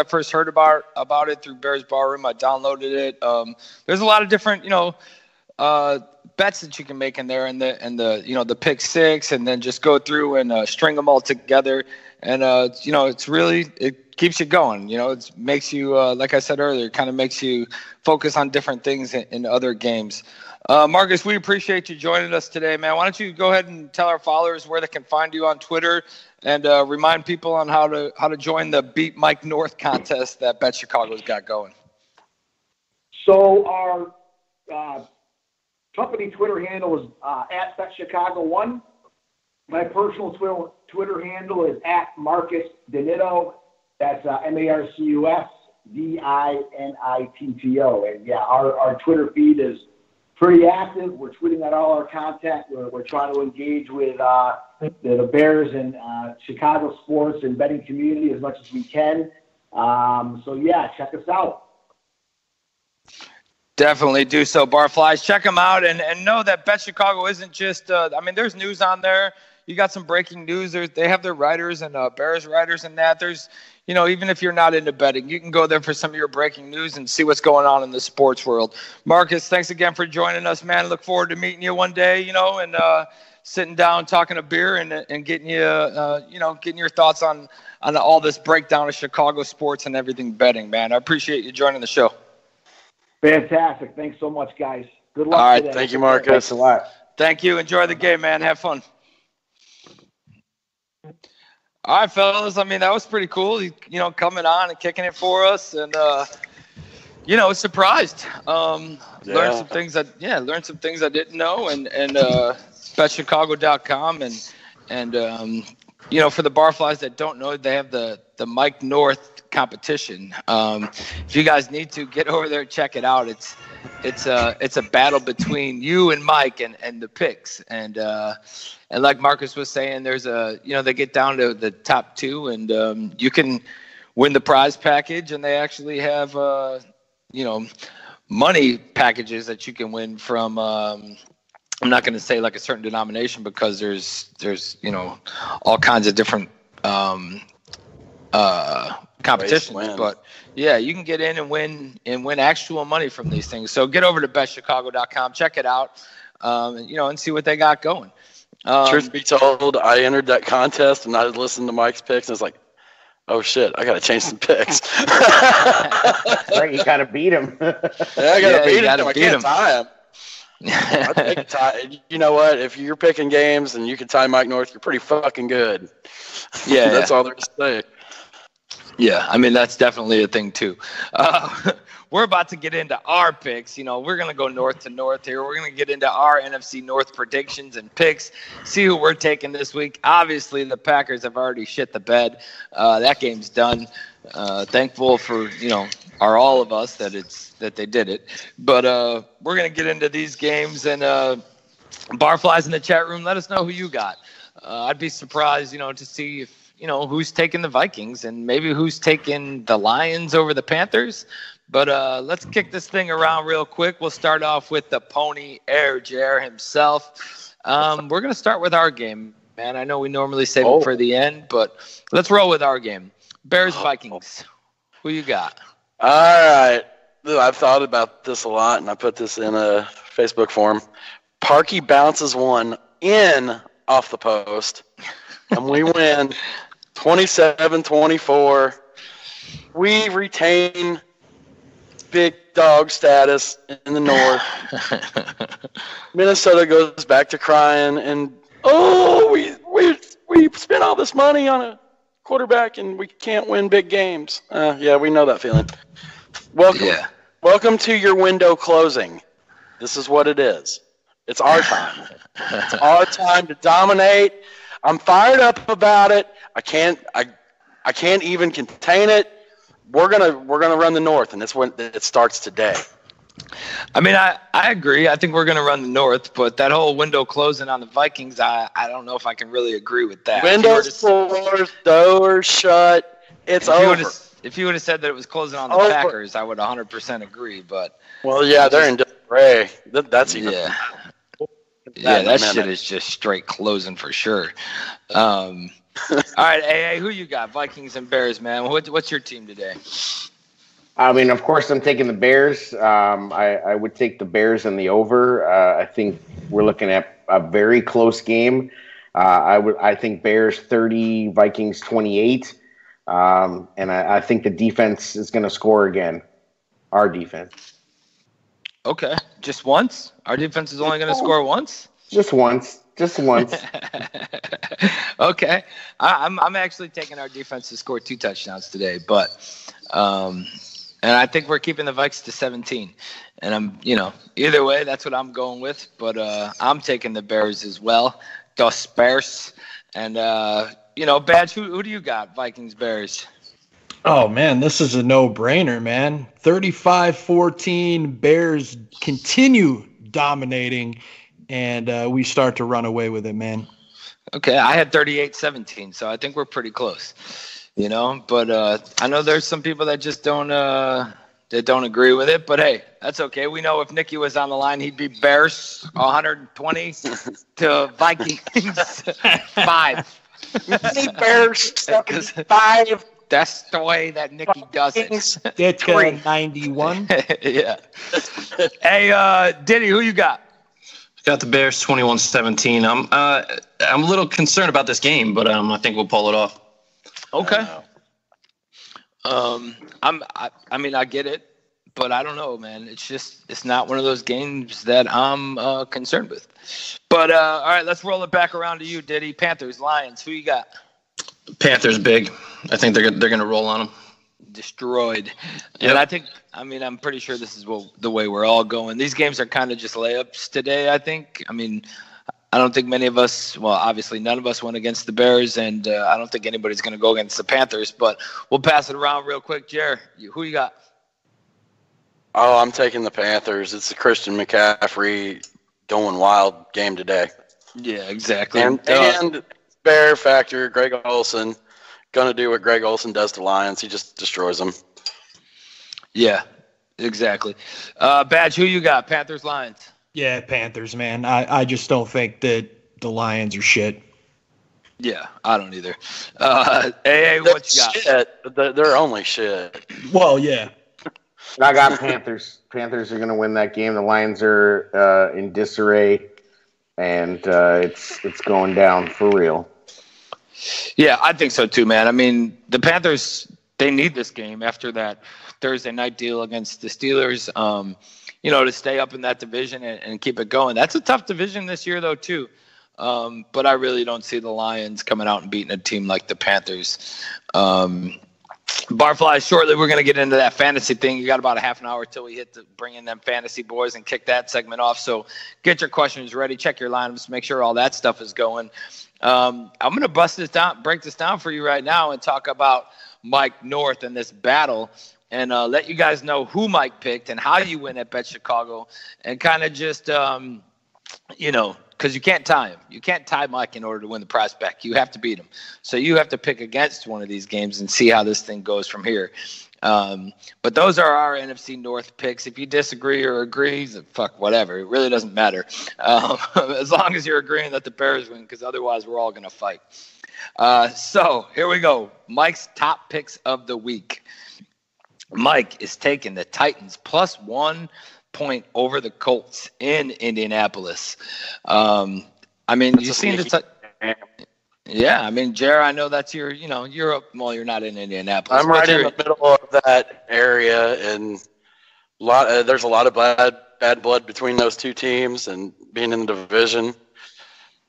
first heard about it through Bears Barroom, I downloaded it. There's a lot of different, bets that you can make in there, and the pick six, and then just go through and string them all together. And it keeps you going. It makes you, like I said earlier, kind of makes you focus on different things in other games. Marcus, we appreciate you joining us today, man. Why don't you go ahead and tell our followers where they can find you on Twitter, and remind people on how to join the Beat Mike North contest that Bet Chicago's got going. So our company Twitter handle is at BetChicago1. My personal Twitter handle is at Marcus Dinitto. That's MarcusDinitto. And yeah, our Twitter feed is pretty active. We're tweeting out all our content. We're trying to engage with the Bears and Chicago sports and betting community as much as we can. So yeah, check us out. Definitely do so, Barflies. Check them out and know that Bet Chicago isn't just there's news on there. You got some breaking news. They have their writers and Bears writers and that. There's, even if you're not into betting, you can go there for some of your breaking news and see what's going on in the sports world. Marcus, thanks again for joining us, man. Look forward to meeting you one day, and sitting down, talking a beer and getting you, getting your thoughts on all this breakdown of Chicago sports and everything betting, man. I appreciate you joining the show. Fantastic. Thanks so much, guys. Good luck. All right. Today. Thank you, Marcus. Thanks a lot. Thank you. Enjoy the game, man. Have fun. All right, fellas. That was pretty cool. Coming on and kicking it for us, and surprised. Learned some things I didn't know, and betchicago.com, and for the Barflies that don't know, they have the Mike North competition. If you guys need to get over there, check it out. It's a battle between you and Mike and the picks, and like Marcus was saying, there's they get down to the top two, and you can win the prize package, and they actually have money packages that you can win from. I'm not going to say like a certain denomination because there's all kinds of different competitions, but yeah, you can get in and win actual money from these things. So get over to betchicago.com, check it out, and see what they got going. Truth be told, I entered that contest and I listened to Mike's picks and it's like, oh shit, I got to change some picks. Right, you got to beat him. Yeah, I got to beat him. I can't tie him. I think a tie. You know what? If you're picking games and you can tie Mike North, you're pretty fucking good. Yeah, that's all there is to say. Yeah, that's definitely a thing too. We're about to get into our picks. We're going to go north to north here. We're going to get into our NFC North predictions and picks, see who we're taking this week. Obviously, the Packers have already shit the bed. That game's done. Thankful for, all of us that they did it. But we're going to get into these games, and Barflies in the chat room, let us know who you got. I'd be surprised, to see if, who's taking the Vikings and maybe who's taking the Lions over the Panthers. But let's kick this thing around real quick. We'll start off with the Pony Air Jer himself. We're going to start with our game, man. I know we normally save it for the end, but let's roll with our game. Bears-Vikings. Who you got? All right. I've thought about this a lot, and I put this in a Facebook form. Parkey bounces one in off the post, and we win 27-24. We retain big dog status in the North. Minnesota goes back to crying, and we spent all this money on a quarterback, and we can't win big games. Yeah, we know that feeling. Welcome to your window closing. This is what it is. It's our time. It's our time to dominate. I'm fired up about it. I can't even contain it. We're gonna run the North, and that's when it starts today. I mean, I agree. I think we're going to run the North, but that whole window closing on the Vikings, I don't know if I can really agree with that. Windows closed, doors shut. It's over. If you would have said that it was closing on the Packers, I would 100% agree. But they're in disarray. That's even. Yeah, that shit is just straight closing for sure. All right, AA, who you got? Vikings and Bears, man. What's your team today? I mean, of course, I'm taking the Bears. I would take the Bears and the over. I think we're looking at a very close game. I think Bears 30, Vikings 28. And I think the defense is going to score again. Our defense. Okay, just once? Our defense is only going to score once? Just once. Okay, I'm actually taking our defense to score 2 touchdowns today, but and I think we're keeping the Vikes to 17. And either way, that's what I'm going with. But I'm taking the Bears as well. Dos Bears. And Badge, who do you got? Vikings, Bears. Oh, man, this is a no-brainer, man. 35-14, Bears continue dominating, and we start to run away with it, man. Okay, I had 38-17, so I think we're pretty close, But I know there's some people that just don't agree with it. But, hey, that's okay. We know if Nicky was on the line, he'd be Bears 120 to Vikings 5. Bears 75. That's the way that Nicky does it. It's 91. Yeah. Hey, Diddy, who you got? Got the Bears 21-17. I'm a little concerned about this game, but I think we'll pull it off. Okay. I get it, but I don't know, man. It's not one of those games that I'm concerned with. But all right, let's roll it back around to you, Diddy. Panthers, Lions, who you got? Panthers big. I think they're going to roll on them. Destroyed. Yep. And I'm pretty sure this is the way we're all going. These games are kind of just layups today, I think. I don't think many of us, well, obviously none of us went against the Bears, and I don't think anybody's going to go against the Panthers, but we'll pass it around real quick. Jer, who you got? Oh, I'm taking the Panthers. It's the Christian McCaffrey going wild game today. Yeah, exactly. And Bear factor, Greg Olsen, going to do what Greg Olsen does to Lions. He just destroys them. Yeah, exactly. Badge, who you got? Panthers, Lions? Yeah, Panthers, man. I just don't think that the Lions are shit. Yeah, I don't either. AA, what you got? Shit. They're only shit. Well, yeah. I got Panthers. Panthers are going to win that game. The Lions are in disarray, and it's going down for real. Yeah, I think so too, man. The Panthers, they need this game after that Thursday night deal against the Steelers, to stay up in that division and keep it going. That's a tough division this year, though, too. But I really don't see the Lions coming out and beating a team like the Panthers. Barfly, shortly we're going to get into that fantasy thing. You got about a half an hour till we hit to bring in them fantasy boys and kick that segment off. So get your questions ready. Check your lineups. Make sure all that stuff is going. I'm going to break this down for you right now and talk about Mike North and this battle and let you guys know who Mike picked and how you win at Bet Chicago and kind of just, because you can't tie him. You can't tie Mike in order to win the prize back. You have to beat him. So you have to pick against one of these games and see how this thing goes from here. But those are our NFC North picks. If you disagree or agree, fuck, whatever. It really doesn't matter. As long as you're agreeing that the Bears win, because otherwise we're all going to fight. So here we go. Mike's top picks of the week. Mike is taking the Titans plus 1 point over the Colts in Indianapolis. You've seen the yeah, Jared, I know that's your, you're up. Well, you're not in Indianapolis. I'm right in the middle of that area, and there's a lot of bad blood between those two teams, and being in the division,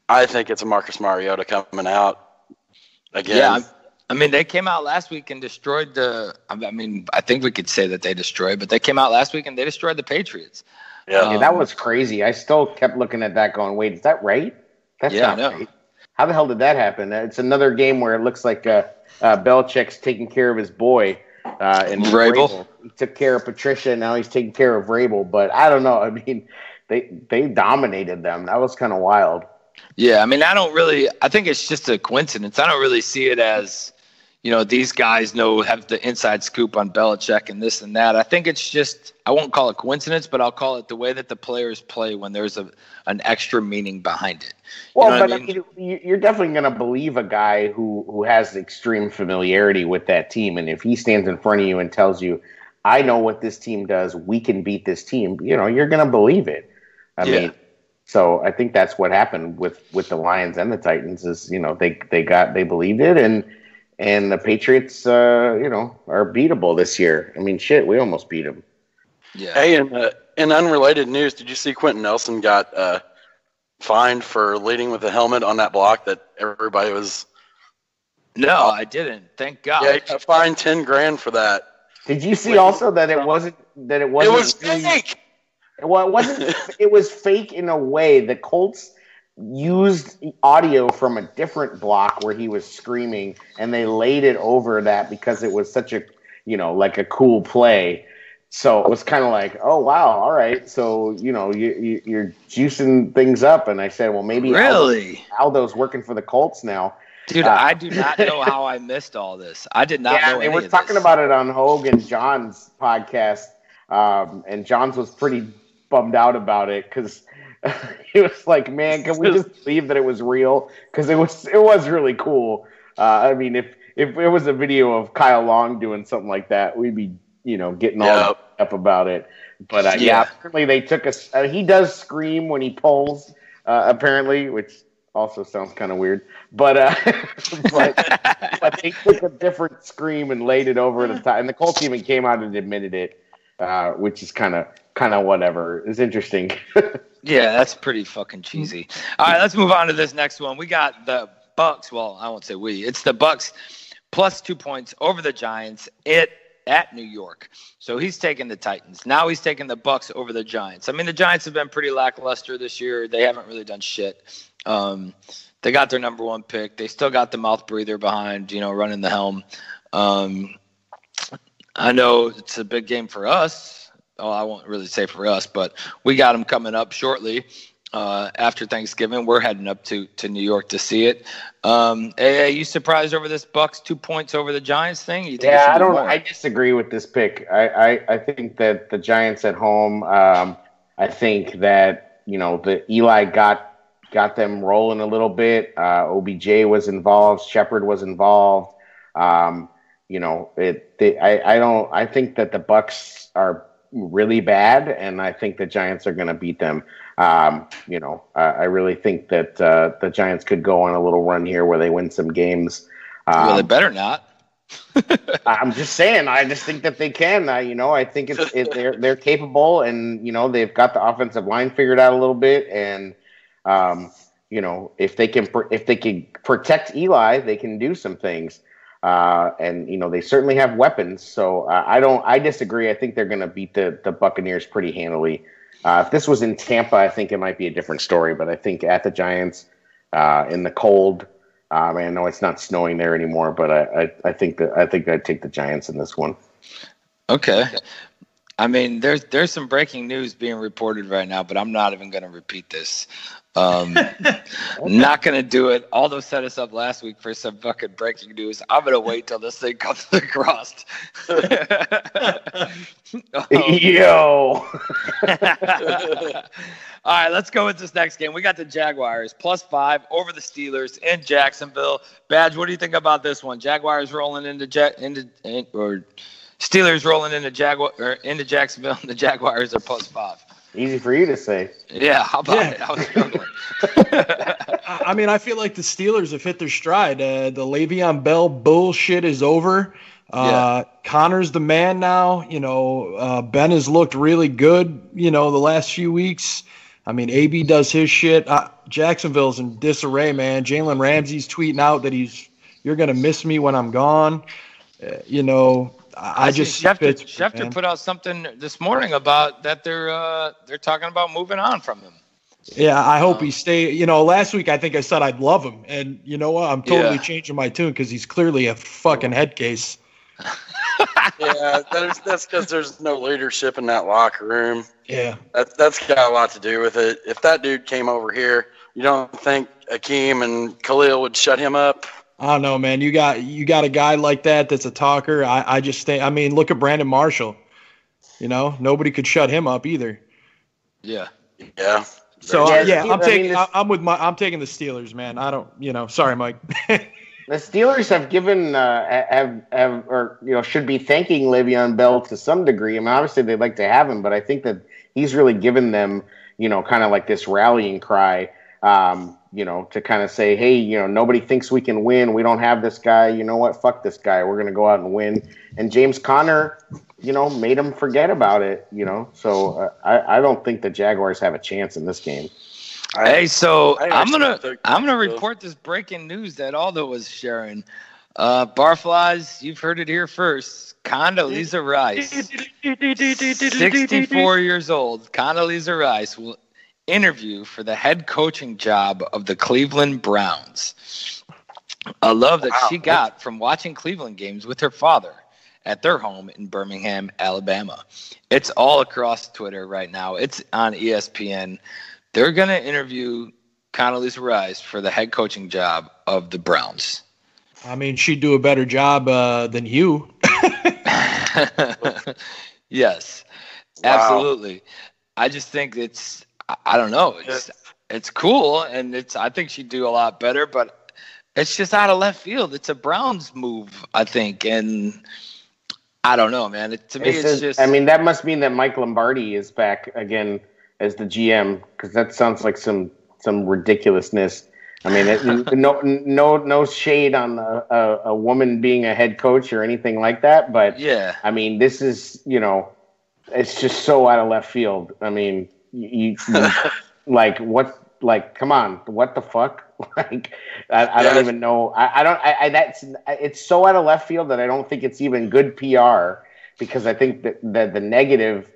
I think it's a Marcus Mariota coming out again. Yeah, they came out last week and destroyed I think we could say that they destroyed, but they came out last week and they destroyed the Patriots. Yeah, that was crazy. I still kept looking at that going, wait, is that right? That's not right. How the hell did that happen? It's another game where it looks like Belichick's taking care of his boy in Vrabel. he took care of Patricia. Now he's taking care of Vrabel. But I don't know. I mean, they dominated them. That was kind of wild. Yeah, I mean, I think it's just a coincidence. I don't really see it as, these guys have the inside scoop on Belichick and this and that. I think it's just, I won't call it coincidence, but I'll call it the way that the players play when there's an extra meaning behind it. Well, but I mean, you're definitely going to believe a guy who has extreme familiarity with that team. And if he stands in front of you and tells you, I know what this team does, we can beat this team, you're going to believe it. I mean, so I think that's what happened with the Lions and the Titans is, they believed it, and the Patriots, are beatable this year. I mean, shit, we almost beat them. Yeah. Hey, in unrelated news, did you see Quentin Nelson got fined for leading with a helmet on that block that everybody was? No, I didn't. Thank God. Yeah, he got fined $10,000 for that. Did you see also that it wasn't? It was fake. Well, it wasn't. It was fake in a way. The Colts used audio from a different block where he was screaming, and they laid it over that because it was such a, like a cool play. So it was kind of like, oh wow, all right. So you're juicing things up, and I said, well, maybe really Aldo's working for the Colts now. Dude, I do not know how I missed all this. I did not know. They were talking about it on Hogue and John's podcast, and John's was pretty bummed out about it because he was like, "Man, can we just believe that it was real?" Because it was really cool. I mean, if it was a video of Kyle Long doing something like that, we'd be getting all up about it. But apparently they took he does scream when he pulls, apparently, which also sounds kind of weird. But but they took a different scream and laid it over the top, and the Colts even came out and admitted it, which is kind of whatever. It's interesting. Yeah, that's pretty fucking cheesy. All right, let's move on to this next one. We got the Bucks. Well, I won't say we. It's the Bucks plus 2 points over the Giants at New York. So he's taking the Titans. Now he's taking the Bucks over the Giants. I mean, the Giants have been pretty lackluster this year. They haven't really done shit. They got their number one pick. They still got the mouth breather behind, running the helm. I know it's a big game for us. Oh, I won't really say for us, but we got them coming up shortly after Thanksgiving. We're heading up to New York to see it. Are you surprised over this Bucks 2 points over the Giants thing? You think I don't. I disagree with this pick. I think that the Giants at home. I think that the Eli got them rolling a little bit. OBJ was involved. Shepard was involved. I think that the Bucks are really bad, and I think the Giants are going to beat them. I really think that the Giants could go on a little run here where they win some games. Well, they better not. I'm just saying. I just think that they can. I think they're capable, and they've got the offensive line figured out a little bit, and if they can protect Eli, they can do some things. And they certainly have weapons. So I disagree. I think they're going to beat the Buccaneers pretty handily. If this was in Tampa, I think it might be a different story. But I think at the Giants, in the cold, I know it's not snowing there anymore. But I think I'd take the Giants in this one. Okay. I mean, there's some breaking news being reported right now, but I'm not even going to repeat this. Not going to do it. Although set us up last week for some fucking breaking news. I'm going to wait till this thing comes across. Yo. All right, let's go with this next game. We got the Jaguars +5 over the Steelers in Jacksonville. Badge, what do you think about this one? Jaguars rolling into Steelers rolling into Jacksonville, and the Jaguars are +5. Easy for you to say. Yeah, how about it? I was struggling. I mean, I feel like the Steelers have hit their stride. The Le'Veon Bell bullshit is over. Connor's the man now. Ben has looked really good, the last few weeks. I mean, AB does his shit. Jacksonville's in disarray, man. Jalen Ramsey's tweeting out that you're going to miss me when I'm gone. Schefter put out something this morning about that they're talking about moving on from him. Yeah, I hope he stay. Last week I think I said I'd love him, and you know what? I'm totally changing my tune because he's clearly a fucking head case. Yeah, that's because there's no leadership in that locker room. Yeah. That's got a lot to do with it. If that dude came over here, you don't think Akeem and Khalil would shut him up? I don't know, man. You got a guy like that that's a talker. I just think, I mean, look at Brandon Marshall. You know, nobody could shut him up either. Yeah. Yeah. So Yeah, I'm taking the Steelers, man. I don't, sorry, Mike. The Steelers have given should be thanking Le'Veon Bell to some degree. I mean, obviously they'd like to have him, but I think that he's really given them, kind of like this rallying cry, to kind of say, hey, nobody thinks we can win. We don't have this guy. You know what? Fuck this guy. We're going to go out and win. And James Conner, made him forget about it. So I don't think the Jaguars have a chance in this game. Hey, so I'm gonna report this breaking news that Aldo was sharing. Barflies, you've heard it here first. Condoleezza Rice, 64 years old. Condoleezza Rice will interview for the head coaching job of the Cleveland Browns. A love that she got from watching Cleveland games with her father at their home in Birmingham, Alabama. It's all across Twitter right now. It's on ESPN. They're going to interview Condoleezza Rice for the head coaching job of the Browns. I mean, she'd do a better job than you. Yes, absolutely. I just think I don't know. It's cool, and I think she'd do a lot better, but it's just out of left field. It's a Browns move, I think, and I don't know, man. To me, it's just. I mean, that must mean that Mike Lombardi is back again as the GM, because that sounds like some ridiculousness. I mean, no shade on a woman being a head coach or anything like that, but yeah, I mean, this is it's just so out of left field. I mean, you like what? Like, come on, what the fuck? Like, I don't even know. It's so out of left field that I don't think it's even good PR, because I think that the negative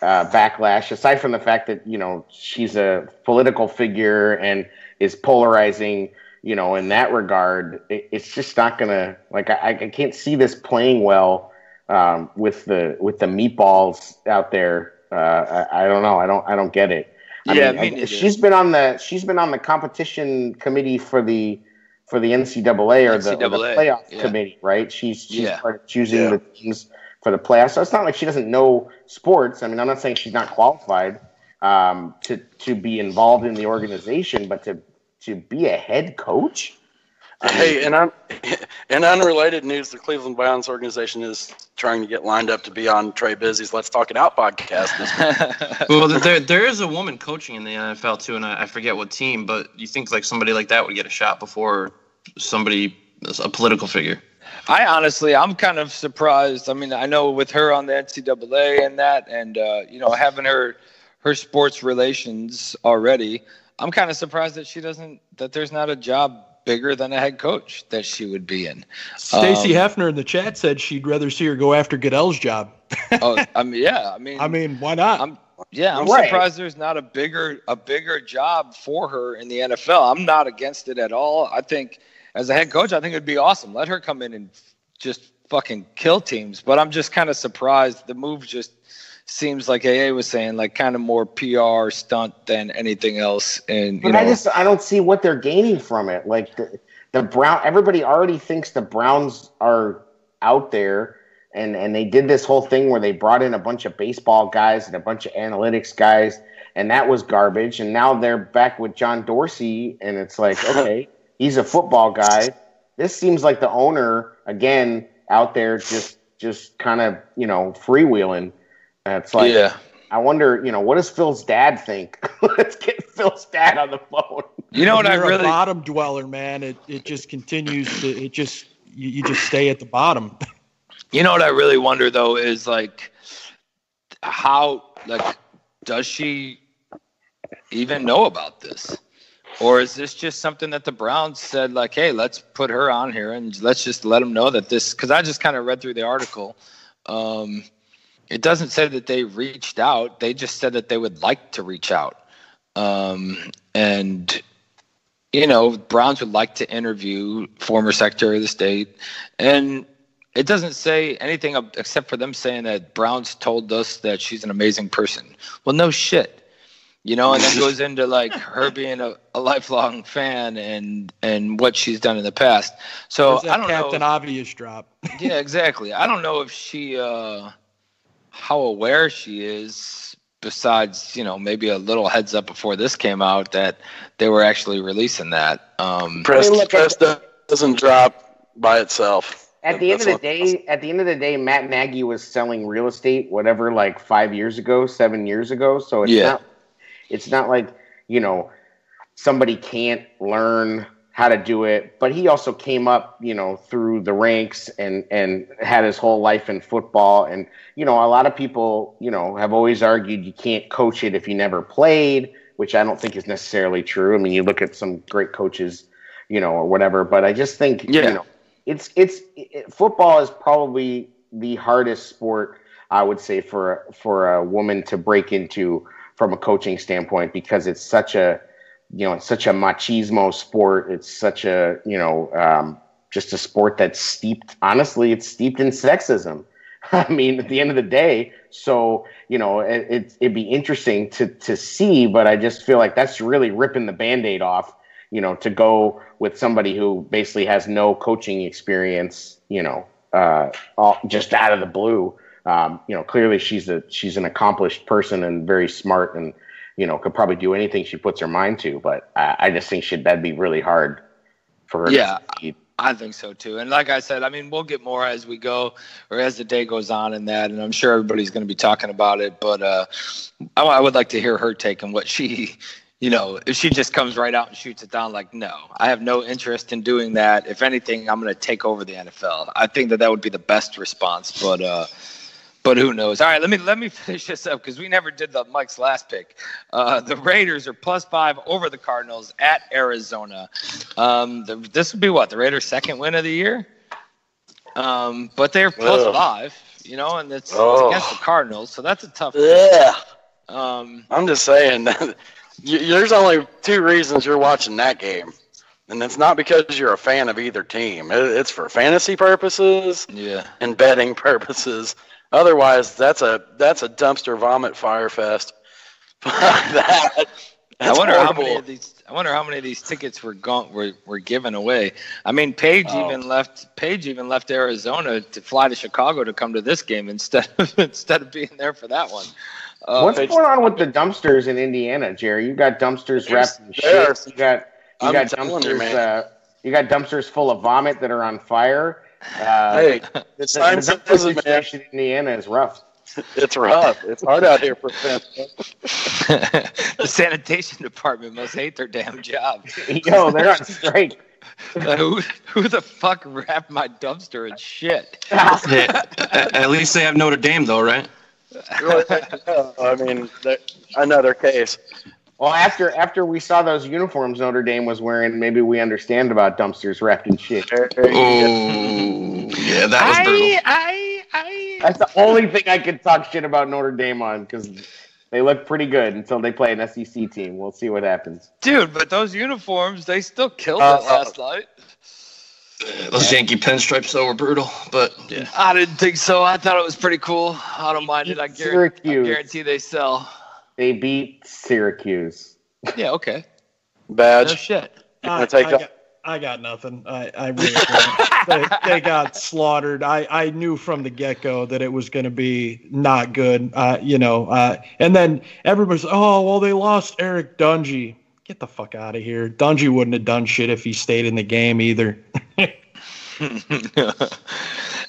backlash, aside from the fact that she's a political figure and is polarizing, in that regard, it's just not gonna, like, I can't see this playing well with the meatballs out there. I don't know. I don't get it. She's been on the competition committee for the NCAA or the playoff committee, right? She's part of choosing the teams for the playoffs. So it's not like she doesn't know sports. I mean, I'm not saying she's not qualified to be involved in the organization, but to be a head coach. Hey, and in unrelated news, the Cleveland Browns organization is trying to get lined up to be on Trey Busey's Let's Talk It Out podcast this week. Well, there is a woman coaching in the NFL too, and I forget what team, but you think like somebody like that would get a shot before a political figure? I'm kind of surprised. I mean, I know with her on the NCAA and that, and having her sports relations already, I'm kind of surprised that there's not a job bigger than a head coach that she would be in. Stacy Hefner in the chat said she'd rather see her go after Goodell's job. I mean, why not? I'm surprised there's not a bigger job for her in the NFL. I'm not against it at all. I think as a head coach, I think it'd be awesome. Let her come in and just fucking kill teams. But I'm just kind of surprised. The move just seems like AA was saying, like kind of more PR stunt than anything else. And I don't see what they're gaining from it. Like the Brown, everybody already thinks the Browns are out there, and they did this whole thing where they brought in a bunch of baseball guys and a bunch of analytics guys, and that was garbage. And now they're back with John Dorsey, and it's like, okay, he's a football guy. This seems like the owner again out there just kind of freewheeling. It's like, I wonder, what does Phil's dad think? Let's get Phil's dad on the phone. You know what I really a bottom dweller, man. It just continues to you just stay at the bottom. You know what I really wonder though is like how does she even know about this? Or is this just something that the Browns said, like, hey, let's put her on here and let's just let them know that this, because I just kind of read through the article. It doesn't say that they reached out. They just said that they would like to reach out. And, Browns would like to interview former Secretary of the State. And it doesn't say anything except for them saying that Browns told us that she's an amazing person. Well, no shit. And then goes into like her being a lifelong fan and what she's done in the past. So I don't know. Captain Obvious drop. Yeah, exactly. I don't know if she, how aware she is, besides, maybe a little heads up before this came out that they were actually releasing that. Press doesn't drop by itself. At the end of the day, Matt Nagy was selling real estate, whatever, like 7 years ago. So it's not like, somebody can't learn how to do it. But he also came up, through the ranks and had his whole life in football. And, a lot of people, have always argued you can't coach it if you never played, which I don't think is necessarily true. I mean, you look at some great coaches, or whatever. But I just think, football is probably the hardest sport, I would say, for a woman to break into from a coaching standpoint, because it's such a machismo sport. It's such a, just a sport that's steeped in sexism. I mean, at the end of the day, so, it'd be interesting to see, but I just feel like that's really ripping the Band-Aid off, to go with somebody who basically has no coaching experience, just out of the blue. Clearly she's an accomplished person and very smart and, could probably do anything she puts her mind to. But I just think that'd be really hard for her to succeed. I think so too. And like I said, I mean, we'll get more as we go or as the day goes on in that. And I'm sure everybody's going to be talking about it. But I would like to hear her take on what she, if she just comes right out and shoots it down, like, no, I have no interest in doing that. If anything, I'm going to take over the NFL. I think that would be the best response. But who knows? All right, let me finish this up because we never did Mike's last pick. The Raiders are +5 over the Cardinals at Arizona. This would be the Raiders' second win of the year. But they're +5, and it's against the Cardinals, so that's a tough pick. I'm just saying, there's only two reasons you're watching that game. And it's not because you're a fan of either team. It's for fantasy purposes and betting purposes. Otherwise, that's a dumpster vomit fire fest. I wonder how many of these tickets were given away. I mean, Paige even left Arizona to fly to Chicago to come to this game instead of being there for that one. What's going on with the dumpsters in Indiana, Jerry? You got dumpsters wrapped in shit. You got dumpsters full of vomit that are on fire. Hey, the situation in Indiana is rough. It's rough. It's hard out here for fans. The sanitation department must hate their damn job. Yo, they're on strike. Who the fuck wrapped my dumpster in shit? At least they have Notre Dame, though, right? I mean, another case. Well, after we saw those uniforms Notre Dame was wearing, maybe we understand about dumpsters wrapped in shit. Oh, yeah, that was brutal. That's the only thing I could talk shit about Notre Dame on, because they look pretty good until they play an SEC team. We'll see what happens. Dude, but those uniforms, they still killed it last night. Those Yankee pinstripes, though, were brutal. But yeah. I didn't think so. I thought it was pretty cool. I don't mind it. I guarantee they sell. They beat Syracuse. Yeah, okay. Badge. No shit. I got nothing. I really they got slaughtered. I knew from the get-go that it was going to be not good, and then everybody's, they lost Eric Dungy. Get the fuck out of here. Dungy wouldn't have done shit if he stayed in the game either.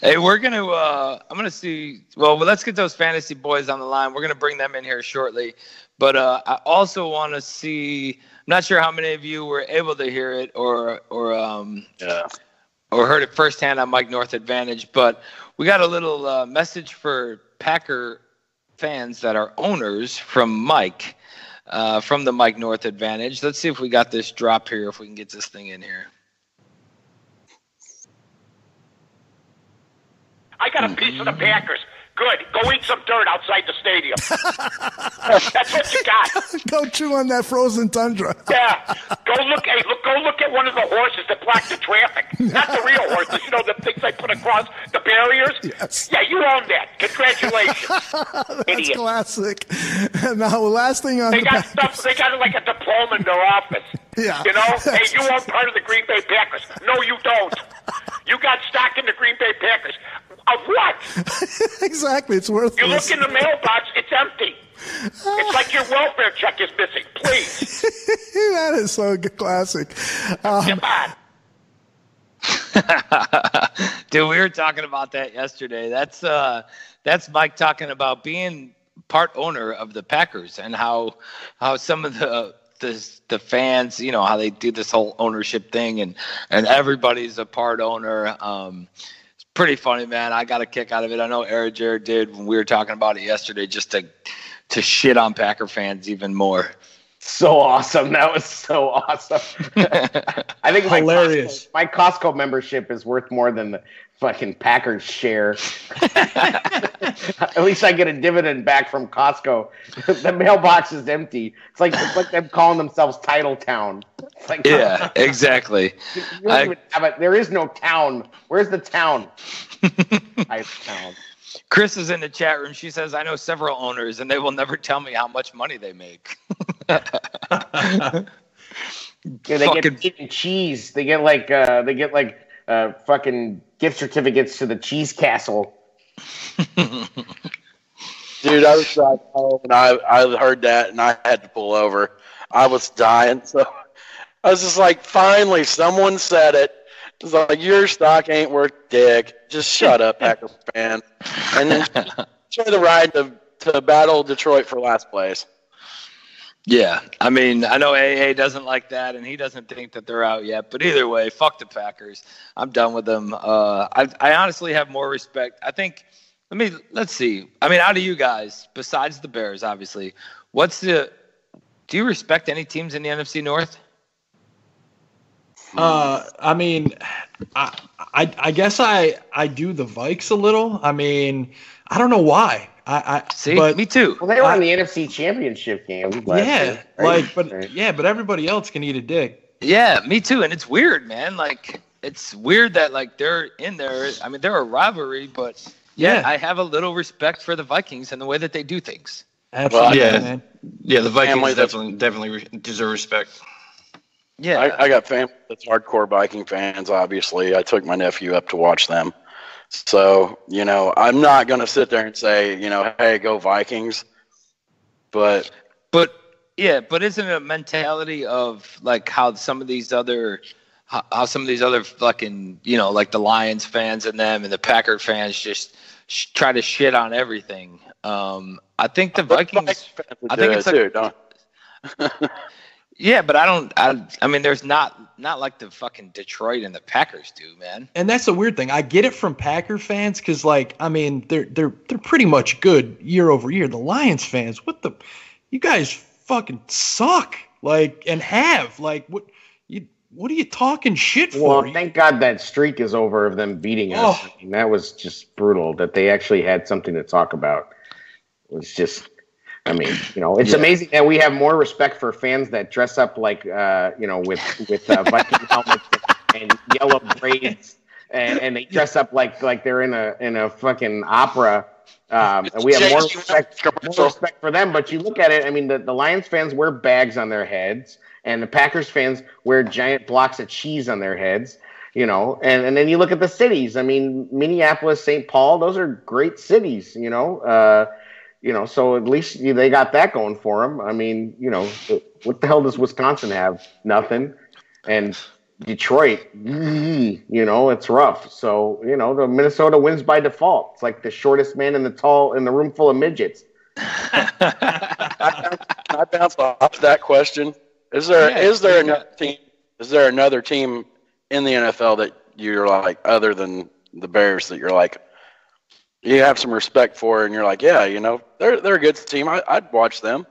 Hey, we're going to I'm going to see – well, let's get those fantasy boys on the line. We're going to bring them in here shortly. But I also want to see – I'm not sure how many of you were able to hear it or heard it firsthand on Mike North Advantage. But we got a little message for Packer fans that are owners from Mike, from the Mike North Advantage. Let's see if we got this drop here, if we can get this thing in here. I got a piece of the Packers. Good. Go eat some dirt outside the stadium. That's what you got. Go chew on that frozen tundra. Yeah. Go look at one of the horses that block the traffic. Not the real horses, the things I put across the barriers? Yes. Yeah, you own that. Congratulations. That's Idiot. classic. Now, last thing on They the got Packers. stuff. They got like a diploma in their office. Yeah. You know, hey, you own part of the Green Bay Packers. No, you don't. You got stock in the Green Bay Packers. Of what? Exactly. It's worthless. You look in the mailbox, it's empty. It's like your welfare check is missing. Please. That is so good, classic. Come on. Dude, we were talking about that yesterday. That's Mike talking about being part owner of the Packers and how some of the fans, you know, how they do this whole ownership thing and everybody's a part owner. It's pretty funny, man. I got a kick out of it. I know Eric Jared did when we were talking about it yesterday, just to shit on Packer fans even more. So awesome. That was so awesome. I think hilarious. My Costco membership is worth more than the fucking Packers share. At least I get a dividend back from Costco. The mailbox is empty. It's like them calling themselves Title Town. It's like, yeah, exactly. You don't even have it. There is no town. Where's the town? Title Town. Chris is in the chat room. She says, I know several owners, and they will never tell me how much money they make. Yeah, they get chicken cheese. They get fucking gift certificates to the Cheese Castle. Dude, I was driving home and I heard that and I had to pull over. I was dying, so I was just like, finally, someone said it. It's like, your stock ain't worth dick. Just shut up, Packer fan. And then enjoy the ride to battle Detroit for last place. Yeah, I mean, I know AA doesn't like that, and he doesn't think that they're out yet. But either way, fuck the Packers. I'm done with them. I honestly have more respect. I think. Let's see. I mean, out of you guys, besides the Bears, obviously, do you respect any teams in the NFC North? I mean, I guess I do the Vikes a little. I mean, I don't know why. See, but, me too. Well, they were in the NFC Championship game. Yeah, year, right? but everybody else can eat a dick. Yeah, me too. And it's weird, man. Like, it's weird that like they're in there. I mean, they're a rivalry, but yeah, I have a little respect for the Vikings and the way that they do things. Absolutely, well, man. Yeah, the Vikings definitely deserve respect. Yeah, I got family that's hardcore Viking fans, obviously. I took my nephew up to watch them. So, you know, I'm not going to sit there and say, you know, hey, go Vikings. But isn't it a mentality of like how some of these other fucking, you know, like the Lions fans and them and the Packer fans just try to shit on everything. I think the Vikings, I think it's too, don't. Yeah, but I mean, there's not like the fucking Detroit and the Packers do, man. And that's the weird thing. I get it from Packer fans because, like, I mean, they're pretty much good year over year. The Lions fans, you guys fucking suck. Like, and what are you talking shit for? Well, thank God that streak is over of them beating us. Oh. I mean, that was just brutal. That they actually had something to talk about. It was just. I mean, you know, it's amazing that we have more respect for fans that dress up like, you know, with Viking helmets and yellow braids, and they dress up like they're in a fucking opera. And we have more respect for them. But you look at it, I mean, the Lions fans wear bags on their heads, and the Packers fans wear giant blocks of cheese on their heads. You know, and then you look at the cities. I mean, Minneapolis, St. Paul, those are great cities. You know. You know, so at least they got that going for them. I mean, you know, what the hell does Wisconsin have? Nothing. And Detroit, you know, it's rough. So, you know, the Minnesota wins by default. It's like the shortest man in the room full of midgets. I bounce off that question. Is there another team in the NFL that you're like, other than the Bears, that you're like, you have some respect for, and you're like, yeah, you know, they're a good team. I'd watch them.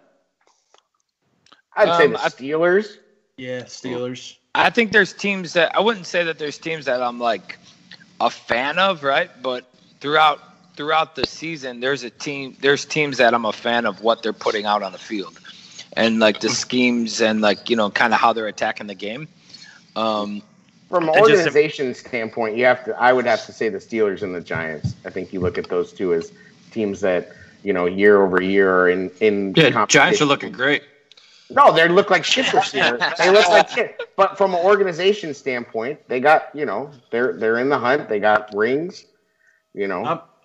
I'd say the Steelers. Yeah, Steelers. I think there's teams that I wouldn't say that there's teams that I'm like a fan of, right? But throughout the season, there's teams that I'm a fan of what they're putting out on the field, and like the schemes and like, you know, kind of how they're attacking the game. From an organization standpoint, I would have to say the Steelers and the Giants. I think you look at those two as teams that, year over year are in Giants are looking great. No, they look like shit this year. They look like shit. But from an organization standpoint, they got, they're in the hunt. They got rings, I'm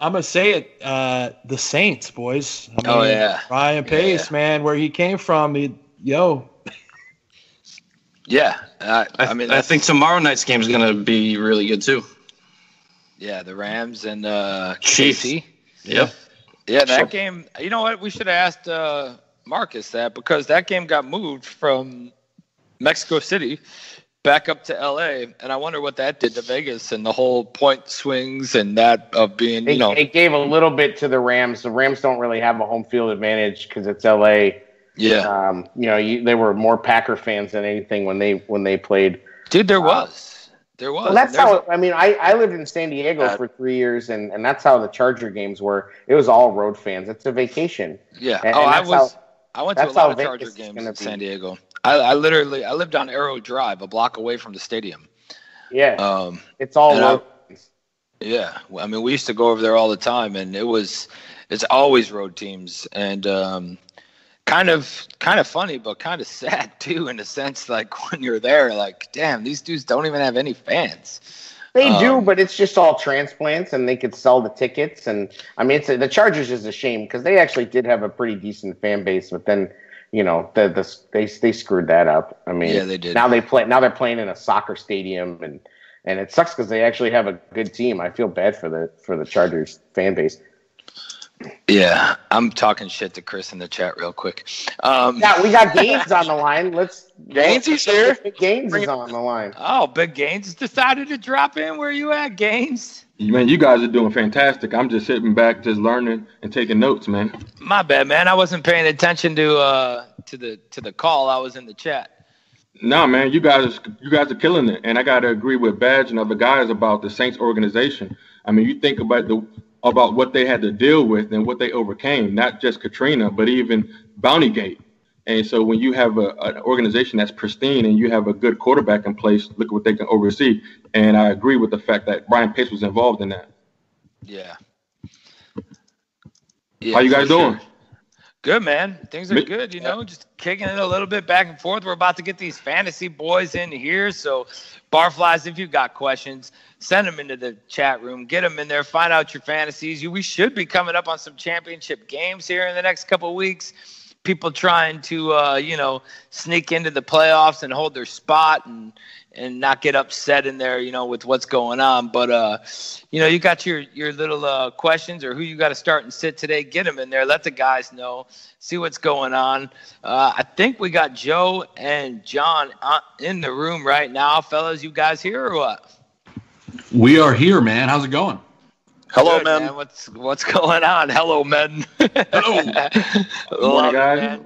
going to say it, the Saints, boys. Ryan Pace, man, where he came from, Yeah. I think tomorrow night's game is going to be really good, too. Yeah, the Rams and Chiefs. KC. Yep. Yeah, that game, you know what? We should have asked Marcus that, because that game got moved from Mexico City back up to L.A., and I wonder what that did to Vegas and the whole point swings and that of being, It gave a little bit to the Rams. The Rams don't really have a home field advantage because it's L.A. Yeah. They were more Packer fans than anything when they played. Dude, there was. Well, that's how. I lived in San Diego for 3 years, and that's how the Charger games were. It was all road fans. It's a vacation. Yeah. I went to a lot of Charger games in San Diego. I lived on Arrow Drive, a block away from the stadium. Yeah. It's all road fans. Yeah. We used to go over there all the time, and it's always road teams, and kind of funny, but kind of sad too, in a sense, like when you're there, like, damn, these dudes don't even have any fans. They do, but it's just all transplants, and they could sell the tickets. And the Chargers is a shame because they actually did have a pretty decent fan base, but then they screwed that up. Yeah, they did. Now they're playing in a soccer stadium, and it sucks because they actually have a good team. I feel bad for the Chargers fan base. Yeah, I'm talking shit to Chris in the chat real quick. Yeah, we got Gaines on the line. Gainesy's here. Gaines is on the line. Oh, Big Gaines decided to drop in. Where you at, Gaines? Man, you guys are doing fantastic. I'm just sitting back, just learning and taking notes, man. My bad, man. I wasn't paying attention to the call. I was in the chat. No, man, you guys are killing it, and I gotta agree with Badge and other guys about the Saints organization. You think about what they had to deal with and what they overcame, not just Katrina, but even Bountygate. And so when you have an organization that's pristine and you have a good quarterback in place, look at what they can oversee. And I agree with the fact that Ryan Pace was involved in that. Yeah. How you guys doing? Good, man. Things are good, just kicking it a little bit back and forth. We're about to get these fantasy boys in here. So, Barflies, if you've got questions, send them into the chat room. Get them in there. Find out your fantasies. We should be coming up on some championship games here in the next couple of weeks. People trying to, sneak into the playoffs and hold their spot and not get upset in there, with what's going on. But, you got your little questions or who you got to start and sit today. Get them in there. Let the guys know. See what's going on. I think we got Joe and John in the room right now. Fellas, you guys here or what? We are here, man. How's it going? Hello, man. What's going on? Hello, men. Hello. Love it, man.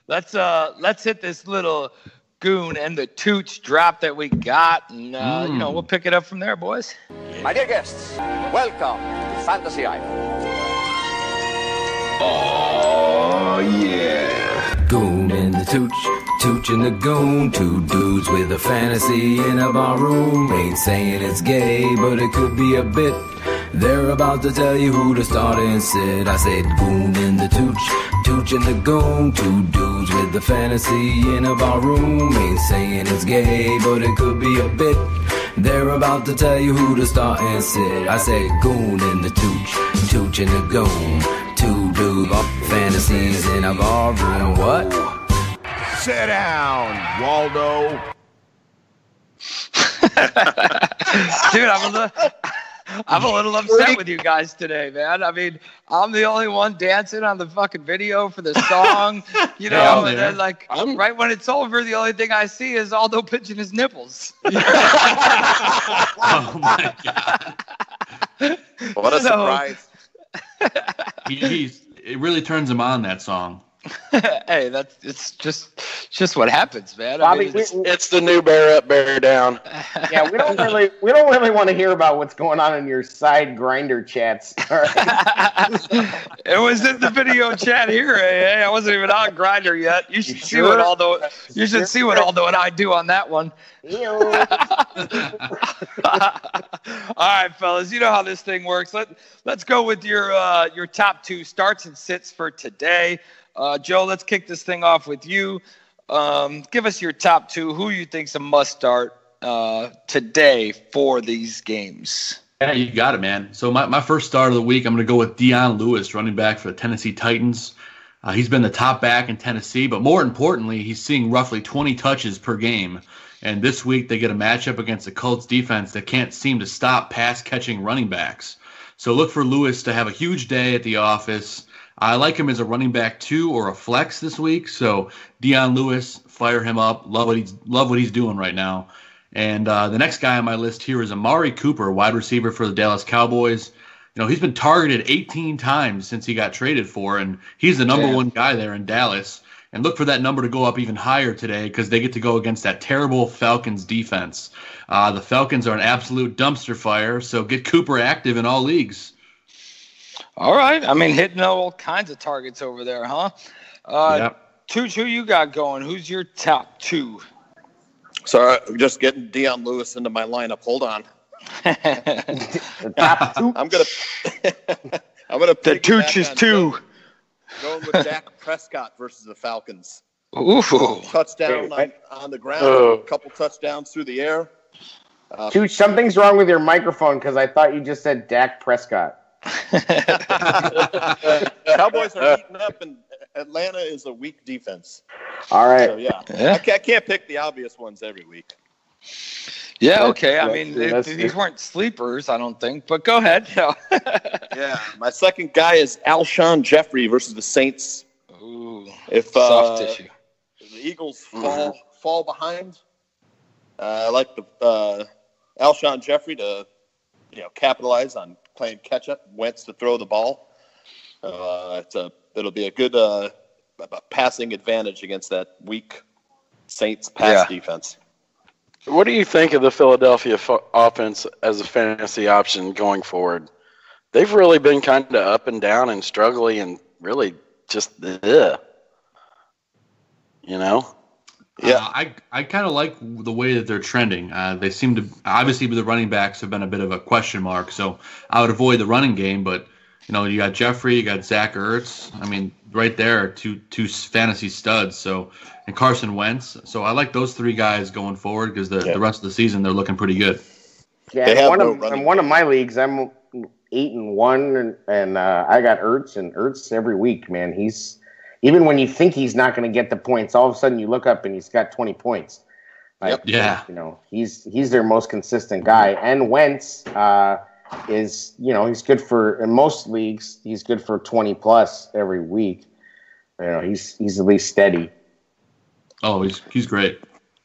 Let's hit this little goon and the tooch drop that we got, and we'll pick it up from there, boys. My dear guests, welcome to Fantasy Island. Oh yeah. Goon and the tooch and the goon. Two dudes with a fantasy in a bar room. Ain't saying it's gay, but it could be a bit. They're about to tell you who to start and sit. I said goon and the tooch and the goon. Two dudes with the fantasy in a bar room. Ain't saying it's gay, but it could be a bit. They're about to tell you who to start and sit. I said goon and the tooch and the goon. Two dudes fantasies in a bar room. What? Sit down, Waldo. Dude, I'm a little upset with you guys today, man. I'm the only one dancing on the fucking video for the song, and then right when it's over, the only thing I see is Aldo pinching his nipples. Oh my God. What a surprise. It really turns him on, that song. Hey, it's just what happens, man. Bobby, I mean, It's the new bear up, bear down. Yeah, we don't really want to hear about what's going on in your side grinder chats. All right. it was in the video chat here. Hey, I wasn't even on Grindr yet. You should see what Aldo. You should see what Aldo and I do on that one. All right, fellas. You know how this thing works. Let's go with your top 2 starts and sits for today. Joe, let's kick this thing off with you. Give us your top 2. Who you think's a must start today for these games? Yeah, you got it, man. So my first start of the week, I'm going to go with Dion Lewis, running back for the Tennessee Titans. He's been the top back in Tennessee, but more importantly, he's seeing roughly 20 touches per game. And this week they get a matchup against the Colts defense that can't seem to stop pass-catching running backs. So look for Lewis to have a huge day at the office. I like him as a running back 2 or a flex this week. So Dion Lewis, fire him up. Love what he's doing right now. And the next guy on my list here is Amari Cooper, wide receiver for the Dallas Cowboys. You know, he's been targeted 18 times since he got traded for, and he's the number 1 guy there in Dallas. And look for that number to go up even higher today because they get to go against that terrible Falcons defense. The Falcons are an absolute dumpster fire, so get Cooper active in all leagues. All right. I mean, hitting all kinds of targets over there, huh? Yep. Who you got going? Who's your top 2? Sorry, I'm just getting Dion Lewis into my lineup. Hold on. Top 2? I'm gonna the Tooch is 2. Going with Dak Prescott versus the Falcons. Ooh. Touchdown on the ground, a couple touchdowns through the air. Tooch, something's wrong with your microphone because I thought you just said Dak Prescott. Cowboys are heating up, and Atlanta is a weak defense. All right. So, yeah. I can't pick the obvious ones every week. Yeah, okay. I mean, these weren't sleepers, I don't think. But go ahead. Yeah, my second guy is Alshon Jeffrey versus the Saints. Ooh, if soft tissue. The Eagles fall behind, I like the Alshon Jeffrey to capitalize on playing catch up. Wentz to throw the ball. It'll be a good passing advantage against that weak Saints pass defense. What do you think of the Philadelphia offense as a fantasy option going forward? They've really been kind of up and down and struggling and really just Yeah, I kind of like the way that they're trending. They seem to obviously the running backs have been a bit of a question mark, so I would avoid the running game. But you got Jeffrey, you got Zach Ertz. I mean, right there, two fantasy studs. So and Carson Wentz. So I like those 3 guys going forward because the rest of the season they're looking pretty good. Yeah, in one of my leagues, I'm 8-1, and I got Ertz, and Ertz every week, man. He's even when you think he's not going to get the points, all of a sudden you look up and he's got 20 points. He's their most consistent guy. And Wentz is he's good for in most leagues. He's good for 20 plus every week. He's at least steady. Oh, he's great.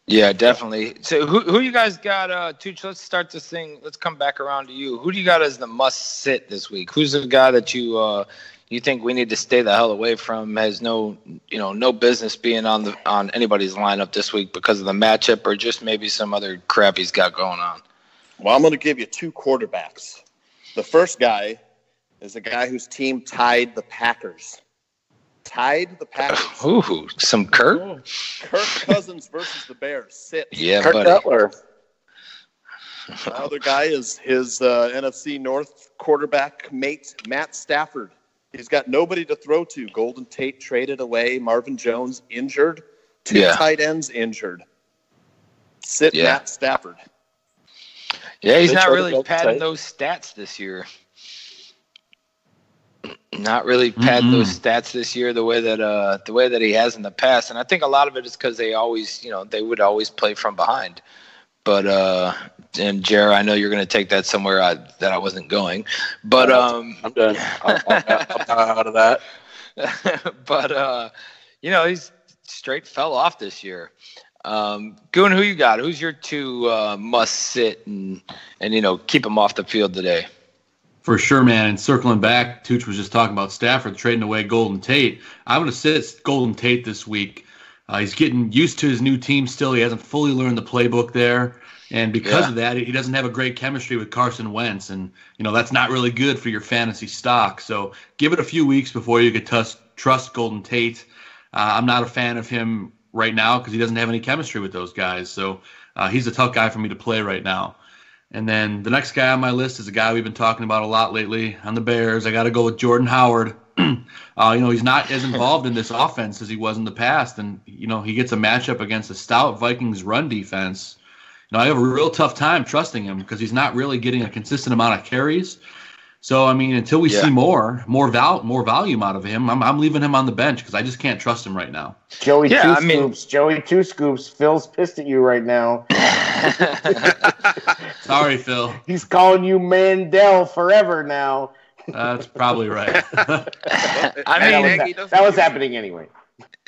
Yeah, definitely. So who you guys got? Tooch, let's start this thing. Let's come back around to you. Who do you got as the must sit this week? Who's the guy that you think we need to stay the hell away from? Has no business being on anybody's lineup this week because of the matchup or just maybe some other crap he's got going on. Well, I'm going to give you 2 quarterbacks. The first guy is a guy whose team tied the Packers. Ooh, some Kirk? Kirk Cousins versus the Bears. Sit. Yeah, Kirk Butler. The other guy is his NFC North quarterback mate, Matt Stafford. He's got nobody to throw to. Golden Tate traded away. Marvin Jones injured. 2 tight ends injured. Sit Matt Stafford. Yeah, he's not really padding those stats this year. Not really padding those stats this year the way that he has in the past, and I think a lot of it is because they always, they would always play from behind. But and Jer, I know you're going to take that somewhere that I wasn't going. But I'm done. I'll out of that. But he's straight fell off this year. Goon, who you got? Who's your 2 must sit and keep him off the field today? For sure, man. And circling back, Tooch was just talking about Stafford trading away Golden Tate. I'm going to sit Golden Tate this week. He's getting used to his new team still. He hasn't fully learned the playbook there. And because of that, he doesn't have a great chemistry with Carson Wentz. And, that's not really good for your fantasy stock. So give it a few weeks before you could trust Golden Tate. I'm not a fan of him right now because he doesn't have any chemistry with those guys. So he's a tough guy for me to play right now. And then the next guy on my list is a guy we've been talking about a lot lately on the Bears. I got to go with Jordan Howard. He's not as involved in this offense as he was in the past. And, he gets a matchup against a stout Vikings run defense. I have a real tough time trusting him because he's not really getting a consistent amount of carries. So, until we see more volume out of him, I'm leaving him on the bench because I just can't trust him right now. Joey Two Scoops. Phil's pissed at you right now. Sorry, Phil. He's calling you Mandel forever now. That's probably right. That was happening anyway.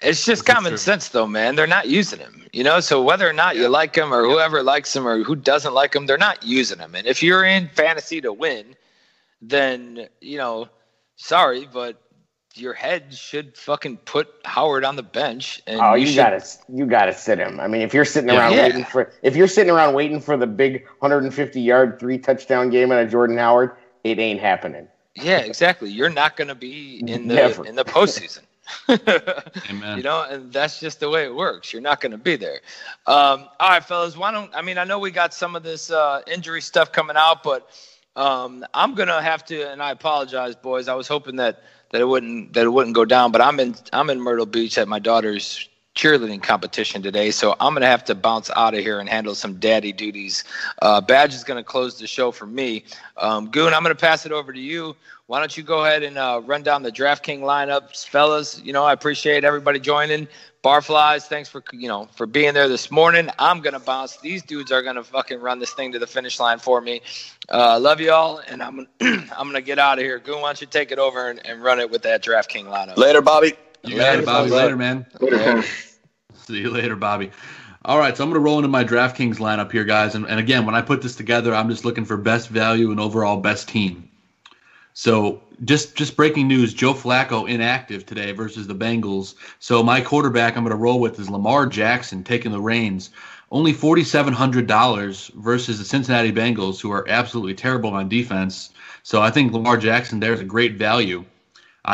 It's just common sense, though, man. They're not using him, So whether or not you like him or whoever likes him or who doesn't like him, they're not using him. And if you're in fantasy to win, then, sorry, but your head should fucking put Howard on the bench. And you gotta sit him. If you're sitting around waiting for the big 150-yard 3-touchdown game out of Jordan Howard, it ain't happening. Yeah, exactly. You're not going to be in the postseason. Amen. And that's just the way it works. You're not going to be there. All right, fellas. I know we got some of this injury stuff coming out, but I'm gonna have to, and I apologize, boys. I was hoping that it wouldn't go down, but I'm in Myrtle Beach at my daughter's cheerleading competition today, so I'm gonna have to bounce out of here and handle some daddy duties. Badge is gonna close the show for me. Goon, I'm gonna pass it over to you. Why don't you go ahead and run down the DraftKings lineups, fellas? I appreciate everybody joining. Barflies, thanks for being there this morning. I'm gonna bounce. These dudes are gonna fucking run this thing to the finish line for me. Love you all, and I'm gonna get out of here. Goon, why don't you take it over and run it with that DraftKings lineup? Later, Bobby. Later, Bobby. Later, man. See you later, Bobby. All right, so I'm going to roll into my DraftKings lineup here, guys. And again, when I put this together, I'm just looking for best value and overall best team. So just breaking news, Joe Flacco inactive today versus the Bengals. So my quarterback I'm going to roll with is Lamar Jackson taking the reins. Only $4,700 versus the Cincinnati Bengals, who are absolutely terrible on defense. So I think Lamar Jackson there is a great value.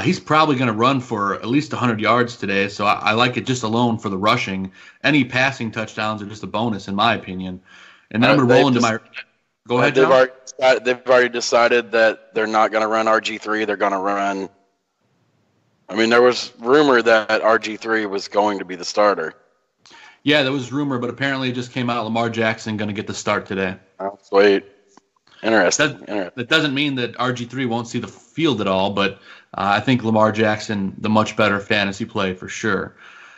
He's probably going to run for at least 100 yards today, so I like it just alone for the rushing. Any passing touchdowns are just a bonus, in my opinion. And then I'm going to roll into my – go ahead, John. They've already decided that they're not going to run RG3. They're going to run – there was rumor that RG3 was going to be the starter. Yeah, there was rumor, but apparently it just came out Lamar Jackson going to get the start today. Oh, sweet. Interesting. That doesn't mean that RG3 won't see the field at all, but I think Lamar Jackson, the much better fantasy play for sure.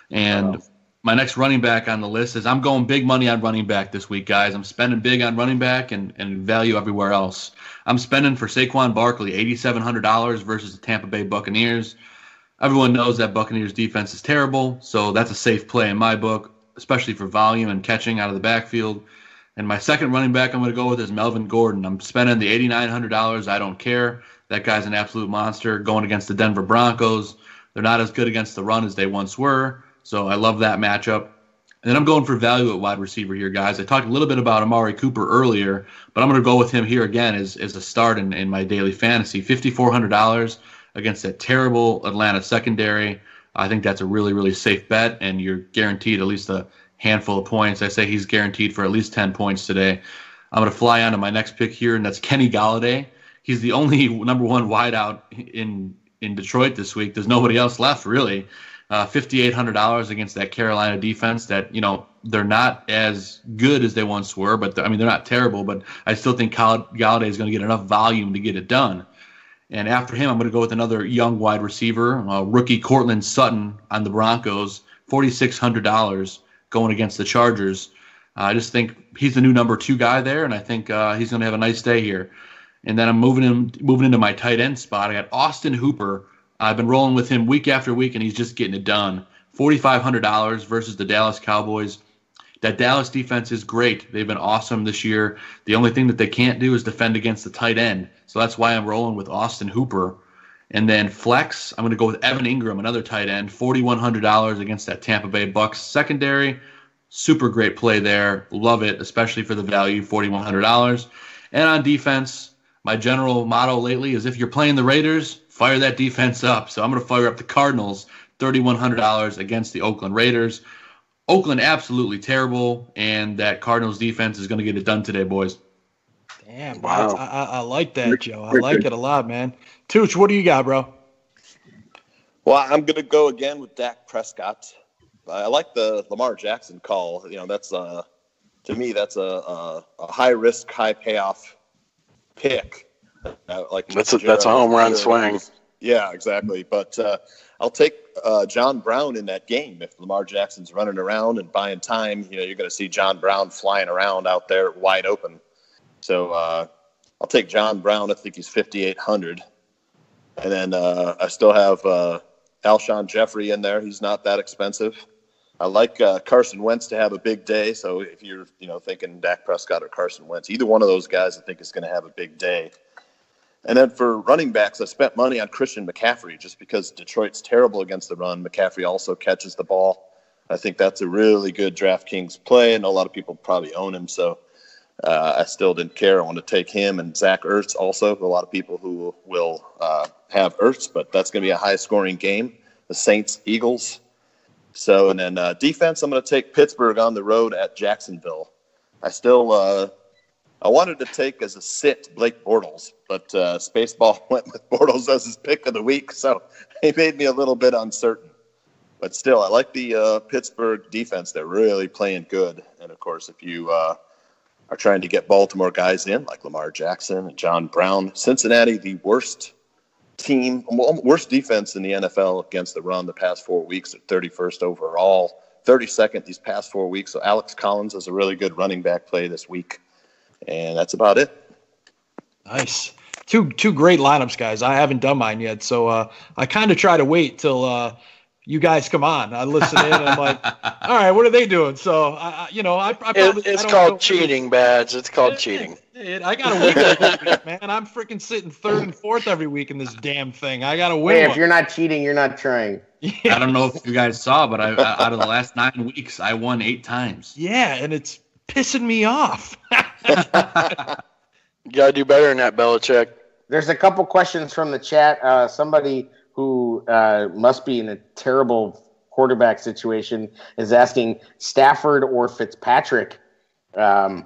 And my next running back on the list is I'm going big money on running back this week, guys. I'm spending big on running back and value everywhere else. I'm spending for Saquon Barkley $8,700 versus the Tampa Bay Buccaneers. Everyone knows that Buccaneers defense is terrible, so that's a safe play in my book, especially for volume and catching out of the backfield. And my second running back I'm going to go with is Melvin Gordon. I'm spending the $8,900. I don't care. That guy's an absolute monster going against the Denver Broncos. They're not as good against the run as they once were, so I love that matchup. And then I'm going for value at wide receiver here, guys. I talked a little bit about Amari Cooper earlier, but I'm going to go with him here again as a start in my daily fantasy. $5,400 against that terrible Atlanta secondary. I think that's a really, really safe bet, and you're guaranteed at least a handful of points. I say he's guaranteed for at least 10 points today. I'm going to fly on to my next pick here, and that's Kenny Galladay. He's the only number one wideout in Detroit this week. There's nobody else left, really. $5,800 against that Carolina defense that, they're not as good as they once were, but they're not terrible, but I still think Galladay is going to get enough volume to get it done. And after him, I'm going to go with another young wide receiver, rookie Cortland Sutton on the Broncos, $4,600 going against the Chargers. I just think he's the new number 2 guy there, and I think he's going to have a nice day here. And then I'm moving into my tight end spot. I got Austin Hooper. I've been rolling with him week after week, and he's just getting it done. $4,500 versus the Dallas Cowboys. That Dallas defense is great. They've been awesome this year. The only thing that they can't do is defend against the tight end. So that's why I'm rolling with Austin Hooper. And then flex, I'm going to go with Evan Ingram, another tight end, $4,100 against that Tampa Bay Bucks secondary. Super great play there. Love it, especially for the value, $4,100. And on defense, my general motto lately is if you're playing the Raiders, fire that defense up. So I'm going to fire up the Cardinals, $3,100 against the Oakland Raiders. Oakland absolutely terrible, and that Cardinals defense is going to get it done today, boys. Damn, wow. I like that, Joe. I like it a lot, man. Tooch, what do you got, bro? Well, I'm going to go again with Dak Prescott. I like the Lamar Jackson call. That's to me, that's a high risk, high payoff pick. That's a home run swing. Yeah, exactly. But I'll take John Brown in that game. If Lamar Jackson's running around and buying time, you're going to see John Brown flying around out there wide open. So I'll take John Brown. I think he's 5,800. And then I still have Alshon Jeffrey in there. He's not that expensive. I like Carson Wentz to have a big day. So if you're thinking Dak Prescott or Carson Wentz, either one of those guys I think is going to have a big day. And then for running backs, I spent money on Christian McCaffrey just because Detroit's terrible against the run. McCaffrey also catches the ball. I think that's a really good DraftKings play, and a lot of people probably own him. So I still didn't care. I want to take him and Zach Ertz also. A lot of people who will have Ertz, but that's going to be a high-scoring game. The Saints-Eagles. So, and then defense, I'm going to take Pittsburgh on the road at Jacksonville. I wanted to take as a sit Blake Bortles, but Spaceball went with Bortles as his pick of the week, so he made me a little bit uncertain. But still, I like the Pittsburgh defense. They're really playing good. And, of course, if you are trying to get Baltimore guys in, like Lamar Jackson and John Brown, Cincinnati, the worst defense in the NFL against the run the past 4 weeks at 31st overall, 32nd these past 4 weeks. So Alex Collins is a really good running back play this week. And that's about it. Nice. Two great lineups, guys. I haven't done mine yet, so I kind of try to wait till you guys come on. I listen in, and I'm like, all right, what are they doing? So I probably, it's called cheating, Badge. It's called cheating. I gotta win every week, man. I'm freaking sitting third and fourth every week in this damn thing. I gotta win. Hey, if you're not cheating, you're not trying. Yeah. I don't know if you guys saw, but out of the last 9 weeks, I won 8 times. Yeah, and it's pissing me off. You gotta do better than that, Belichick. There's a couple questions from the chat. Somebody who must be in a terrible quarterback situation is asking Stafford or Fitzpatrick. Yikes.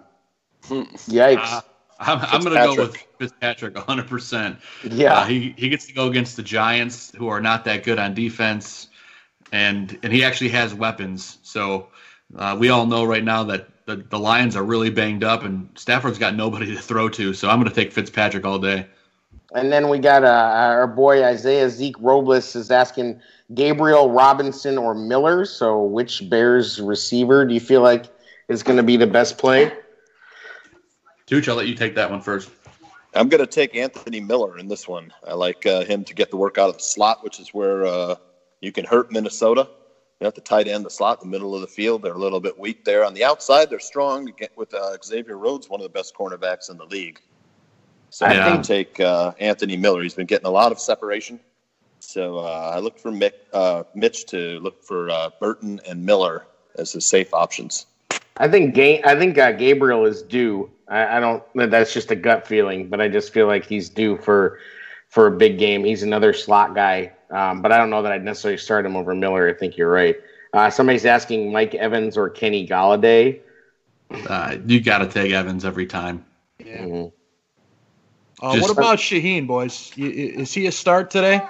I'm going to go with Fitzpatrick 100%. Yeah. He gets to go against the Giants, who are not that good on defense, and he actually has weapons. So we all know right now that the Lions are really banged up, and Stafford's got nobody to throw to. So I'm going to take Fitzpatrick all day. And then we got our boy Zeke Robles is asking Gabriel, Robinson, or Miller. So which Bears receiver do you feel like is going to be the best play? Tooch, I'll let you take that one first. I'm going to take Anthony Miller in this one. I like him to get the work out of the slot, which is where you can hurt Minnesota. At the tight end, the slot, the middle of the field, they're a little bit weak there. On the outside, they're strong with Xavier Rhodes, one of the best cornerbacks in the league. So I think take Anthony Miller. He's been getting a lot of separation. So I look for Mitch to look for Burton and Miller as his safe options. I think Gabriel is due. I don't. That's just a gut feeling, but I just feel like he's due for a big game. He's another slot guy, but I don't know that I'd necessarily start him over Miller. I think you're right. Somebody's asking Mike Evans or Kenny Golladay. You got to take Evans every time. Yeah. Mm-hmm. What about Shaheen, boys? Is he a start today?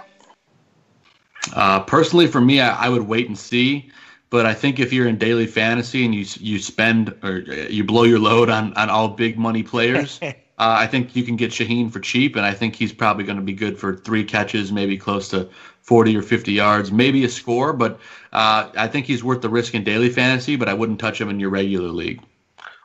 Personally, for me, I would wait and see. But I think if you're in daily fantasy and you spend or you blow your load on all big money players, I think you can get Shaheen for cheap, and I think he's probably going to be good for 3 catches, maybe close to 40 or 50 yards, maybe a score. But I think he's worth the risk in daily fantasy, but I wouldn't touch him in your regular league.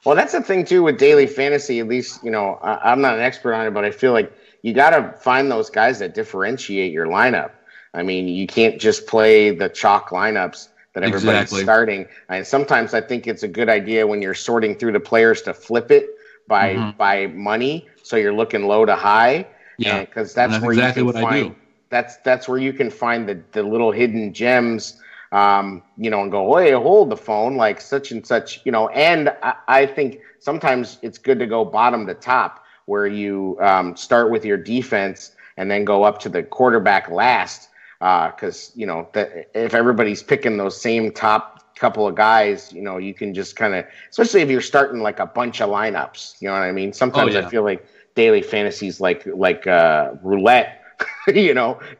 Well, that's the thing, too, with daily fantasy. At least, I'm not an expert on it, but I feel like you got to find those guys that differentiate your lineup. I mean, you can't just play the chalk lineups that everybody's starting. And sometimes I think it's a good idea when you're sorting through the players to flip it by money, so you're looking low to high. Yeah, because that's where exactly you can find. That's where you can find the little hidden gems. And go, hey, hold the phone, like such and such, and I think sometimes it's good to go bottom to top, where you start with your defense and then go up to the quarterback last, because, if everybody's picking those same top couple of guys, you can just kind of, especially if you're starting like a bunch of lineups, you know what I mean? Sometimes I feel like daily fantasy's like roulette,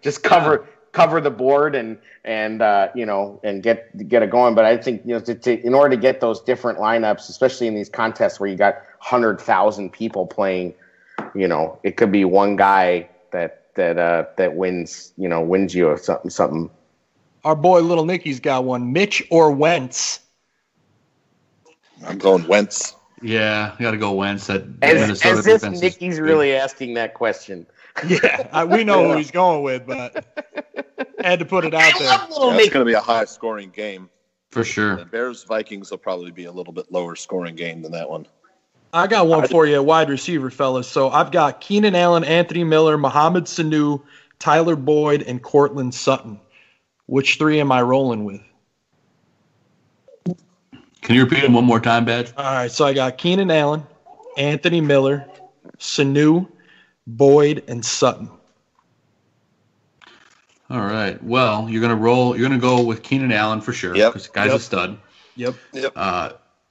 just cover the board and get it going. But I think in order to get those different lineups, especially in these contests where you got 100,000 people playing, it could be one guy that wins you or something. Our boy Little Nicky's got one. Mitch or Wentz? I'm going Wentz. Yeah, I got to go Wentz. As if Nicky's really asking that question. Yeah, we know who he's going with, but had to put it out there. It's going to be a high-scoring game. For sure. The Bears-Vikings will probably be a little bit lower-scoring game than that one. I got one for you, wide receiver, fellas. So I've got Keenan Allen, Anthony Miller, Mohamed Sanu, Tyler Boyd, and Cortland Sutton. Which three am I rolling with? Can you repeat them one more time, Badge? All right, so I got Keenan Allen, Anthony Miller, Sanu, Boyd, and Sutton. All right. Well, you're gonna go with Keenan Allen for sure. Yep. Because the guy's a stud. Yep.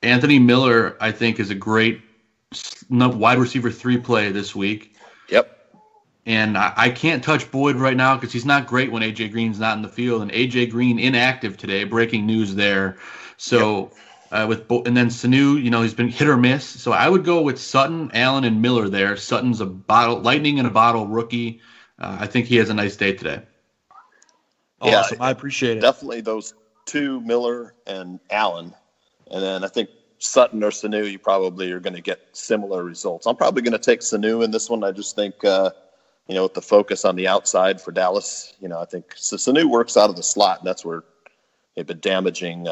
Anthony Miller, I think, is a great wide receiver 3 play this week. Yep. And I can't touch Boyd right now because he's not great when A.J. Green's not in the field. And A.J. Green inactive today. Breaking news there. So and then Sanu, he's been hit or miss. So I would go with Sutton, Allen, and Miller there. Sutton's a lightning in a bottle rookie. I think he has a nice day today. Awesome. I appreciate it. Definitely those two, Miller and Allen. And then I think Sutton or Sanu, you probably are going to get similar results. I'm probably going to take Sanu in this one. I just think, with the focus on the outside for Dallas, I think Sanu works out of the slot, and that's where they've been damaging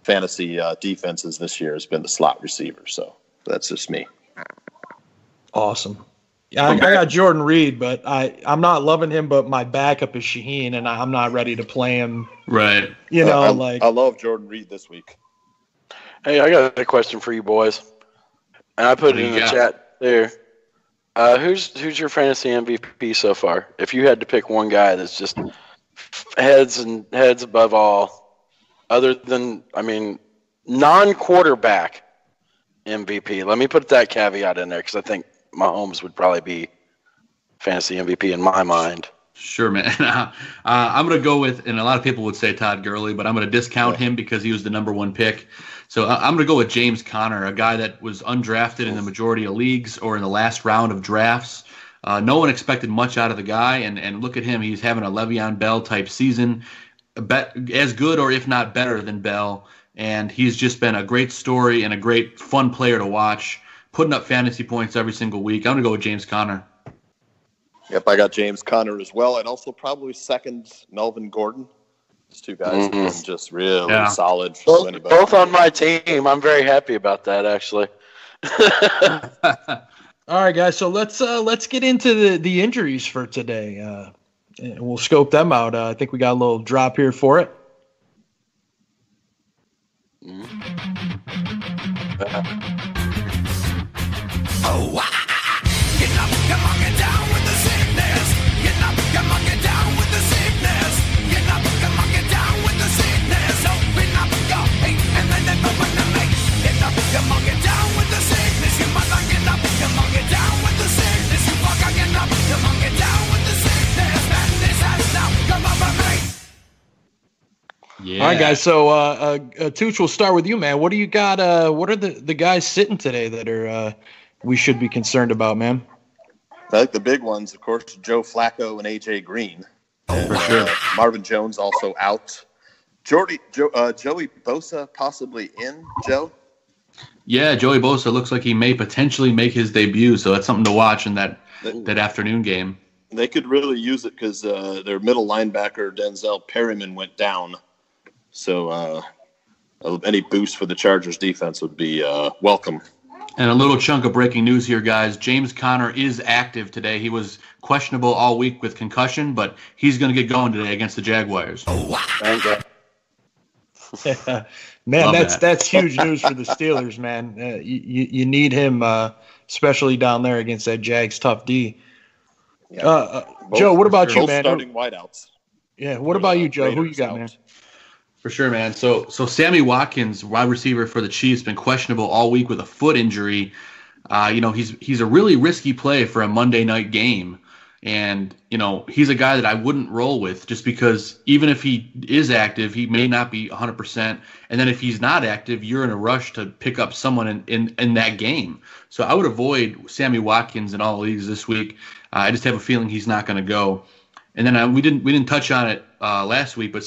fantasy defenses this year has been the slot receiver. So that's just me. Awesome. Yeah, I got Jordan Reed, but I'm not loving him, but my backup is Shaheen, and I'm not ready to play him. Right. I love Jordan Reed this week. Hey, I got a question for you boys. And I put it in the chat there. Who's your fantasy MVP so far? If you had to pick one guy that's just heads above all, other than, non-quarterback MVP. Let me put that caveat in there because I think Mahomes would probably be fantasy MVP in my mind. Sure, man. I'm going to go with, and a lot of people would say Todd Gurley, but I'm going to discount him because he was the number 1 pick. So I'm going to go with James Conner, a guy that was undrafted in the majority of leagues or in the last round of drafts. No one expected much out of the guy, and look at him. He's having a Le'Veon Bell type season, as good or if not better than Bell, and he's just been a great story and a great fun player to watch, putting up fantasy points every single week. I'm going to go with James Conner. Yep, I got James Conner as well, and also probably second Melvin Gordon. These two guys have been just really solid for anybody. Both on my team. I'm very happy about that, actually. All right, guys. So let's get into the injuries for today. And we'll scope them out. I think we got a little drop here for it. Oh, get up, come on, get down with the sickness. Get up, come on, get down with the sickness. Get up, come on, get down with the sickness. Open up your hate and then open the make. Get up, come on, get down with the sickness. You must get up, come on, get down with the sickness. You fucker, get up, come on, get down with the sickness. Madness has now come over me. Yeah. All right, guys. So, Tooch, we'll start with you, man. What do you got? What are the guys sitting today that are we should be concerned about, man? I think the big ones, of course, Joe Flacco and A.J. Green. And, for sure. Marvin Jones also out. Joey Bosa possibly in, Joe? Yeah, Joey Bosa looks like he may potentially make his debut, so that's something to watch in that afternoon game. They could really use it because their middle linebacker, Denzel Perryman, went down. So any boost for the Chargers defense would be welcome. And a little chunk of breaking news here, guys. James Conner is active today. He was questionable all week with concussion, but he's going to get going today against the Jaguars. Thank God. Man, that's huge news for the Steelers, man. You need him, especially down there against that Jags tough D. Joe, what about you, man? Starting wideouts. Yeah, what about you, Joe? Who you got, man? For sure, man. So Sammy Watkins, wide receiver for the Chiefs, been questionable all week with a foot injury. He's a really risky play for a Monday night game. And, he's a guy that I wouldn't roll with just because even if he is active, he may not be 100%. And then if he's not active, you're in a rush to pick up someone in that game. So I would avoid Sammy Watkins in all leagues this week. I just have a feeling he's not going to go. And then we didn't touch on it last week, but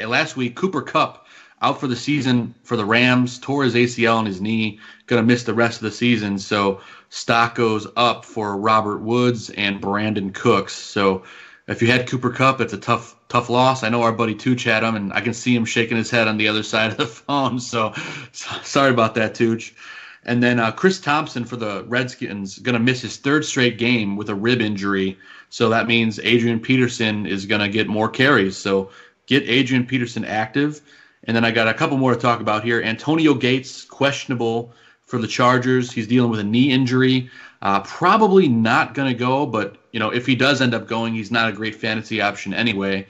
last week, Cooper Kupp out for the season for the Rams, tore his ACL on his knee, going to miss the rest of the season. So stock goes up for Robert Woods and Brandon Cooks. So if you had Cooper Kupp, it's a tough loss. I know our buddy Tooch had him, and I can see him shaking his head on the other side of the phone. So sorry about that, Tooch. And then Chris Thompson for the Redskins going to miss his third straight game with a rib injury. So that means Adrian Peterson is going to get more carries. So get Adrian Peterson active. And then I got a couple more to talk about here. Antonio Gates, questionable for the Chargers. He's dealing with a knee injury. Probably not going to go, but if he does end up going, he's not a great fantasy option anyway.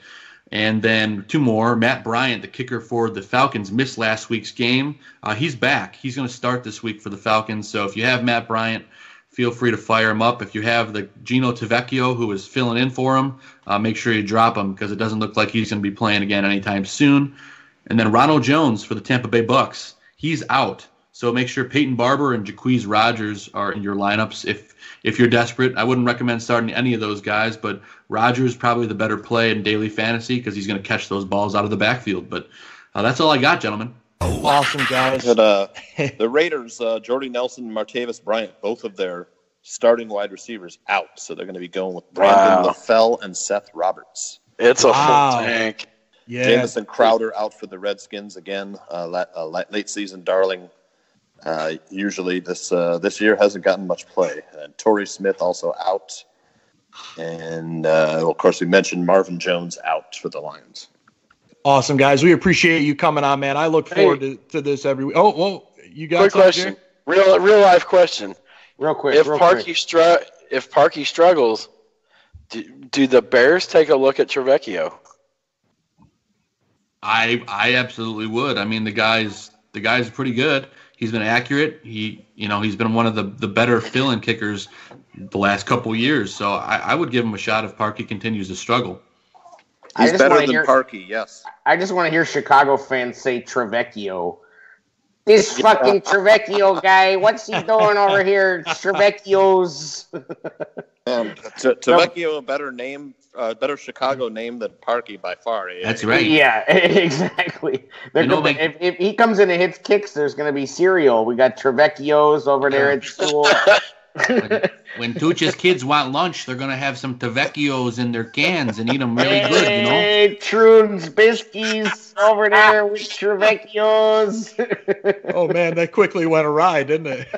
And then two more. Matt Bryant, the kicker for the Falcons, missed last week's game. He's back. He's going to start this week for the Falcons. So if you have Matt Bryant, feel free to fire him up. If you have the Gino Tavecchio, who is filling in for him, make sure you drop him because it doesn't look like he's going to be playing again anytime soon. And then Ronald Jones for the Tampa Bay Bucks. He's out. So make sure Peyton Barber and Jacquizz Rodgers are in your lineups if you're desperate. I wouldn't recommend starting any of those guys, but Rodgers probably the better play in daily fantasy because he's going to catch those balls out of the backfield. But that's all I got, gentlemen. Awesome, guys. And, the Raiders, Jordy Nelson and Martavis Bryant, both of their starting wide receivers out. So they're going to be going with Brandon LaFell and Seth Roberts. It's a full tank. Yeah. Jamison Crowder out for the Redskins again, late season darling. Usually this year hasn't gotten much play. And Torrey Smith also out. And, of course, we mentioned Marvin Jones out for the Lions. Awesome, guys. We appreciate you coming on, man. I look forward to this every week. Oh, well, you got quick question. Real life question. Real quick. If Parkey struggles, do the Bears take a look at Tavecchio? I absolutely would. I mean, the guy's pretty good. He's been accurate. He's been one of the better fill-in kickers the last couple years. So I would give him a shot if Parkey continues to struggle. He's better than Parkey, yes. I just want to hear Chicago fans say Tavecchio. This fucking Tavecchio guy, what's he doing over here? Tavecchio's. Tavecchio, a better Chicago name than Parkey by far. That's right. Yeah, exactly. If he comes in and hits kicks, there's going to be cereal. We got Tavecchios over there at school. When Tooch's kids want lunch, they're going to have some Tavecchios in their cans and eat them really good, Hey, Troon's Biscuits over there with Tavecchios. Oh, man, that quickly went awry, didn't it?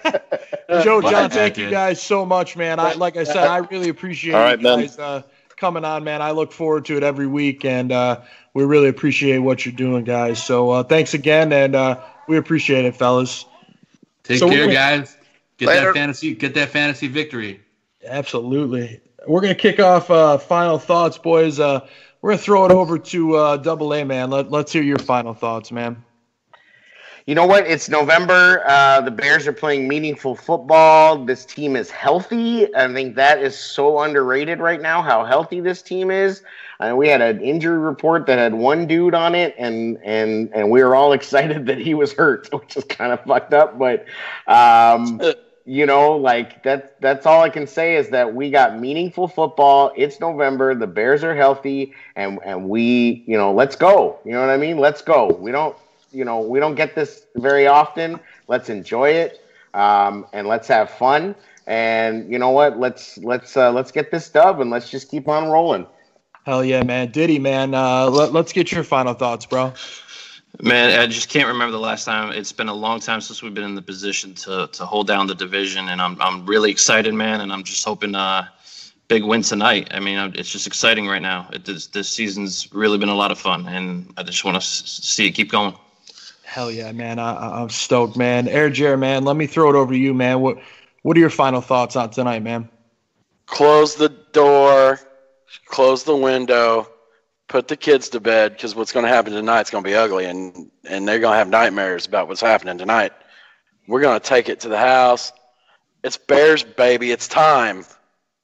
Joe, John, thank you guys so much, man. Like I said, I really appreciate you guys coming on, man. I look forward to it every week, and we really appreciate what you're doing, guys. So thanks again, and we appreciate it, fellas. Take care, guys. Get that fantasy victory. Absolutely. We're going to kick off final thoughts, boys. We're going to throw it over to Double A, man. Let's hear your final thoughts, man. You know what? It's November. The Bears are playing meaningful football. This team is healthy. I think that is so underrated right now, how healthy this team is. We had an injury report that had one dude on it, and we were all excited that he was hurt, which is kind of fucked up. But, that's all I can say is that we got meaningful football. It's November. The Bears are healthy, and we, let's go. You know what I mean? Let's go. We don't get this very often. Let's enjoy it, and let's have fun. And you know what? Let's get this dub, and let's just keep on rolling. Hell yeah, man. Diddy, man. Let's get your final thoughts, bro. Man, I just can't remember the last time. It's been a long time since we've been in the position to hold down the division, and I'm really excited, man. And I'm just hoping big win tonight. I mean, it's just exciting right now. This season's really been a lot of fun, and I just want to see it keep going. Hell yeah, man! I'm stoked, man. Air Jer, man, let me throw it over to you, man. What are your final thoughts on tonight, man? Close the door, close the window, put the kids to bed, because what's going to happen tonight is going to be ugly, and they're going to have nightmares about what's happening tonight. We're going to take it to the house. It's Bears, baby. It's time.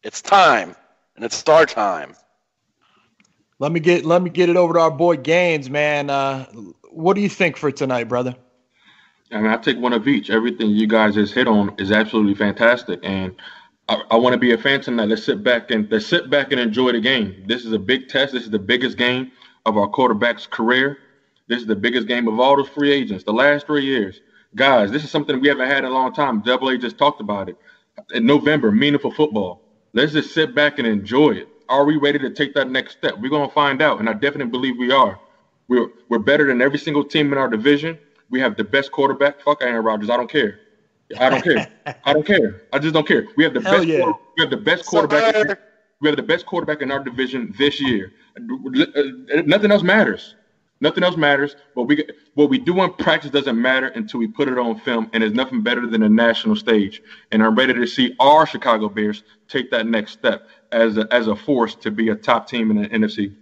It's time, and it's our time. Let me get it over to our boy Gaines, man. What do you think for tonight, brother? I mean, I take one of each. Everything you guys just hit on is absolutely fantastic, and I want to be a fan tonight. Let's sit back and enjoy the game. This is a big test. This is the biggest game of our quarterback's career. This is the biggest game of all the free agents, the last 3 years. Guys, this is something we haven't had in a long time. Double A just talked about it. In November, meaningful football. Let's just sit back and enjoy it. Are we ready to take that next step? We're going to find out, and I definitely believe we are. We're better than every single team in our division. We have the best quarterback. Fuck Aaron Rodgers. I don't care. I don't care. I just don't care. We have the best. Yeah. We have the best quarterback. We have the best quarterback in our division this year. Nothing else matters. Nothing else matters. What we do in practice doesn't matter until we put it on film, and there's nothing better than a national stage. And I'm ready to see our Chicago Bears take that next step as a force to be a top team in the NFC.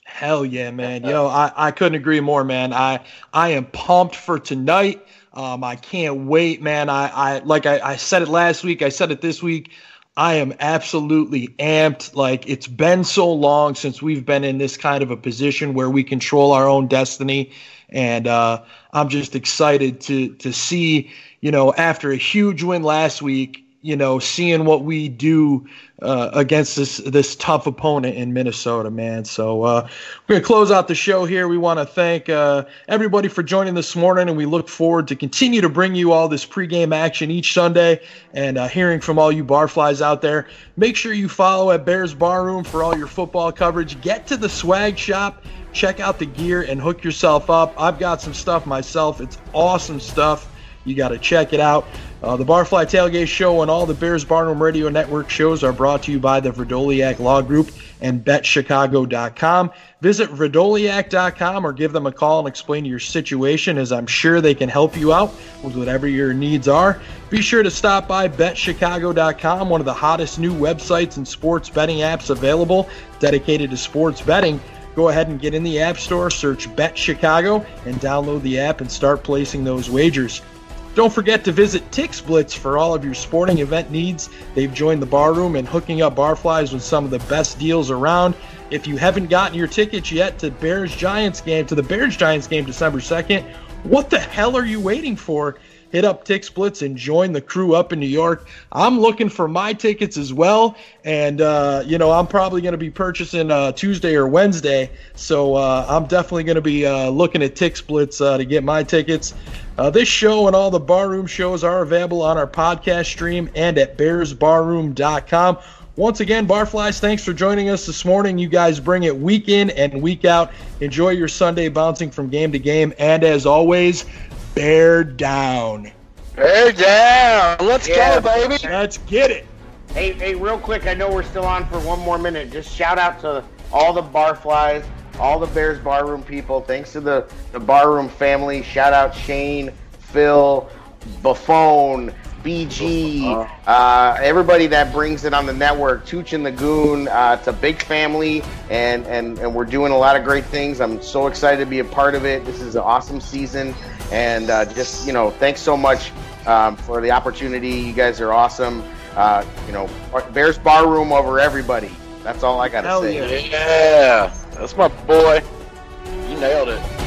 Hell yeah, man. I couldn't agree more, man. I am pumped for tonight. I can't wait, man. I said it last week. I said it this week. I am absolutely amped. Like, it's been so long since we've been in this kind of a position where we control our own destiny. And I'm just excited to see, after a huge win last week, seeing what we do against this tough opponent in Minnesota, man. So we're going to close out the show here. We want to thank everybody for joining this morning, and we look forward to continue to bring you all this pregame action each Sunday and hearing from all you Barflies out there. Make sure you follow at Bears Barroom for all your football coverage. Get to the swag shop. Check out the gear and hook yourself up. I've got some stuff myself. It's awesome stuff. You got to check it out. The Barfly Tailgate Show and all the Bears Barnum Radio Network shows are brought to you by the Verdoliak Law Group and BetChicago.com. Visit Verdoliak.com or give them a call and explain your situation, as I'm sure they can help you out with whatever your needs are. Be sure to stop by BetChicago.com, one of the hottest new websites and sports betting apps available dedicated to sports betting. Go ahead and get in the App Store, search Bet Chicago, and download the app and start placing those wagers. Don't forget to visit TixBlitz for all of your sporting event needs. They've joined the barroom and hooking up Barflies with some of the best deals around. If you haven't gotten your tickets yet to the Bears-Giants game December 2nd, what the hell are you waiting for? Hit up TixBlitz and join the crew up in New York. I'm looking for my tickets as well, and I'm probably going to be purchasing Tuesday or Wednesday, so I'm definitely going to be looking at TixBlitz to get my tickets. This show and all the Barroom shows are available on our podcast stream and at bearsbarroom.com. Once again, Barflies, thanks for joining us this morning. You guys bring it week in and week out. Enjoy your Sunday bouncing from game to game, and as always, Bear down. Bear down. Let's go, baby. Let's get it. Hey, real quick, I know we're still on for one more minute. Just shout out to all the Barflies, all the Bears Barroom people. Thanks to the Barroom family. Shout out Shane, Phil, Buffone, BG, everybody that brings it on the network, Tooch and the Goon. It's a big family, and we're doing a lot of great things. I'm so excited to be a part of it. This is an awesome season, and thanks so much for the opportunity. You guys are awesome. Bears Barroom over everybody. That's all I got to say. Yeah, that's my boy. You nailed it.